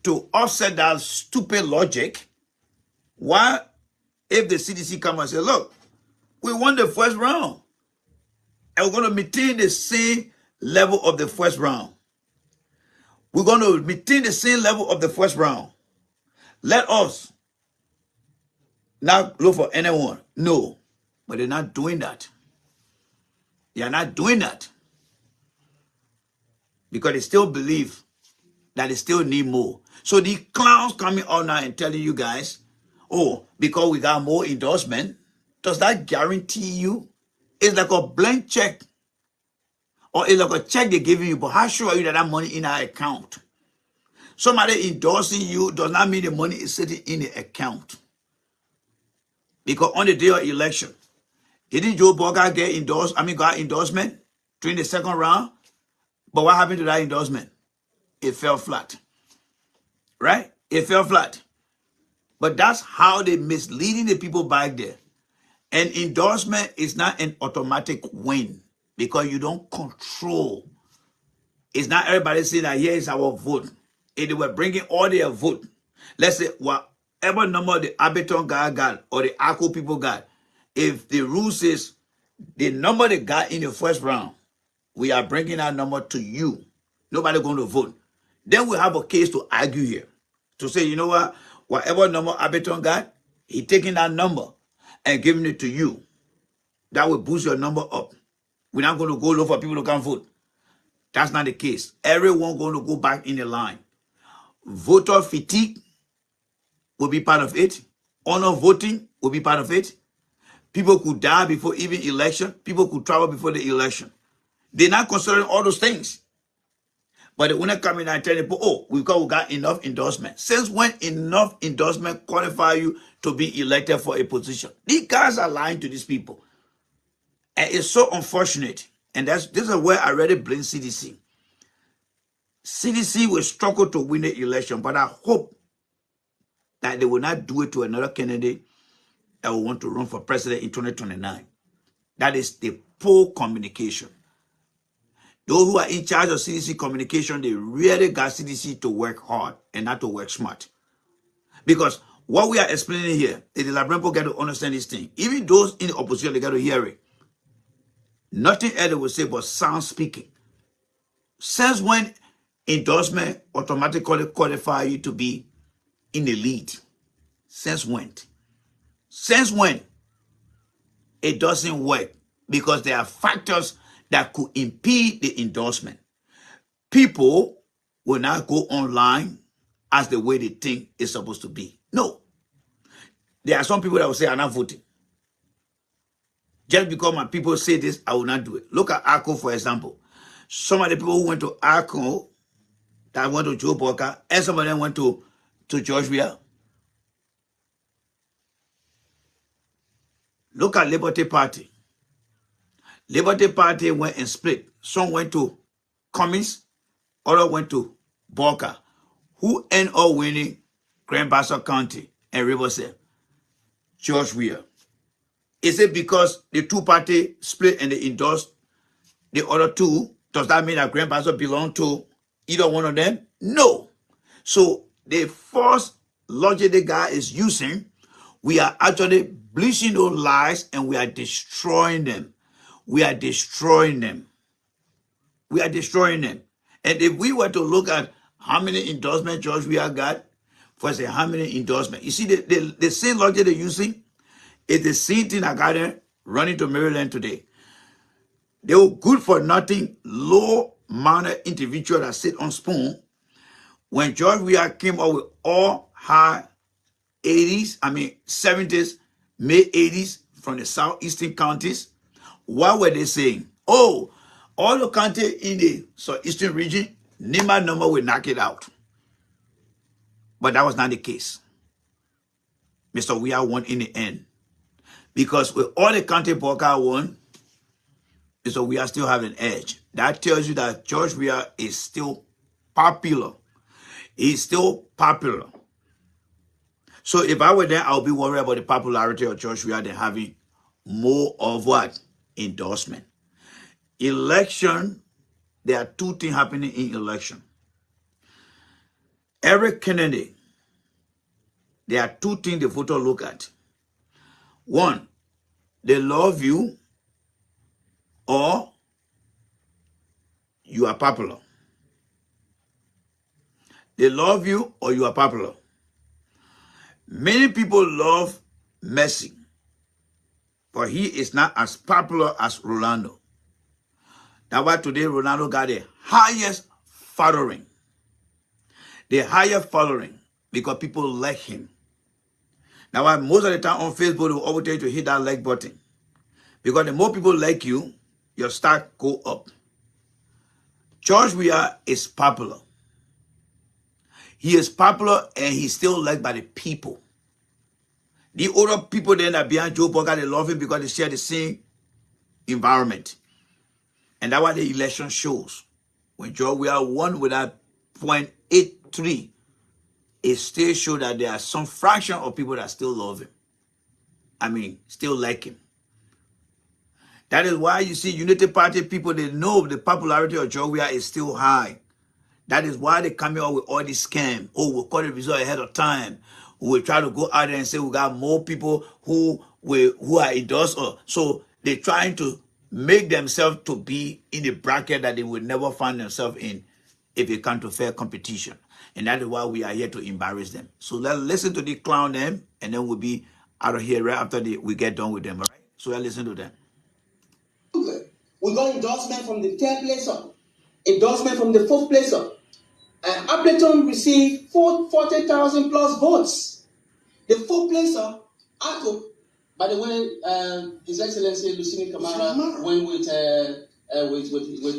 to offset that stupid logic, why if the CDC come and say, look, we won the first round and we're going to maintain the same level of the first round. We're going to maintain the same level of the first round. Let us not look for anyone. No. But they're not doing that. They are not doing that. Because they still believe that they still need more. So the clowns coming out now and telling you guys, oh, because we got more endorsement, does that guarantee you? It's like a blank check. Or it's like a check they're giving you, but how sure are you that that money in our account? Somebody endorsing you does not mean the money is sitting in the account. Because on the day of election, didn't Joe Boga got endorsement during the second round? But what happened to that endorsement? It fell flat. Right? It fell flat. But that's how they misleading the people back there. An endorsement is not an automatic win because you don't control. It's not everybody saying that here is our vote. If they were bringing all their vote, let's say whatever number the Abeton guy got or the Akko people got, if the rule says the number they got in the first round, we are bringing that number to you. Nobody going to vote. Then we have a case to argue here. To say, you know what? Whatever number Abeton got, he taking that number and giving it to you. That will boost your number up. We're not going to go look for people who can't vote. That's not the case. Everyone going to go back in the line. Voter fatigue will be part of it. Honor voting will be part of it. People could die before even election. People could travel before the election. They're not considering all those things. But they want to come in and tell people, oh, we got enough endorsement. Since when enough endorsement qualify you to be elected for a position? These guys are lying to these people. And it's so unfortunate. And this is where I really blame CDC. CDC will struggle to win the election, but I hope that they will not do it to another candidate that will want to run for president in 2029. That is the poor communication. Those who are in charge of CDC communication, they really got CDC to work hard and not to work smart. Because what we are explaining here, the Labrampo got to understand this thing. Even those in the opposition, they got to hear it. Nothing else they will say but sound speaking. Since when endorsement automatically qualify you to be in the lead? Since when? Since when? It doesn't work because there are factors that could impede the endorsement. People will not go online as the way they think it's supposed to be. No. There are some people that will say, I'm not voting. Just because my people say this, I will not do it. Look at Akko, for example. Some of the people who went to Akko, that went to Joe Boga, and some of them went to George Weah. Look at Liberty Party. Liberty Party went and split. Some went to Cummings, others went to Boga. Who ended up winning Grand Bassa County and Riverside? George Weah. Is it because the two parties split and they endorsed the other two? Does that mean that Grand Bassa belong to either one of them? No. So the first logic the guy is using, we are actually bleaching those lies and we are destroying them. We are destroying them. We are destroying them. And if we were to look at how many endorsements George Weah got, for say how many endorsements, you see the same logic they're using is the same thing I got there running to Maryland today. They were good for nothing, low manner individual that sit on spoon. When George Weah came up with all high 70s, mid 80s from the southeastern counties, what were they saying? Oh, all the counties in the southeastern region, NEMA number will knock it out. But that was not the case. Mr. Weah won in the end. Because with all the county Boca won, Mr. Weah still have an edge. That tells you that George Weah is still popular. He's still popular. So if I were there, I'll be worried about the popularity of George Weah than having more of what? Endorsement. Election, there are two things happening in election. Every candidate, there are two things the voter look at. One, they love you or you are popular. They love you or you are popular. Many people love Messi, but he is not as popular as Ronaldo. That's why today Ronaldo got the highest following. The highest following because people like him. That's why most of the time on Facebook, they will always tell you to hit that like button. Because the more people like you, your stock go up. George Weah is popular. He is popular and he's still liked by the people. The older people then that behind Joe Boca, they love him because they share the same environment. And that's what the election shows. When George Weah won with that 0.83, it still shows that there are some fraction of people that still love him. Still like him. That is why you see Unity Party people, they know the popularity of George Weah is still high. That is why they come out with all these scams. Oh, we'll call the result ahead of time. We will try to go out there and say we got more people who are endorsed. So they're trying to make themselves to be in the bracket that they would never find themselves in if it comes to fair competition. And that is why we are here to embarrass them. So let's listen to the clown them, and then we'll be out of here right after we get done with them, all right? So let's listen to them. We got endorsement from the third place up, endorsement from the fourth place up. Appleton received 40,000 plus votes. The fourth place up, Ako, by the way, His Excellency Lucini Kamara went with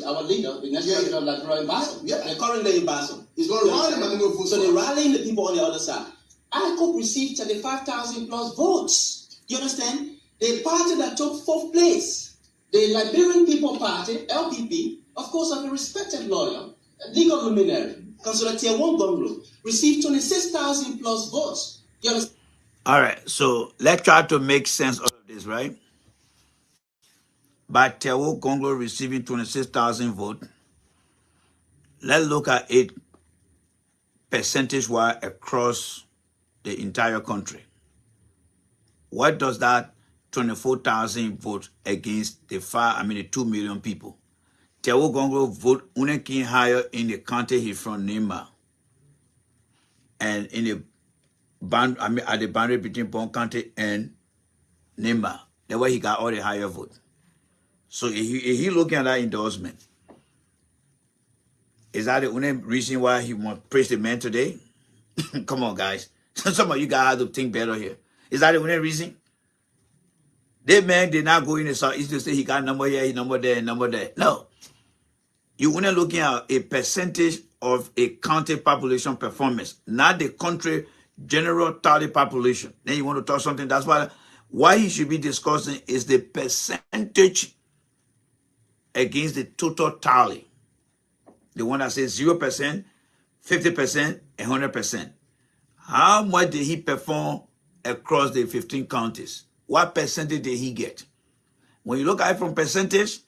our leader, the national leader, like Roy Basso, the current lady Basso. He's going to rally. So they're rallying the people on the other side. Ako received 35,000 plus votes. You understand? The party that took fourth place, the Liberian People Party, LPP, of course, of a respected lawyer, a legal luminary, Councillor Tier 1 Gonglo, received 26,000 plus votes. You understand? All right, so let's try to make sense of this, right? By Tewo Gonglo receiving 26,000 votes, let's look at it percentage-wise across the entire country. What does that 24,000 votes against the 2 million people? Tewo Gonglo vote unekin higher in the county he's from, Nema, and in the at the boundary between Bon County and Nema. That's why he got all the higher votes. So if he looking at that endorsement, is that the only reason why he want to praise the man today? Come on, guys. Some of you guys have to think better here. Is that the only reason? That man did not go in the Southeast to say he got number here, he number there, and number there. No. You only looking at a percentage of a county population performance, not the country general tally population. Then you want to talk something. That's why he should be discussing is the percentage against the total tally. The one that says 0%, 50%, and 100%. How much did he perform across the 15 counties? What percentage did he get? When you look at it from percentage,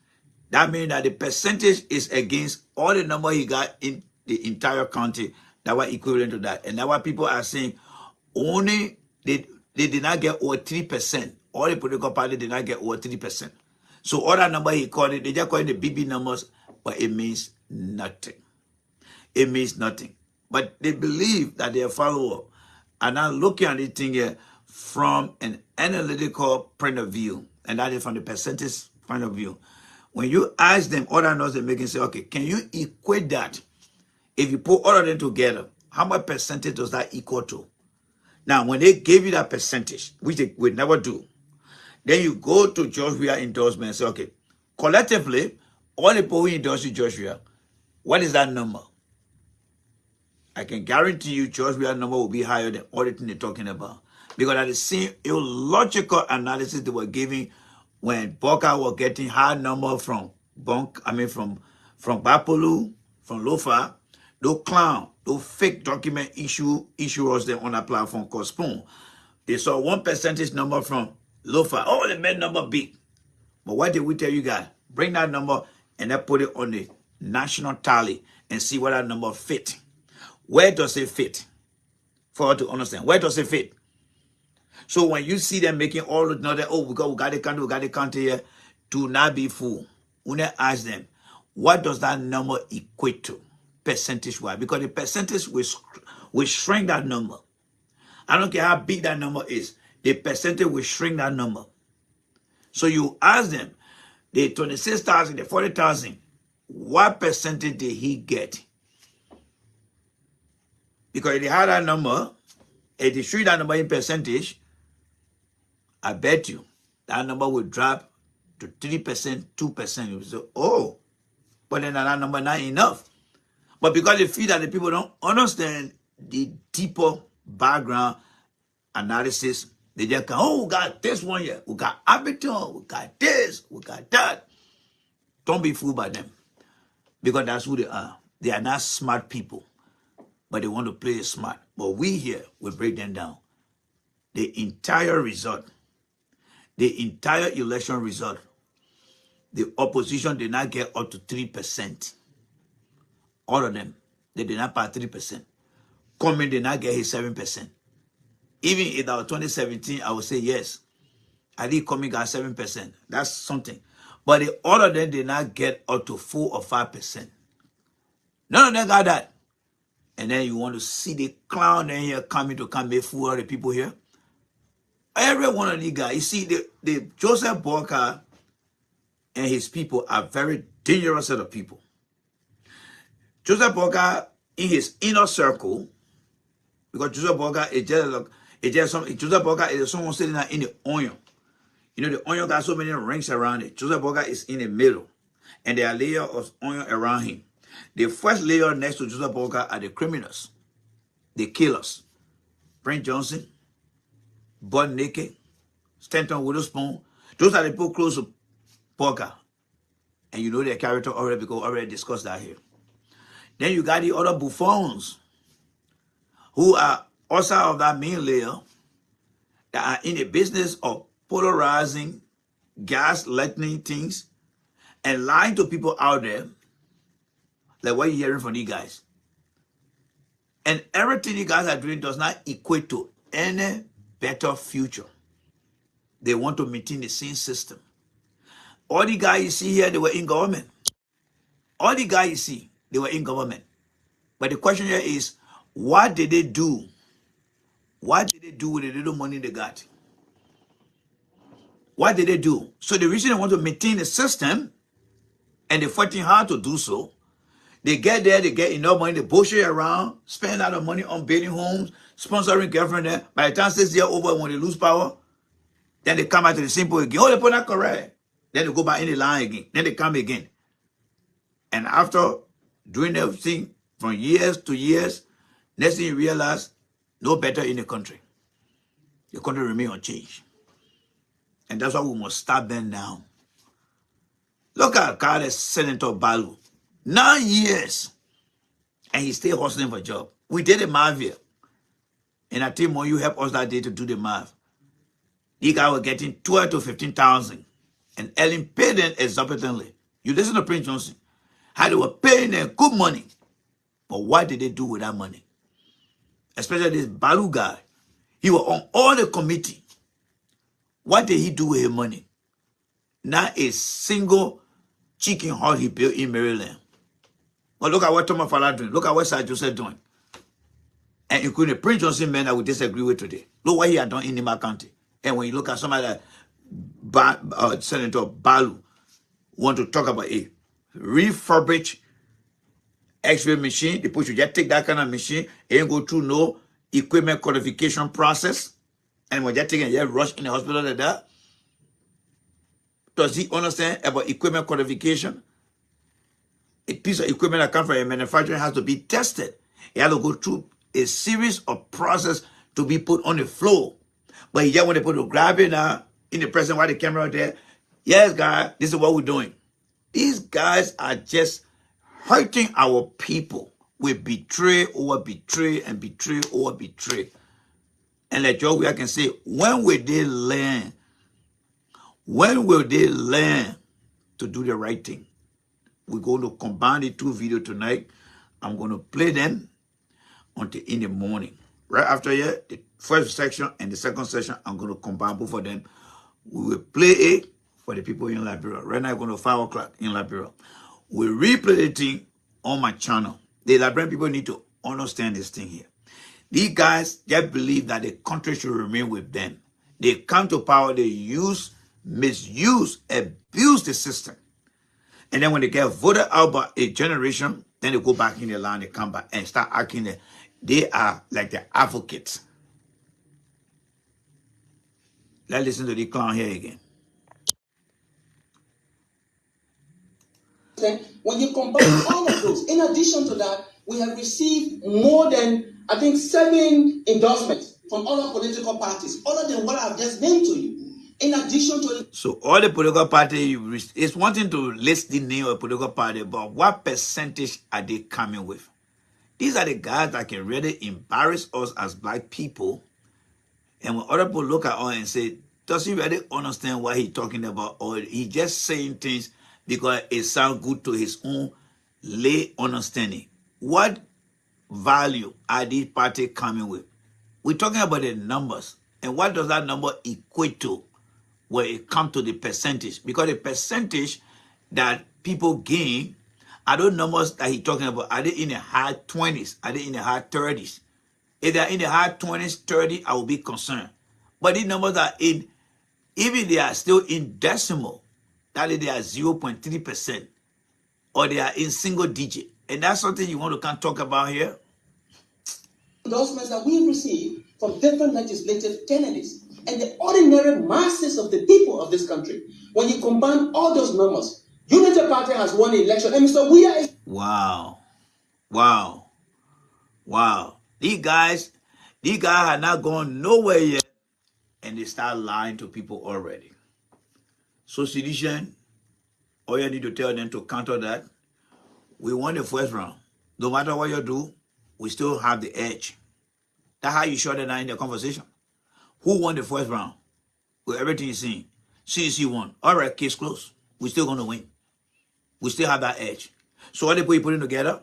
that means that the percentage is against all the number he got in the entire county that were equivalent to that. And that's why people are saying only they did not get over 3%. All the political parties did not get over 3%. So all that number he called it, they just call it the BB numbers, but it means nothing. It means nothing. But they believe that their followers are not looking at this thing here from an analytical point of view, and that is from the percentage point of view. When you ask them, other noise they're making, say, okay, can you equate that? If you put all of them together, how much percentage does that equal to? Now, when they give you that percentage, which they would never do, then you go to Joshua endorsement and say, okay, collectively, all the people who endorse you, Joshua, what is that number? I can guarantee you Joshua number will be higher than all the thing they're talking about. Because at the same illogical analysis they were giving when Boka was getting high number from from Bapolu, from Lofa, those clown, those fake document issuers them on a platform called Spoon. They saw 1% number from Lofa. Oh, they made number big. But what did we tell you guys? Bring that number and then put it on the national tally and see what that number fit. Where does it fit? For us to understand. Where does it fit? So when you see them making all the other, oh, we got the country here, do not be fooled. When I ask them, what does that number equate to percentage-wise? Because the percentage will shrink that number. I don't care how big that number is. The percentage will shrink that number. So you ask them, the 26,000, the 40,000, what percentage did he get? Because if they had that number, if they show that number in percentage, I bet you that number will drop to 3%, 2%. You say, oh, but then that number not enough. But because they feel that the people don't understand the deeper background analysis, they just go, oh, we got this one here. We got Abiton, we got this, we got that. Don't be fooled by them. Because that's who they are. They are not smart people. But they want to play it smart. But we here will break them down. The entire result, the entire election result, the opposition did not get up to 3%. All of them, they did not pass 3%. Coming did not get his 7%. Even if that was 2017, I would say yes. I think Coming got 7%. That's something. But all of them did not get up to 4 or 5%. None of them got that. And then you want to see the clown in here coming to come make fool of the people here. Every one of these guys, you see, the Joseph Boka and his people are very dangerous set of people. Joseph Boka in his inner circle, because Joseph Boka is Joseph Boka is someone sitting in the onion. You know, the onion got so many rings around it. Joseph Boka is in the middle, and there are layers of onion around him. The first layer next to Joseph Boka are the criminals, the killers. Brent Johnson, Bud Naked, Stanton Witherspoon. Those are the people close to Boka. And you know their character already because we already discussed that here. Then you got the other buffoons who are also of that main layer that are in the business of polarizing, gaslighting things, and lying to people out there. Like what you're hearing from these guys. And everything you guys are doing does not equate to any better future. They want to maintain the same system. All the guys you see here, they were in government. All the guys you see, they were in government. But the question here is, what did they do? What did they do with the little money they got? What did they do? So the reason they want to maintain the system, and they're fighting hard to do so, they get there, they get enough money, they bullshit around, spend a lot of money on building homes, sponsoring girlfriend there. By the time 6 years over, when they lose power, then they come out to the simple again. Oh, they put that correct. Then they go back in the line again. Then they come again. And after doing everything from years to years, next thing you realize, no better in the country. The country remains unchanged. And that's why we must stop them now. Look at God as Senator Balu. 9 years. And he's still hustling for a job. We did a math here. And I think when you help us that day to do the math, these guys were getting 12 to 15,000. And Ellen paid them exorbitantly. You listen to Prince Johnson. How they were paying them good money. But what did they do with that money? Especially this Balu guy. He was on all the committee. What did he do with his money? Not a single chicken hut he built in Maryland. But look at what Thomas Fala doing. Look at what Sir Joseph doing. And including the Prince Johnson men that we disagree with today. Look what he had done in Nima County. And when you look at somebody like Senator Balu, want to talk about a refurbished X-ray machine. The people should just take that kind of machine and go through no equipment qualification process. And when they're taking just rush in the hospital like that. Does he understand about equipment qualification? A piece of equipment that comes from a manufacturer has to be tested. It has to go through a series of process to be put on the floor. But he just want to put to grab it now in the present while the camera out there. Yes, guys, this is what we're doing. These guys are just hurting our people with betray over betray and betray over betray. And like Joe, I can say, when will they learn? When will they learn to do the right thing? We're going to combine the two videos tonight. I'm going to play them until in the morning. Right after here, the first section and the second section, I'm going to combine both of them. We will play it for the people in Liberia. Right now, I'm going to 5 o'clock in Liberia. We replay the thing on my channel. The Liberian people need to understand this thing here. These guys just believe that the country should remain with them. They come to power, they misuse, abuse the system. And then when they get voted out by a generation, then they go back in the land, they come back and start acting that they are like the advocates. Let's listen to the clown here again. When you combine all of those, in addition to that, we have received more than, I think, 7 endorsements from other political parties, other than what I've just named to you. In addition to... So all the political parties, it's one thing to list the name of a political party, but what percentage are they coming with? These are the guys that can really embarrass us as black people. And when other people look at us and say, does he really understand what he's talking about? Or he just saying things because it sounds good to his own lay understanding. What value are these parties coming with? We're talking about the numbers. And what does that number equate to when it comes to the percentage? Because the percentage that people gain, are those numbers that he's talking about, are they in the high 20s? Are they in the high 30s? If they're in the high 20s, 30, I will be concerned. But these numbers are in, even they are still in decimal, that is, they are 0.3%, or they are in single digit. And that's something you want to kind of talk about here? Endorsements that we receive from different legislative candidates and the ordinary masses of the people of this country. When you combine all those numbers, Unity Party has won the election. And Mr. We are... Wow. Wow. Wow. These guys are not going nowhere yet, and they start lying to people already. So, sedition, all you need to tell them to counter that. We won the first round. No matter what you do, we still have the edge. That's how you shut it down in the conversation. Who won the first round? With everything you're seeing. CDC won. All right, case closed. We're still going to win. We still have that edge. So all the people you putting together,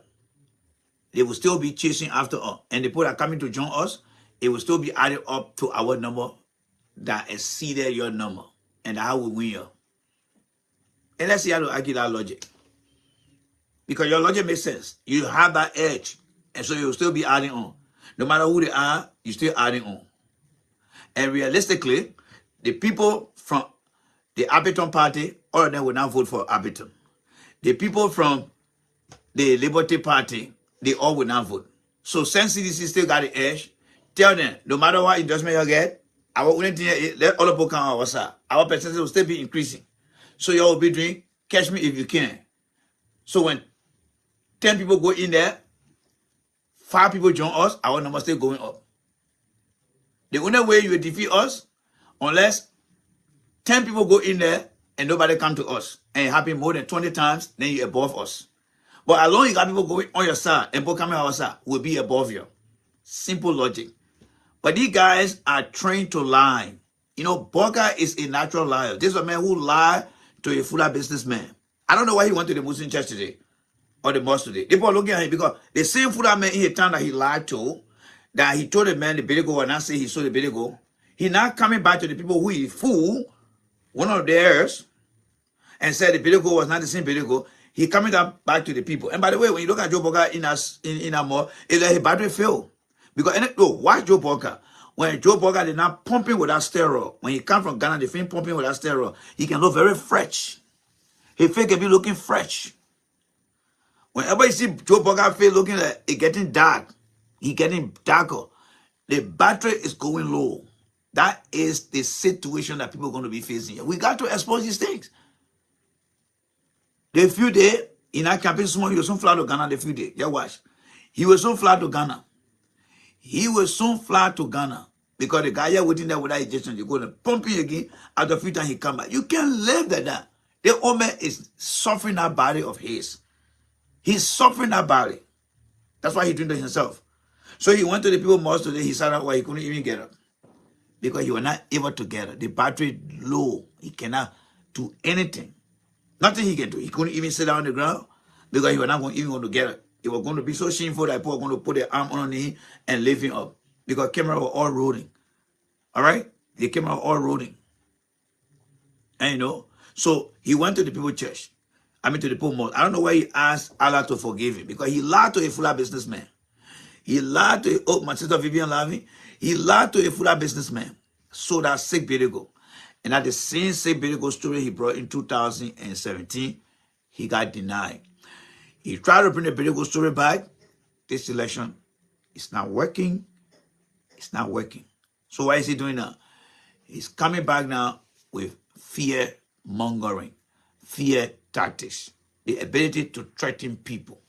they will still be chasing after us. And the people that are coming to join us, it will still be added up to our number that exceeded your number. And that's how we win you. And let's see how to argue that logic. Because your logic makes sense. You have that edge. And so you'll still be adding on. No matter who they are, you're still adding on. And realistically, the people from the Abiton Party, all of them will not vote for Abiton. The people from the Liberty Party, they all will not vote. So since CDC still got the edge, tell them, no matter what endorsement you get, our only thing is let all the people come on our side. Our percentage will still be increasing. So you all will be doing, catch me if you can. So when 10 people go in there, 5 people join us, our number still going up. The only way you will defeat us, unless 10 people go in there and nobody come to us, and it happen more than 20 times, then you're above us. But as long as you got people going on your side and people coming on our side, we'll be above you. Simple logic. But these guys are trained to lie. You know, Boga is a natural liar. This is a man who lied to a fuller businessman. I don't know why he went to the Muslim church today or the mosque today. People are looking at him because the same fuller man in the town that he lied to, that he told the man the Bidego and not say he saw the Bidego, he now coming back to the people who he fooled, one of theirs, and said the Bidego was not the same Bidego. He coming back to the people. And by the way, when you look at Joe Boga in a more, it's like his battery failed. Because, watch Joe Boga. When Joe Boga did not pumping with that steroid, when he come from Ghana, they feel pumping with that steroid, he can look very fresh. His face can be looking fresh. Whenever you see Joe Bugger face looking like it getting dark, he getting darker, the battery is going low. That is the situation that people are going to be facing here. We got to expose these things. The few days, in our campaign, he was soon fly to Ghana the few days. Yeah, watch. He will soon fly to Ghana. He will soon fly to Ghana. Because the guy here waiting there without injection, you're going to pump him again. After a few times, he come back. You can't live like that. The old man is suffering that body of his. He's suffering that body. That's why he's doing it himself. So he went to the people most today. He sat up where he couldn't even get up. Because he was not able to get up. The battery low. He cannot do anything. Nothing he can do. He couldn't even sit down on the ground because he was not even going to get up. It was going to be so shameful that people were going to put their arm on him and lift him up. Because camera were all rolling. All right? The camera were all rolling. And you know, so he went to the people church. To the people mosque. I don't know why he asked Allah to forgive him. Because he lied to a fuller businessman. He lied to, my sister Vivian Lavi. He lied to a fuller businessman. So that sick Birigo. And at the same sick Birigo story he brought in 2017, he got denied. He tried to bring the Birigo story back. This election, it's not working. It's not working. So why is he doing that? He's coming back now with fear mongering, fear tactics, the ability to threaten people.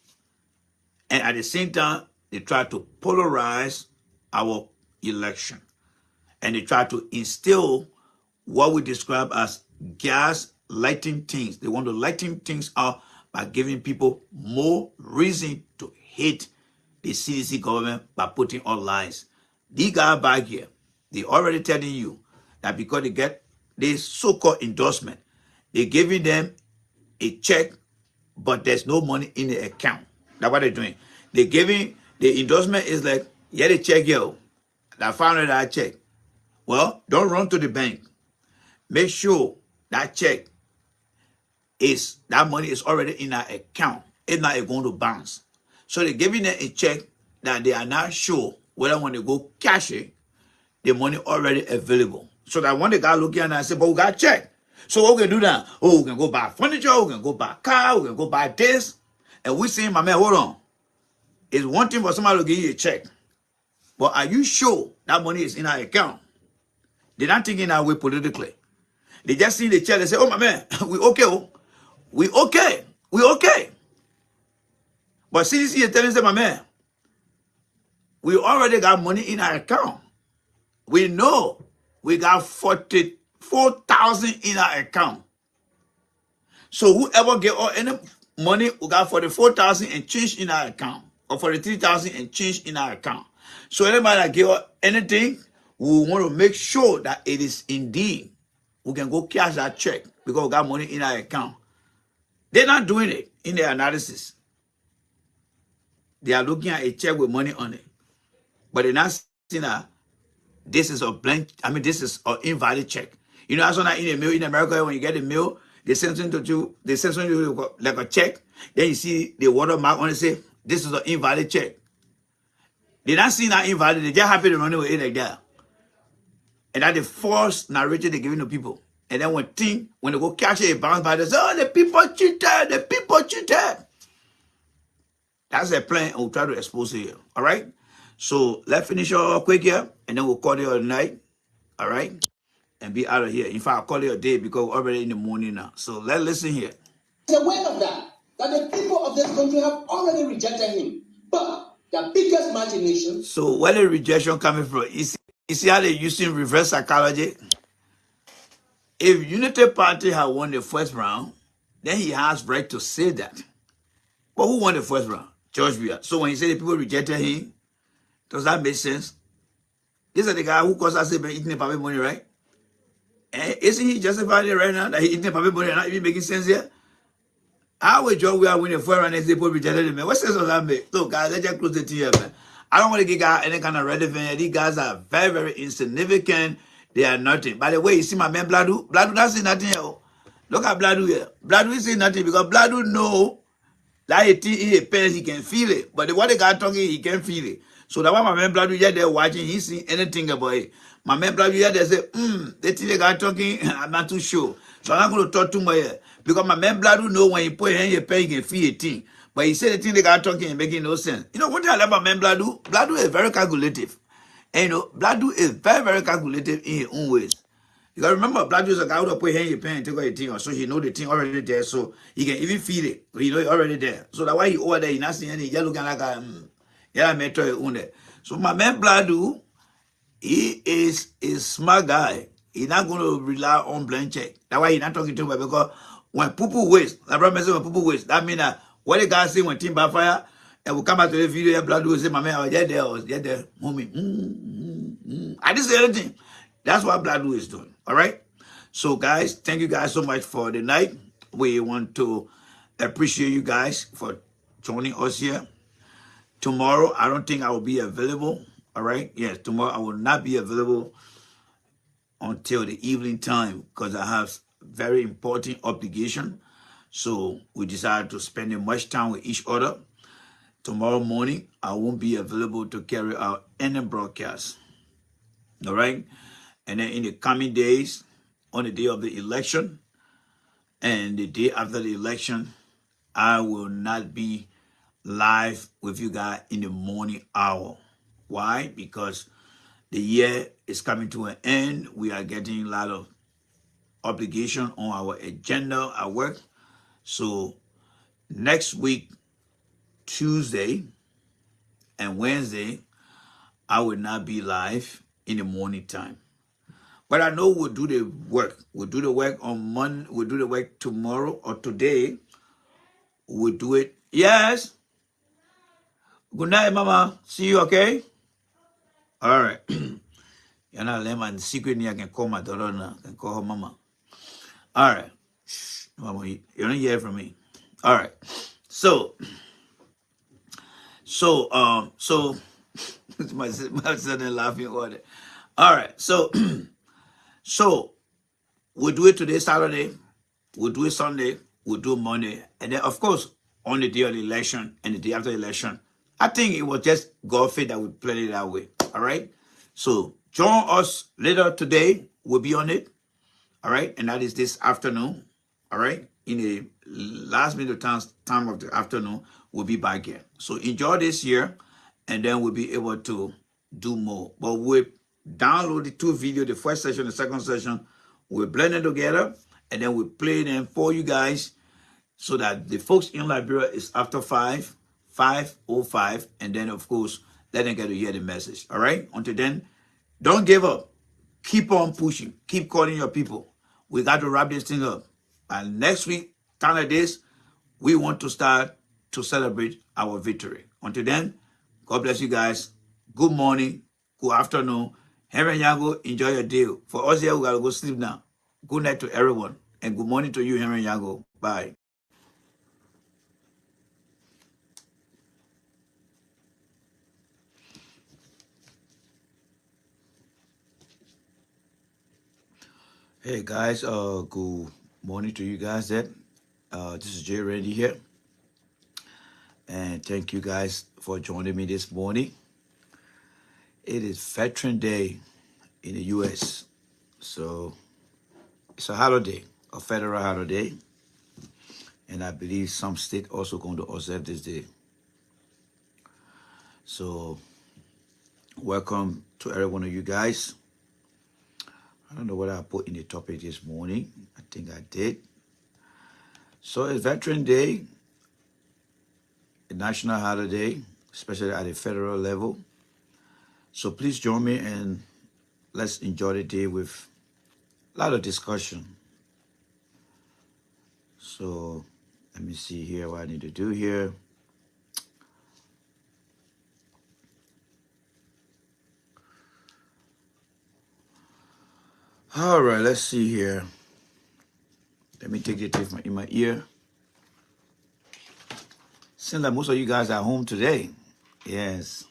And at the same time, they try to polarize our election. And they try to instill what we describe as gas lighting things. They want to lighten things up by giving people more reason to hate the CDC government by putting on lies. These guys back here, they already telling you that because they get this so-called endorsement, they're giving them a check, but there's no money in the account. That's what they're doing. They're giving, the endorsement is like, yeah, the check, yo, that $500 check. Well, don't run to the bank. Make sure that check is, that money is already in our account. It's not going to bounce. So they're giving them a check that they are not sure whether when they go cash it, the money already available. So that when the guy looking at it and say, but we got check. So what we can do now? Oh, we can go buy furniture, we can go buy a car, we can go buy this. And we saying, my man, hold on. It's one thing for somebody to give you a check. But are you sure that money is in our account? They're not thinking that way politically. They just see the check and say, oh, my man, we okay. Oh. We okay. We okay. But CDC is telling them, my man, we already got money in our account. We know we got 44,000 in our account. So whoever get all any money, we got 44,000 and change in our account. Or 43,000 and change in our account. So anybody that give us anything, we want to make sure that it is indeed, we can go cash that check because we got money in our account. They're not doing it in their analysis. They are looking at a check with money on it. But they're not seeing that this is a blank, this is an invalid check. You know, that's when in the mail in America, when you get the mail, they send something to you, they send something to you like a check. Then you see the watermark on it say, this is an invalid check. They're not seeing that invalid, they're just happy to run away like that. And that's the false narrative they're giving to people. And then when they go catch it, bounce by, they say, oh, the people cheated, the people cheated. That's their plan, and we'll try to expose it here. All right? So let's finish up quick here, and then we'll call it a night. All right? And be out of here. In fact, I'll call it a day because we're already in the morning now. So let's listen here. He's aware of that the people of this country have already rejected him. But the biggest machination. So where the rejection coming from? You see how they're using reverse psychology? If Unity Party had won the first round, then he has right to say that. But who won the first round? George Weah. So when he said the people rejected him, does that make sense? This is the guy who caused us eating the public money, right? And isn't he justifying it right now that he eating the public money and not even making sense here? How will George Weah win the first round and people rejected him, man? What sense does that make? Look, guys, let's just close the here, man. I don't want to give guys any kind of relevance. These guys are very, very insignificant. They are nothing. By the way, you see my man Bladu? Bladu doesn't say nothing here. Look at Bladu here. Bladu is saying nothing because Bladu know that he a parent, he can feel it. But what the guy talking, he can't feel it. So that's why my man Bladu here there watching, he see anything about it. My man Bladu here there say, they think the guy talking, I'm not too sure. So I'm not going to talk too much here. Because my man Bladu know when you put in, you're paying a fee 18. But he said the thing they got talking and making no sense. You know what I love about man Bladu? Bladu is very calculative. And you know, Bladu is very, very calculative in his own ways. You gotta remember, Bladu is a guy who put in your pen and take out your thing, so he know the thing already there, so he can even feel it. He know it already there. So that's why he over there, he not seeing any yellow looking like a yeah, metro own there. So my man Bladu, he is a smart guy. He's not going to rely on blind check. That's why he's not talking to me, because when people waste, like brother said, when people waste, that means that what the guy say when team backfire, and we come back to the video, Bladu will say, my man, I was there, homie. I didn't say anything. That's what Bladu is doing. All right. So guys, thank you guys so much for the night. We want to appreciate you guys for joining us here. Tomorrow, I don't think I will be available. All right. Yes, tomorrow I will not be available until the evening time because I have very important obligation. So we decided to spend much time with each other. Tomorrow morning, I won't be available to carry out any broadcast. All right. And then in the coming days, on the day of the election and the day after the election, I will not be live with you guys in the morning hour. Why? Because the year is coming to an end. We are getting a lot of obligation on our agenda at work. So next week, Tuesday and Wednesday, I will not be live in the morning time. But I know we'll do the work. We'll do the work on Monday. We'll do the work tomorrow or today. We'll do it. Yes. Good night, Mama. See you, okay? All right. You're not lemon. Secretly, I can call my daughter now. I can call her Mama. All right. Mama, you don't hear from me. All right. So my son laughing all day. All right. So we'll do it today, Saturday. We'll do it Sunday. We'll do Monday. And then, of course, on the day of the election and the day after the election, I think it was just God fate that we planned it that way. All right? So join us later today. We'll be on it. All right? And that is this afternoon. All right? In the last minute time of the afternoon, we'll be back here. So enjoy this year, and then we'll be able to do more. But we'll download the two videos, the first session, the second session. We'll blend them together, and then we'll play them for you guys so that the folks in Liberia is after 5:05, and then, of course, let them get to hear the message. All right? Until then, don't give up. Keep on pushing. Keep calling your people. We got to wrap this thing up. And next week, kind of this, we want to start to celebrate our victory. Until then, God bless you guys. Good morning. Good afternoon. Henry Yango, enjoy your day. For us here, we got to go sleep now. Good night to everyone. And good morning to you, Henry Yango. Bye. Hey guys, good morning to you guys there. This is Jay Randy here. And thank you guys for joining me this morning. It is Veteran Day in the US. So it's a holiday, a federal holiday. And I believe some state also going to observe this day. So welcome to every one of you guys. I don't know what I put in the topic this morning. I think I did. So it's Veteran Day, a national holiday, especially at the federal level. So please join me and let's enjoy the day with a lot of discussion. So let me see here what I need to do here. All right, let's see here. Let me take the tape in my ear. Seems like most of you guys are home today. Yes.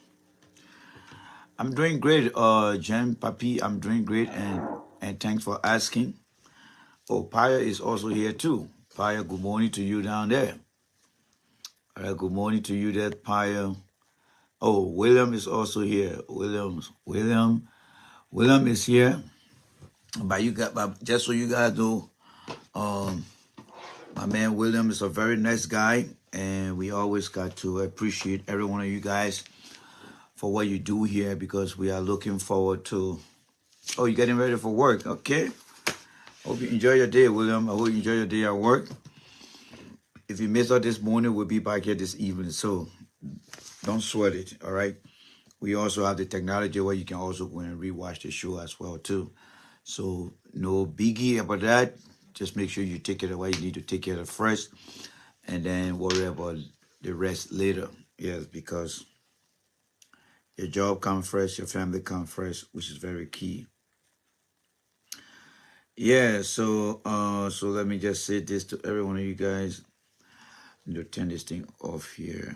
I'm doing great, Jen Papi. I'm doing great, and thanks for asking. Oh, Paya is also here too. Paya, good morning to you down there. All right, good morning to you there, Paya. Oh, William is also here. William is here. But just so you guys know, My man William is a very nice guy, and we always got to appreciate every one of you guys for what you do here, because we are looking forward to. Oh, you're getting ready for work. Okay. Hope you enjoy your day, William. I hope you enjoy your day at work. If you missed out this morning, we'll be back here this evening. So don't sweat it. All right. We also have the technology where you can also go and rewatch the show as well too. So no biggie about that. Just make sure you take care of what you need to take care of first, and then worry about the rest later. Yes, because your job comes first, your family comes first, which is very key. Yeah, so let me just say this to every one of you guys. Let me turn this thing off here.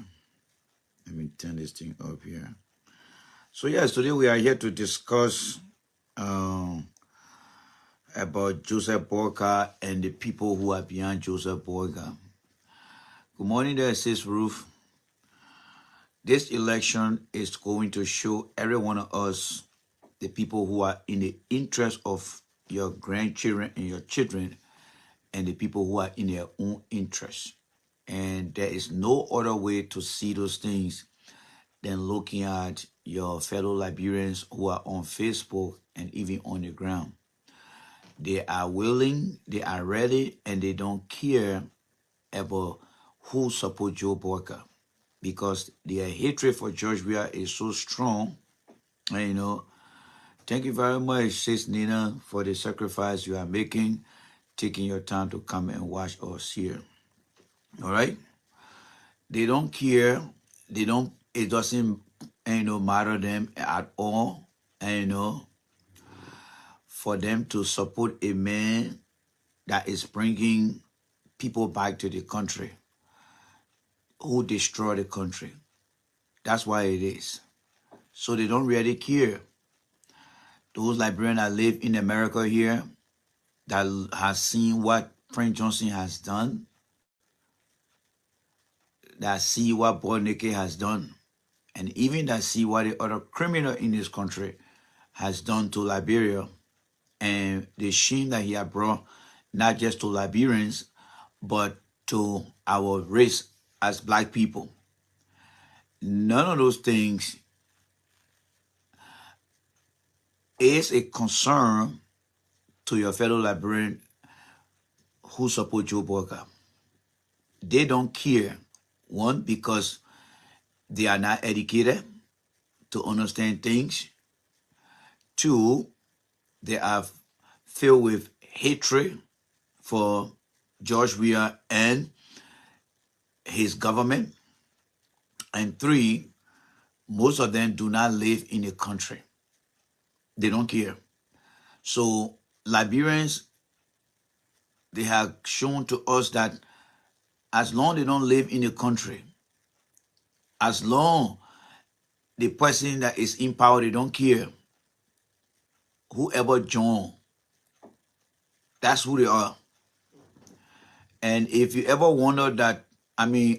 Let me turn this thing up here. So yes, today we are here to discuss about Joseph Boyka and the people who are behind Joseph Boyka. Good morning there, Sis Ruth. This election is going to show every one of us, the people who are in the interest of your grandchildren and your children, and the people who are in their own interest. And there is no other way to see those things than looking at your fellow Liberians who are on Facebook and even on the ground. They are willing, they are ready, and they don't care about who supports Joe Boyka, because their hatred for George Weah is so strong. And, you know, thank you very much, Sis Nina, for the sacrifice you are making, taking your time to come and watch us here. All right? They don't care. They don't, it doesn't, matter them at all. And, for them to support a man that is bringing people back to the country, who destroy the country. That's why it is. So they don't really care. Those Liberians that live in America here, that has seen what Prince Johnson has done, that see what Boy Nickey has done, and even that see what the other criminal in this country has done to Liberia, and the shame that he had brought not just to Liberians, but to our race as black people. None of those things is a concern to your fellow Liberian who support Joe Boyka. They don't care. One, because they are not educated to understand things. Two, they are filled with hatred for George Weah and his government. And three, most of them do not live in the country. They don't care. So Liberians, they have shown to us that as long they don't live in the country, as long the person that is in power, they don't care. Whoever join, that's who they are. And if you ever wonder that,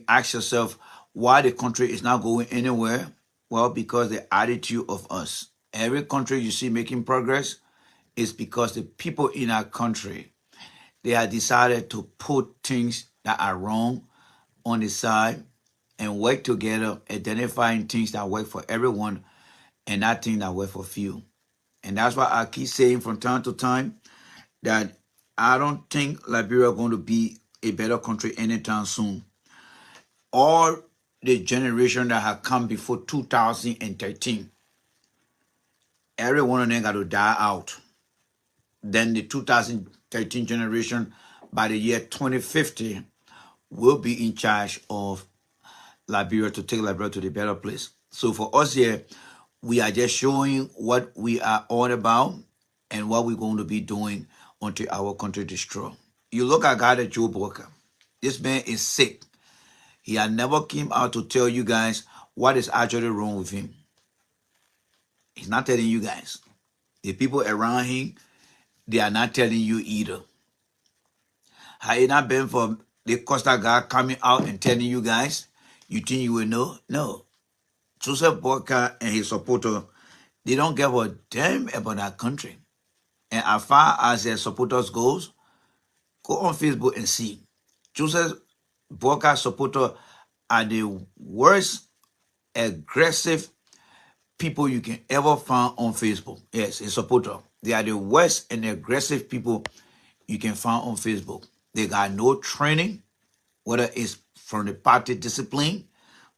ask yourself why the country is not going anywhere. Well, because the attitude of us. Every country you see making progress is because the people in our country, they have decided to put things that are wrong on the side and work together, identifying things that work for everyone and not things that work for few. And that's why I keep saying from time to time that I don't think Liberia is going to be a better country anytime soon. All the generation that have come before 2013, every one of them got to die out. Then the 2013 generation, by the year 2050, will be in charge of Liberia to take Liberia to the better place. So for us here, we are just showing what we are all about and what we're going to be doing until our country destroyed. You look at God at Joe Boyka. This man is sick. He had never came out to tell you guys what is actually wrong with him. He's not telling you guys. The people around him, they are not telling you either. Had it not been for the Costa guy coming out and telling you guys, you think you will know? No. Joseph Boyka and his supporter, they don't give a damn about that country. And as far as their supporters goes, Go on Facebook and see. Joseph Boyka supporters are the worst aggressive people you can ever find on Facebook. Yes, a supporter. They are the worst and aggressive people you can find on Facebook. They got no training, whether it's from the party discipline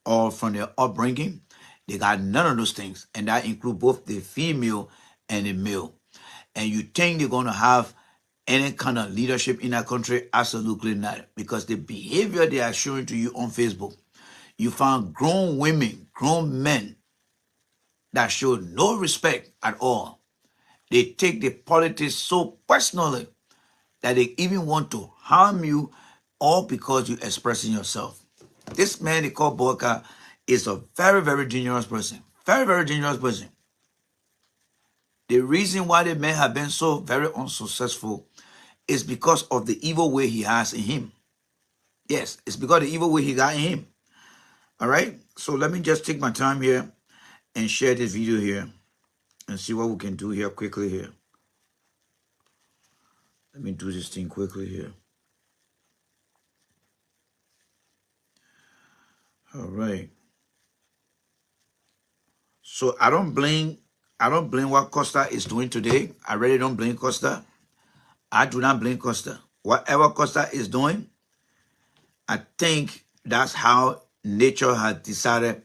or from their upbringing. They got none of those things. And that includes both the female and the male. And you think they're going to have any kind of leadership in that country? Absolutely not. Because the behavior they are showing to you on Facebook, you find grown women, grown men that show no respect at all. They take the politics so personally that they even want to harm you all because you're expressing yourself. This man they call Boyka is a very, very dangerous person. Very, very dangerous person. The reason why the man have been so very unsuccessful is because of the evil way he has in him. Yes, it's because of the evil way he got in him. All right? So let me just take my time here and share this video here and see what we can do here quickly here. Let me do this thing quickly here. All right. So I don't blame what Costa is doing today. I really don't blame Costa. I do not blame Costa. Whatever Costa is doing, I think that's how nature has decided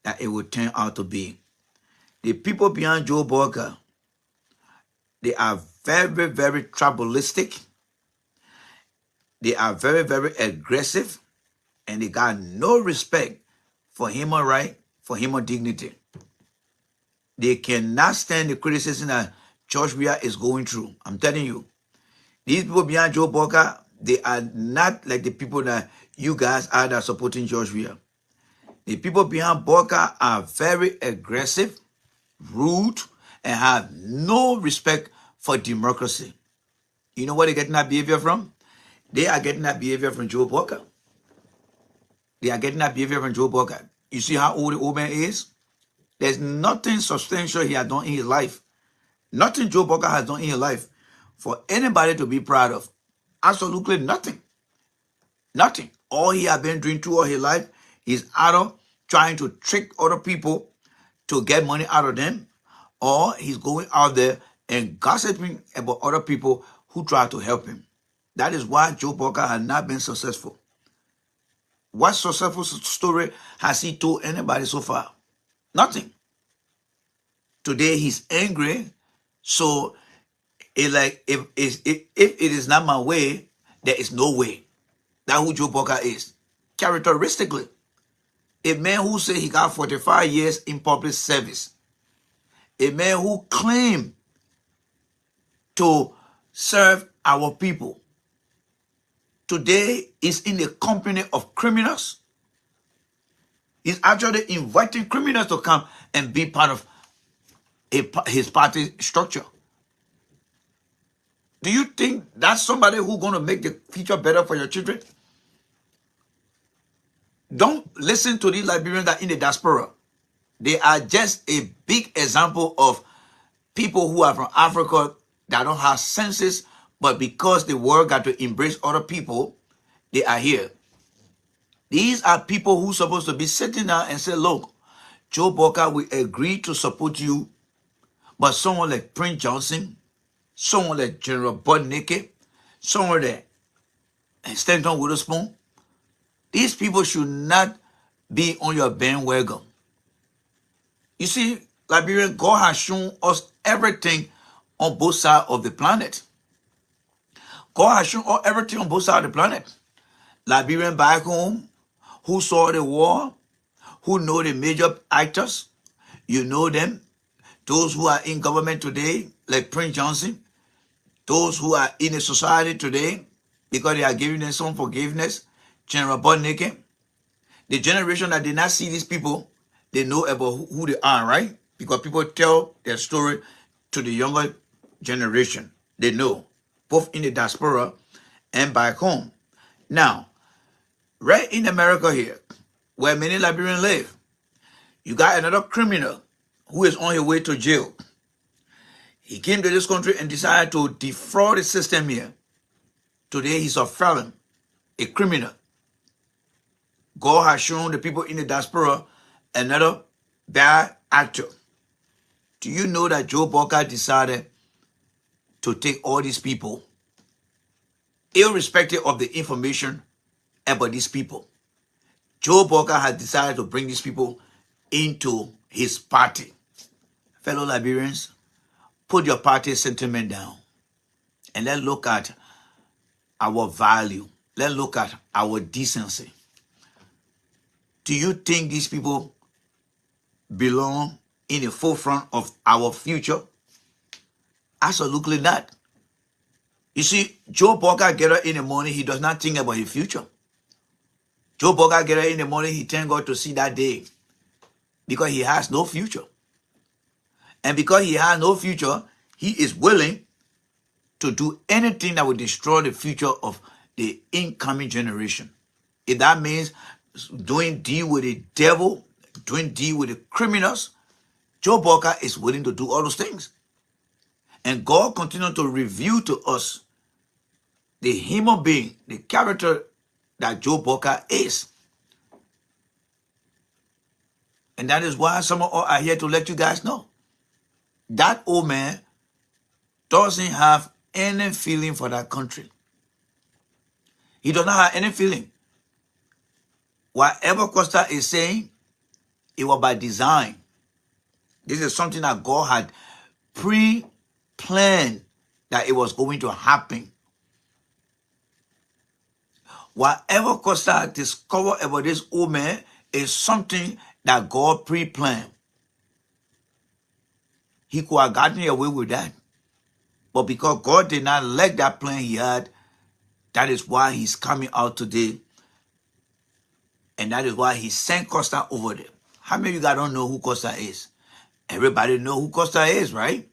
that it would turn out to be. The people behind Joe Boyka, they are very, very tribalistic. They are very, very aggressive. And they got no respect for human right, for human dignity. They cannot stand the criticism that George Weah is going through. I'm telling you. These people behind Joe Boyka, they are not like the people that you guys are that are supporting George Weah. The people behind Boyka are very aggressive, rude, and have no respect for democracy. You know where they're getting that behavior from? They are getting that behavior from Joe Boyka. They are getting that behavior from Joe Boyka. You see how old the old man is? There's nothing substantial he has done in his life. Nothing Joe Boyka has done in his life for anybody to be proud of. Absolutely nothing. Nothing. All he has been doing throughout his life is either trying to trick other people to get money out of them, or he's going out there and gossiping about other people who try to help him. That is why Joe Boyka has not been successful. What successful story has he told anybody so far? Nothing. Today he's angry, so it's like if it is not my way, there is no way. That's who Joe Boyka is. Characteristically, a man who said he got 45 years in public service, a man who claimed to serve our people, today is in the company of criminals. He's actually inviting criminals to come and be part of his party structure. Do you think that's somebody who's going to make the future better for your children? Don't listen to these Liberians that are in the diaspora. They are just a big example of people who are from Africa that don't have senses, but because the world got to embrace other people, they are here. These are people who are supposed to be sitting down and say, look, Joe Boyka will agree to support you, but someone like Prince Johnson, someone like General Bud Naked, someone like Stanton Witherspoon, these people should not be on your bandwagon. You see, Liberian, God has shown us everything on both sides of the planet. God has shown us everything on both sides of the planet. Liberian back home, who saw the war, who know the major actors, you know them. Those who are in government today, like Prince Johnson, those who are in the society today, because they are giving them some forgiveness, General Bud Naked. The generation that did not see these people, they know about who they are, right? Because people tell their story to the younger generation. They know, both in the diaspora and back home. Now, right in America here, where many Liberians live, you got another criminal who is on his way to jail. He came to this country and decided to defraud the system here, Today he's a felon, a criminal. God has shown the people in the diaspora another bad actor. Do you know that Joe Boca decided to take all these people, irrespective of the information about these people? Joe Boca has decided to bring these people into his party. Fellow Liberians, put your party sentiment down and let's look at our value. Let's look at our decency. Do you think these people belong in the forefront of our future? Absolutely not. You see, Joe Boca get up in the morning, he does not think about his future. Joe Boca get up in the morning, he thank God to see that day because he has no future. And because he has no future, he is willing to do anything that will destroy the future of the incoming generation. If that means doing deal with the devil, doing deal with the criminals, Joe Boca is willing to do all those things. And God continues to reveal to us the human being, the character that Joe Boca is. And that is why some of us are here to let you guys know. That old man doesn't have any feeling for that country. He does not have any feeling. Whatever Costa is saying, it was by design. This is something that God had pre-planned that it was going to happen. Whatever Costa discovered about this old man is something that God pre-planned. He could have gotten away with that. But because God did not let that plan he had, that is why he's coming out today. And that is why he sent Costa over there. How many of you guys don't know who Costa is? Everybody know who Costa is, right?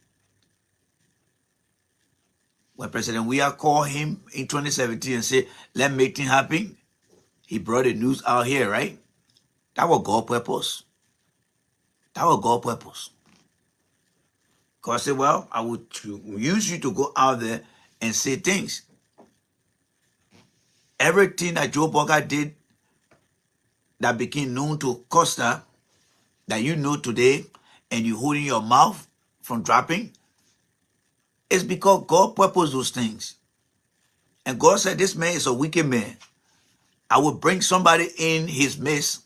When President Weah called him in 2017 and said, let's make things happen, he brought the news out here, right? That was God's purpose. That was God's purpose. God said, well, I would use you to go out there and say things. Everything that Joe Boca did that became known to Costa, that you know today, and you holding your mouth from dropping, is because God purposed those things. And God said, this man is a wicked man. I will bring somebody in his midst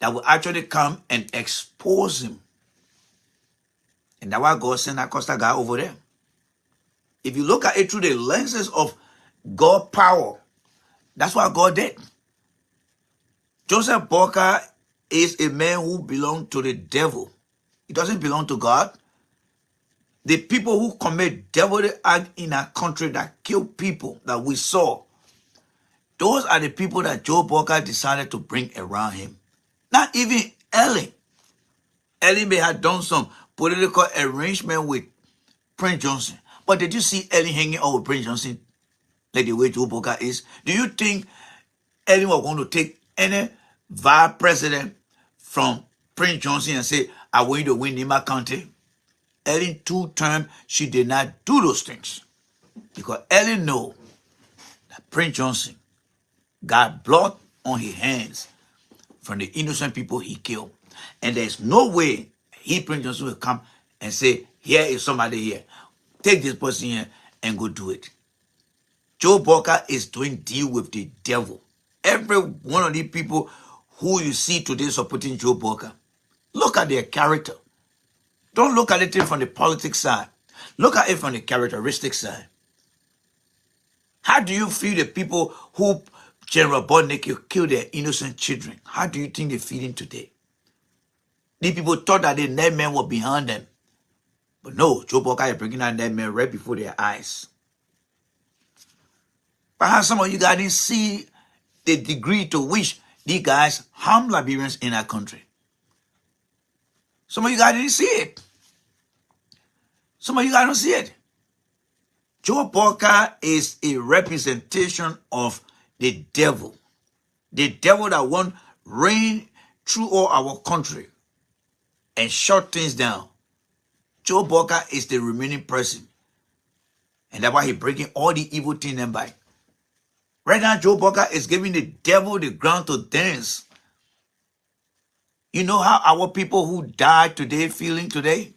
that will actually come and expose him. And that's why God sent that Costa guy over there. If you look at it through the lenses of God's power, that's what God did. Joseph Boca is a man who belongs to the devil. He doesn't belong to God. The people who commit devilly act in our country that kill people that we saw, those are the people that Joe Boca decided to bring around him. Not even Ellen. Ellen may have done some political arrangement with Prince Johnson. But did you see Ellen hanging out with Prince Johnson like the way Joe Boca is? Do you think Ellen was going to take any vice president from Prince Johnson and say, I want you to win Nima County? Ellen 2 terms, she did not do those things. Because Ellen know that Prince Johnson got blood on his hands from the innocent people he killed. And there's no way Prince Johnson will come and say, here is somebody here. Take this person here and go do it. Joe Boca is doing deal with the devil. Every one of these people who you see today supporting Joe Boca, look at their character. Don't look at it from the politics side. Look at it from the characteristic side. How do you feel the people who General Bodnik killed their innocent children? How do you think they're feeling today? These people thought that the net men were behind them. But no, Joe Boca is bringing that net men right before their eyes. Perhaps some of you guys didn't see the degree to which these guys harm Liberians in our country. Some of you guys didn't see it. Some of you guys don't see it. Joe Boca is a representation of the devil. The devil that won't reign through all our country and shut things down. Joe Boca is the remaining person. And that's why he's breaking all the evil things by Right now, Joe Boca is giving the devil the ground to dance. You know how our people who died today feeling today?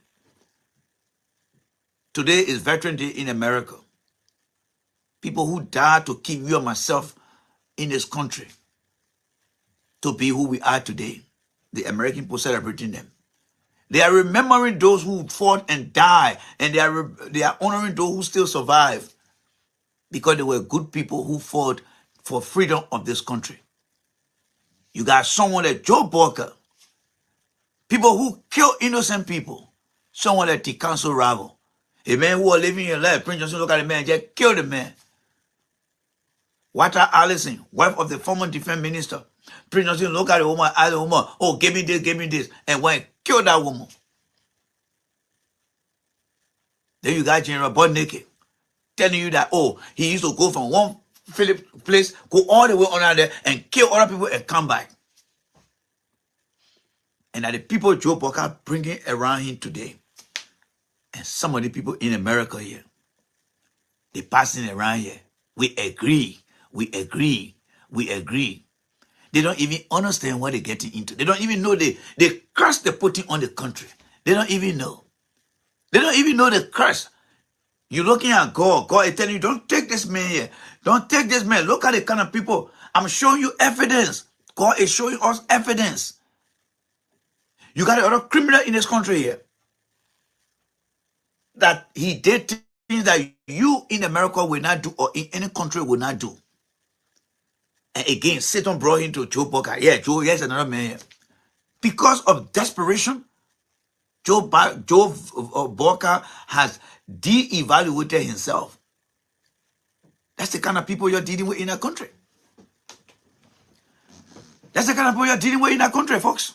Today is Veteran Day in America. People who died to keep you and myself in this country to be who we are today. The American people celebrating them. They are remembering those who fought and died, and they are honoring those who still survive because they were good people who fought for freedom of this country. You got someone like Joe Boca, people who kill innocent people, someone like T. Council Ravel, a man who are living your life. Prince Johnson look at the man, just kill the man. Walter Allison, wife of the former defense minister. Prince Johnson look at the woman, ask the woman, oh, give me this, and went kill that woman. Then you got General Butt Naked telling you that, oh, he used to go from one place, go all the way on there and kill other people and come back. And that the people Joe Boca bringing around him today, and some of the people in America here, they passing around here. We agree. They don't even understand what they're getting into. They don't even know the curse they're putting on the country. They don't even know. They don't even know the curse. You're looking at God. God is telling you, don't take this man here. Don't take this man. Look at the kind of people. I'm showing you evidence. God is showing us evidence. You got another criminal in this country here that he did things that you in America will not do or in any country will not do. And again, Satan brought him to Joe Boca. Yeah, Joe, yes, another man here. Because of desperation, Joe Boca has de-evaluated himself. That's the kind of people you're dealing with in our country. That's the kind of people you're dealing with in our country, folks.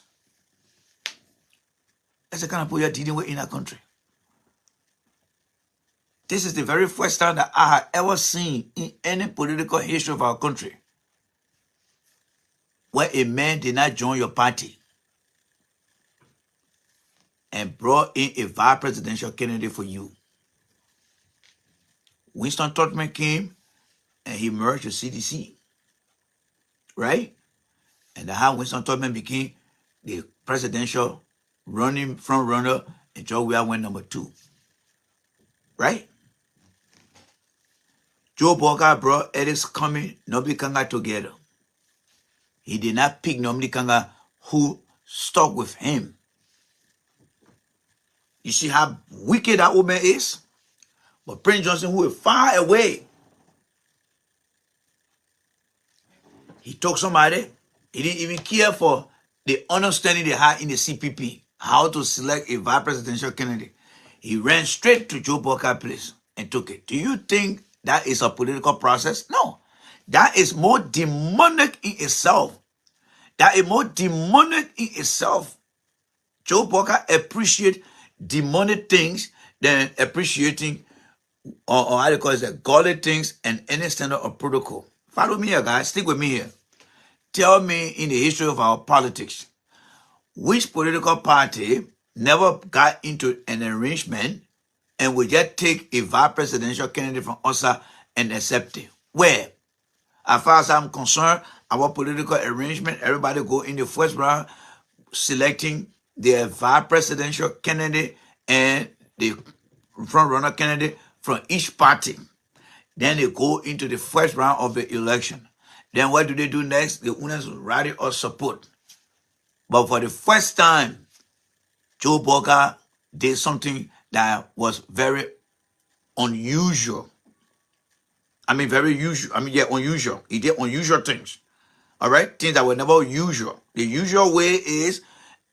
That's the kind of people you're dealing with in our country. This is the very first time that I have ever seen in any political history of our country where a man did not join your party and brought in a vice presidential candidate for you. Winston Tubman came and he merged with CDC, right? And that's how Winston Tubman became the presidential front runner, and Joe Weah went number 2, right? Joe Boca brought Edis Cummings, Nobly Kanga together. He did not pick Nobly Kanga who stuck with him. You see how wicked that woman is? But Prince Johnson, who is far away, he took somebody, he didn't even care for the understanding they had in the CPP, how to select a vice presidential candidate. He ran straight to Joe Boca's place and took it. Do you think that is a political process? No. That is more demonic in itself. That is more demonic in itself. Joe Boca appreciates demonic things than appreciating or how do you call it, godly things and any standard of protocol. Follow me here, guys. Stick with me here. Tell me in the history of our politics, which political party never got into an arrangement and will just take a vice presidential candidate from us and accept it? Where? As far as I'm concerned, our political arrangement, everybody go in the first round selecting their vice presidential candidate and the front runner candidate from each party. Then they go into the first round of the election. Then what do they do next? The owners will rally or support. But for the first time, Joe Boca did something that was very unusual. Unusual. He did unusual things. All right? Things that were never usual. The usual way is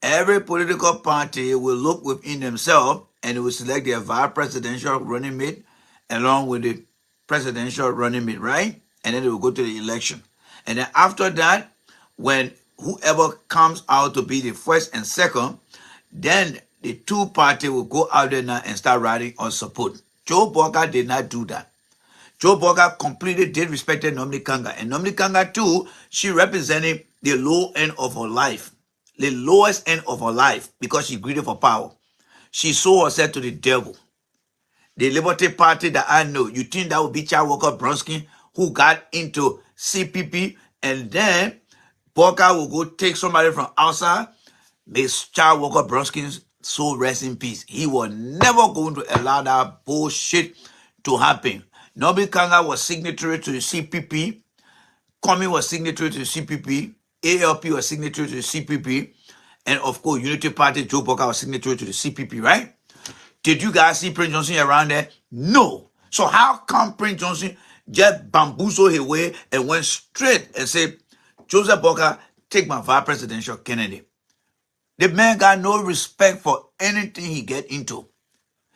every political party will look within themselves and it will select their vice presidential running mate along with the presidential running mate, right? And then they will go to the election. And then after that, when whoever comes out to be the first and second, then the two parties will go out there now and start writing or support. Joe Boca did not do that. Joe Boca completely disrespected Nobly Kanga. And Nobly Kanga too, she represented the low end of her life. The lowest end of her life because she greedy for power. She sold herself to the devil. The Liberty Party that I know, you think that would be Child Walker Bronsky who got into CPP, and then Boca will go take somebody from outside. May Charles Walker Brunski's soul rest in peace. He was never going to allow that bullshit to happen. Norbert Kanga was signatory to the CPP. Kwame was signatory to the CPP. ALP was signatory to the CPP. And of course, Unity Party, Joe Boca was signatory to the CPP, right? Did you guys see Prince Johnson around there? No. So how come Prince Johnson just bamboozled his way and went straight and said, Joseph Boca, take my vice presidential candidate? The man got no respect for anything he get into.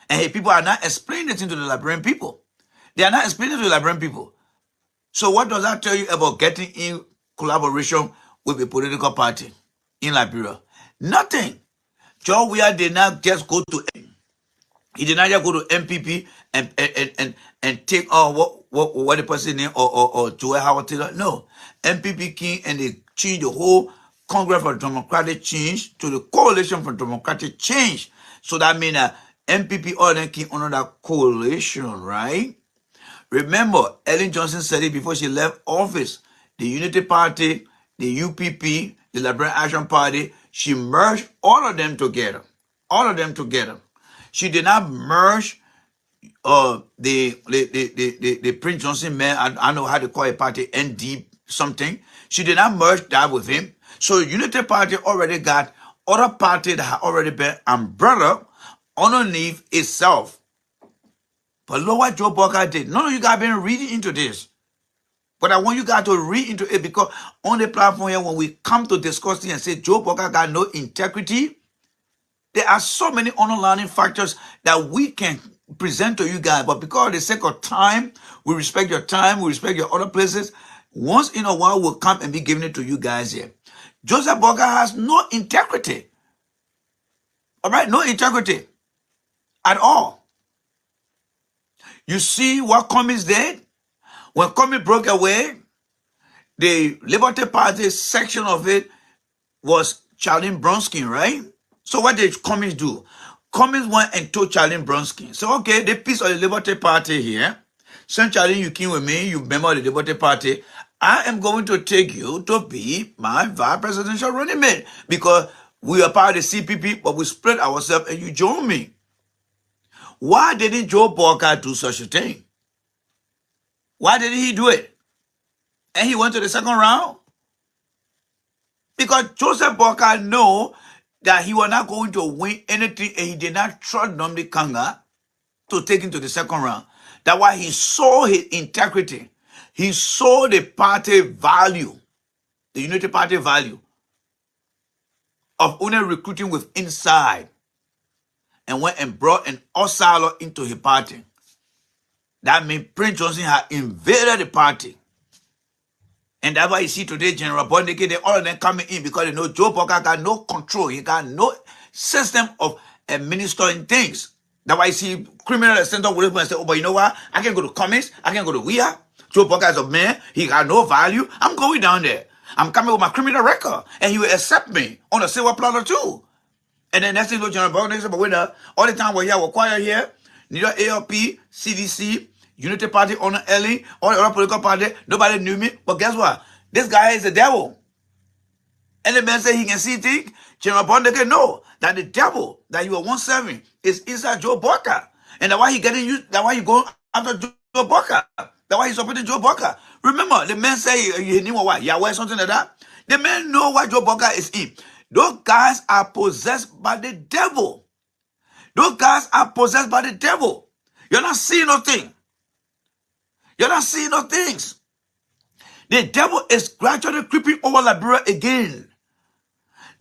And his people are not explaining it to the Liberian people. They are not explaining it to the Liberian people. So what does that tell you about getting in collaboration with a political party in Liberia? Nothing. Joe Weah did not just go to... He did not just go to MPP and take what the person name or Joel Howard Taylor. No. MPP came and they changed the whole Congress for Democratic Change to the Coalition for Democratic Change. So that means that MPP all them came under that coalition, right? Remember, Ellen Johnson said it before she left office. The Unity Party, the UPP, the Liberian Action Party, she merged all of them together. All of them together. She did not merge the Prince Johnson man. I don't know how to call a party, ND something. She did not merge that with him. So Unity Party already got other party that had already been umbrella underneath itself. But look what Joe Boca did. None of you guys been reading into this. But I want you guys to read into it because on the platform here, when we come to discuss it and say Joe Boca got no integrity, there are so many underlying factors that we can present to you guys. But because of the sake of time, we respect your time, we respect your other places. Once in a while, we'll come and be giving it to you guys here. Joseph Boca has no integrity. All right? No integrity at all. You see what Cummings did? When Cummings broke away, the Liberty Party section of it was Charlene Bronsky, right? So what did Cummings do? Cummings went and told Charlene Bronsky. So, okay, the piece of the Liberty Party here. Since Charlene, you came with me, you member of the Liberty Party, I am going to take you to be my vice presidential running mate because we are part of the CPP, but we split ourselves and you join me. Why didn't Joe Boca do such a thing? Why didn't he do it? And he went to the second round? Because Joseph Boca knew that he was not going to win anything and he did not trust Nnamdi Kanga to take him to the second round. That's why he saw his integrity. He saw the party value, the Unity Party value of only recruiting with inside and went and brought an outsider into his party. That means Prince Johnson had invaded the party. And that's why you see today General Bondeke, they all of them coming in because they know Joe Boca got no control. He got no system of administering things. That's why you see criminal center will say, oh, but you know what? I can go to Cummings, I can go to Weah. Joe Boca is a man, he got no value. I'm going down there. I'm coming with my criminal record. And he will accept me on a silver platter too. And then next thing you know, General Bondeke said, but wait up, all the time we're here, we're quiet here. Neither ALP, CDC, Unity Party, Honor Ellie, all the other political party, nobody knew me. But guess what? This guy is the devil. And the man say he can see things. General Bondeke know that the devil that you were once serving is inside Joe Boca. And that's why he getting you, that's why you going after Joe Boca. That's why he's supporting Joe Boca. Remember, the man say you knew what? Yahweh, something like that. The man know what Joe Boca is in. Those guys are possessed by the devil. Those guys are possessed by the devil. You're not seeing nothing. You're not seeing no things. The devil is gradually creeping over Liberia again.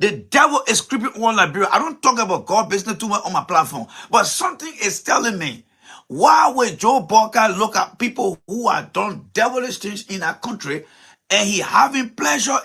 The devil is creeping over Liberia. I don't talk about God business too much on my platform, but something is telling me, why would Joe Boca look at people who have done devilish things in our country and he having pleasure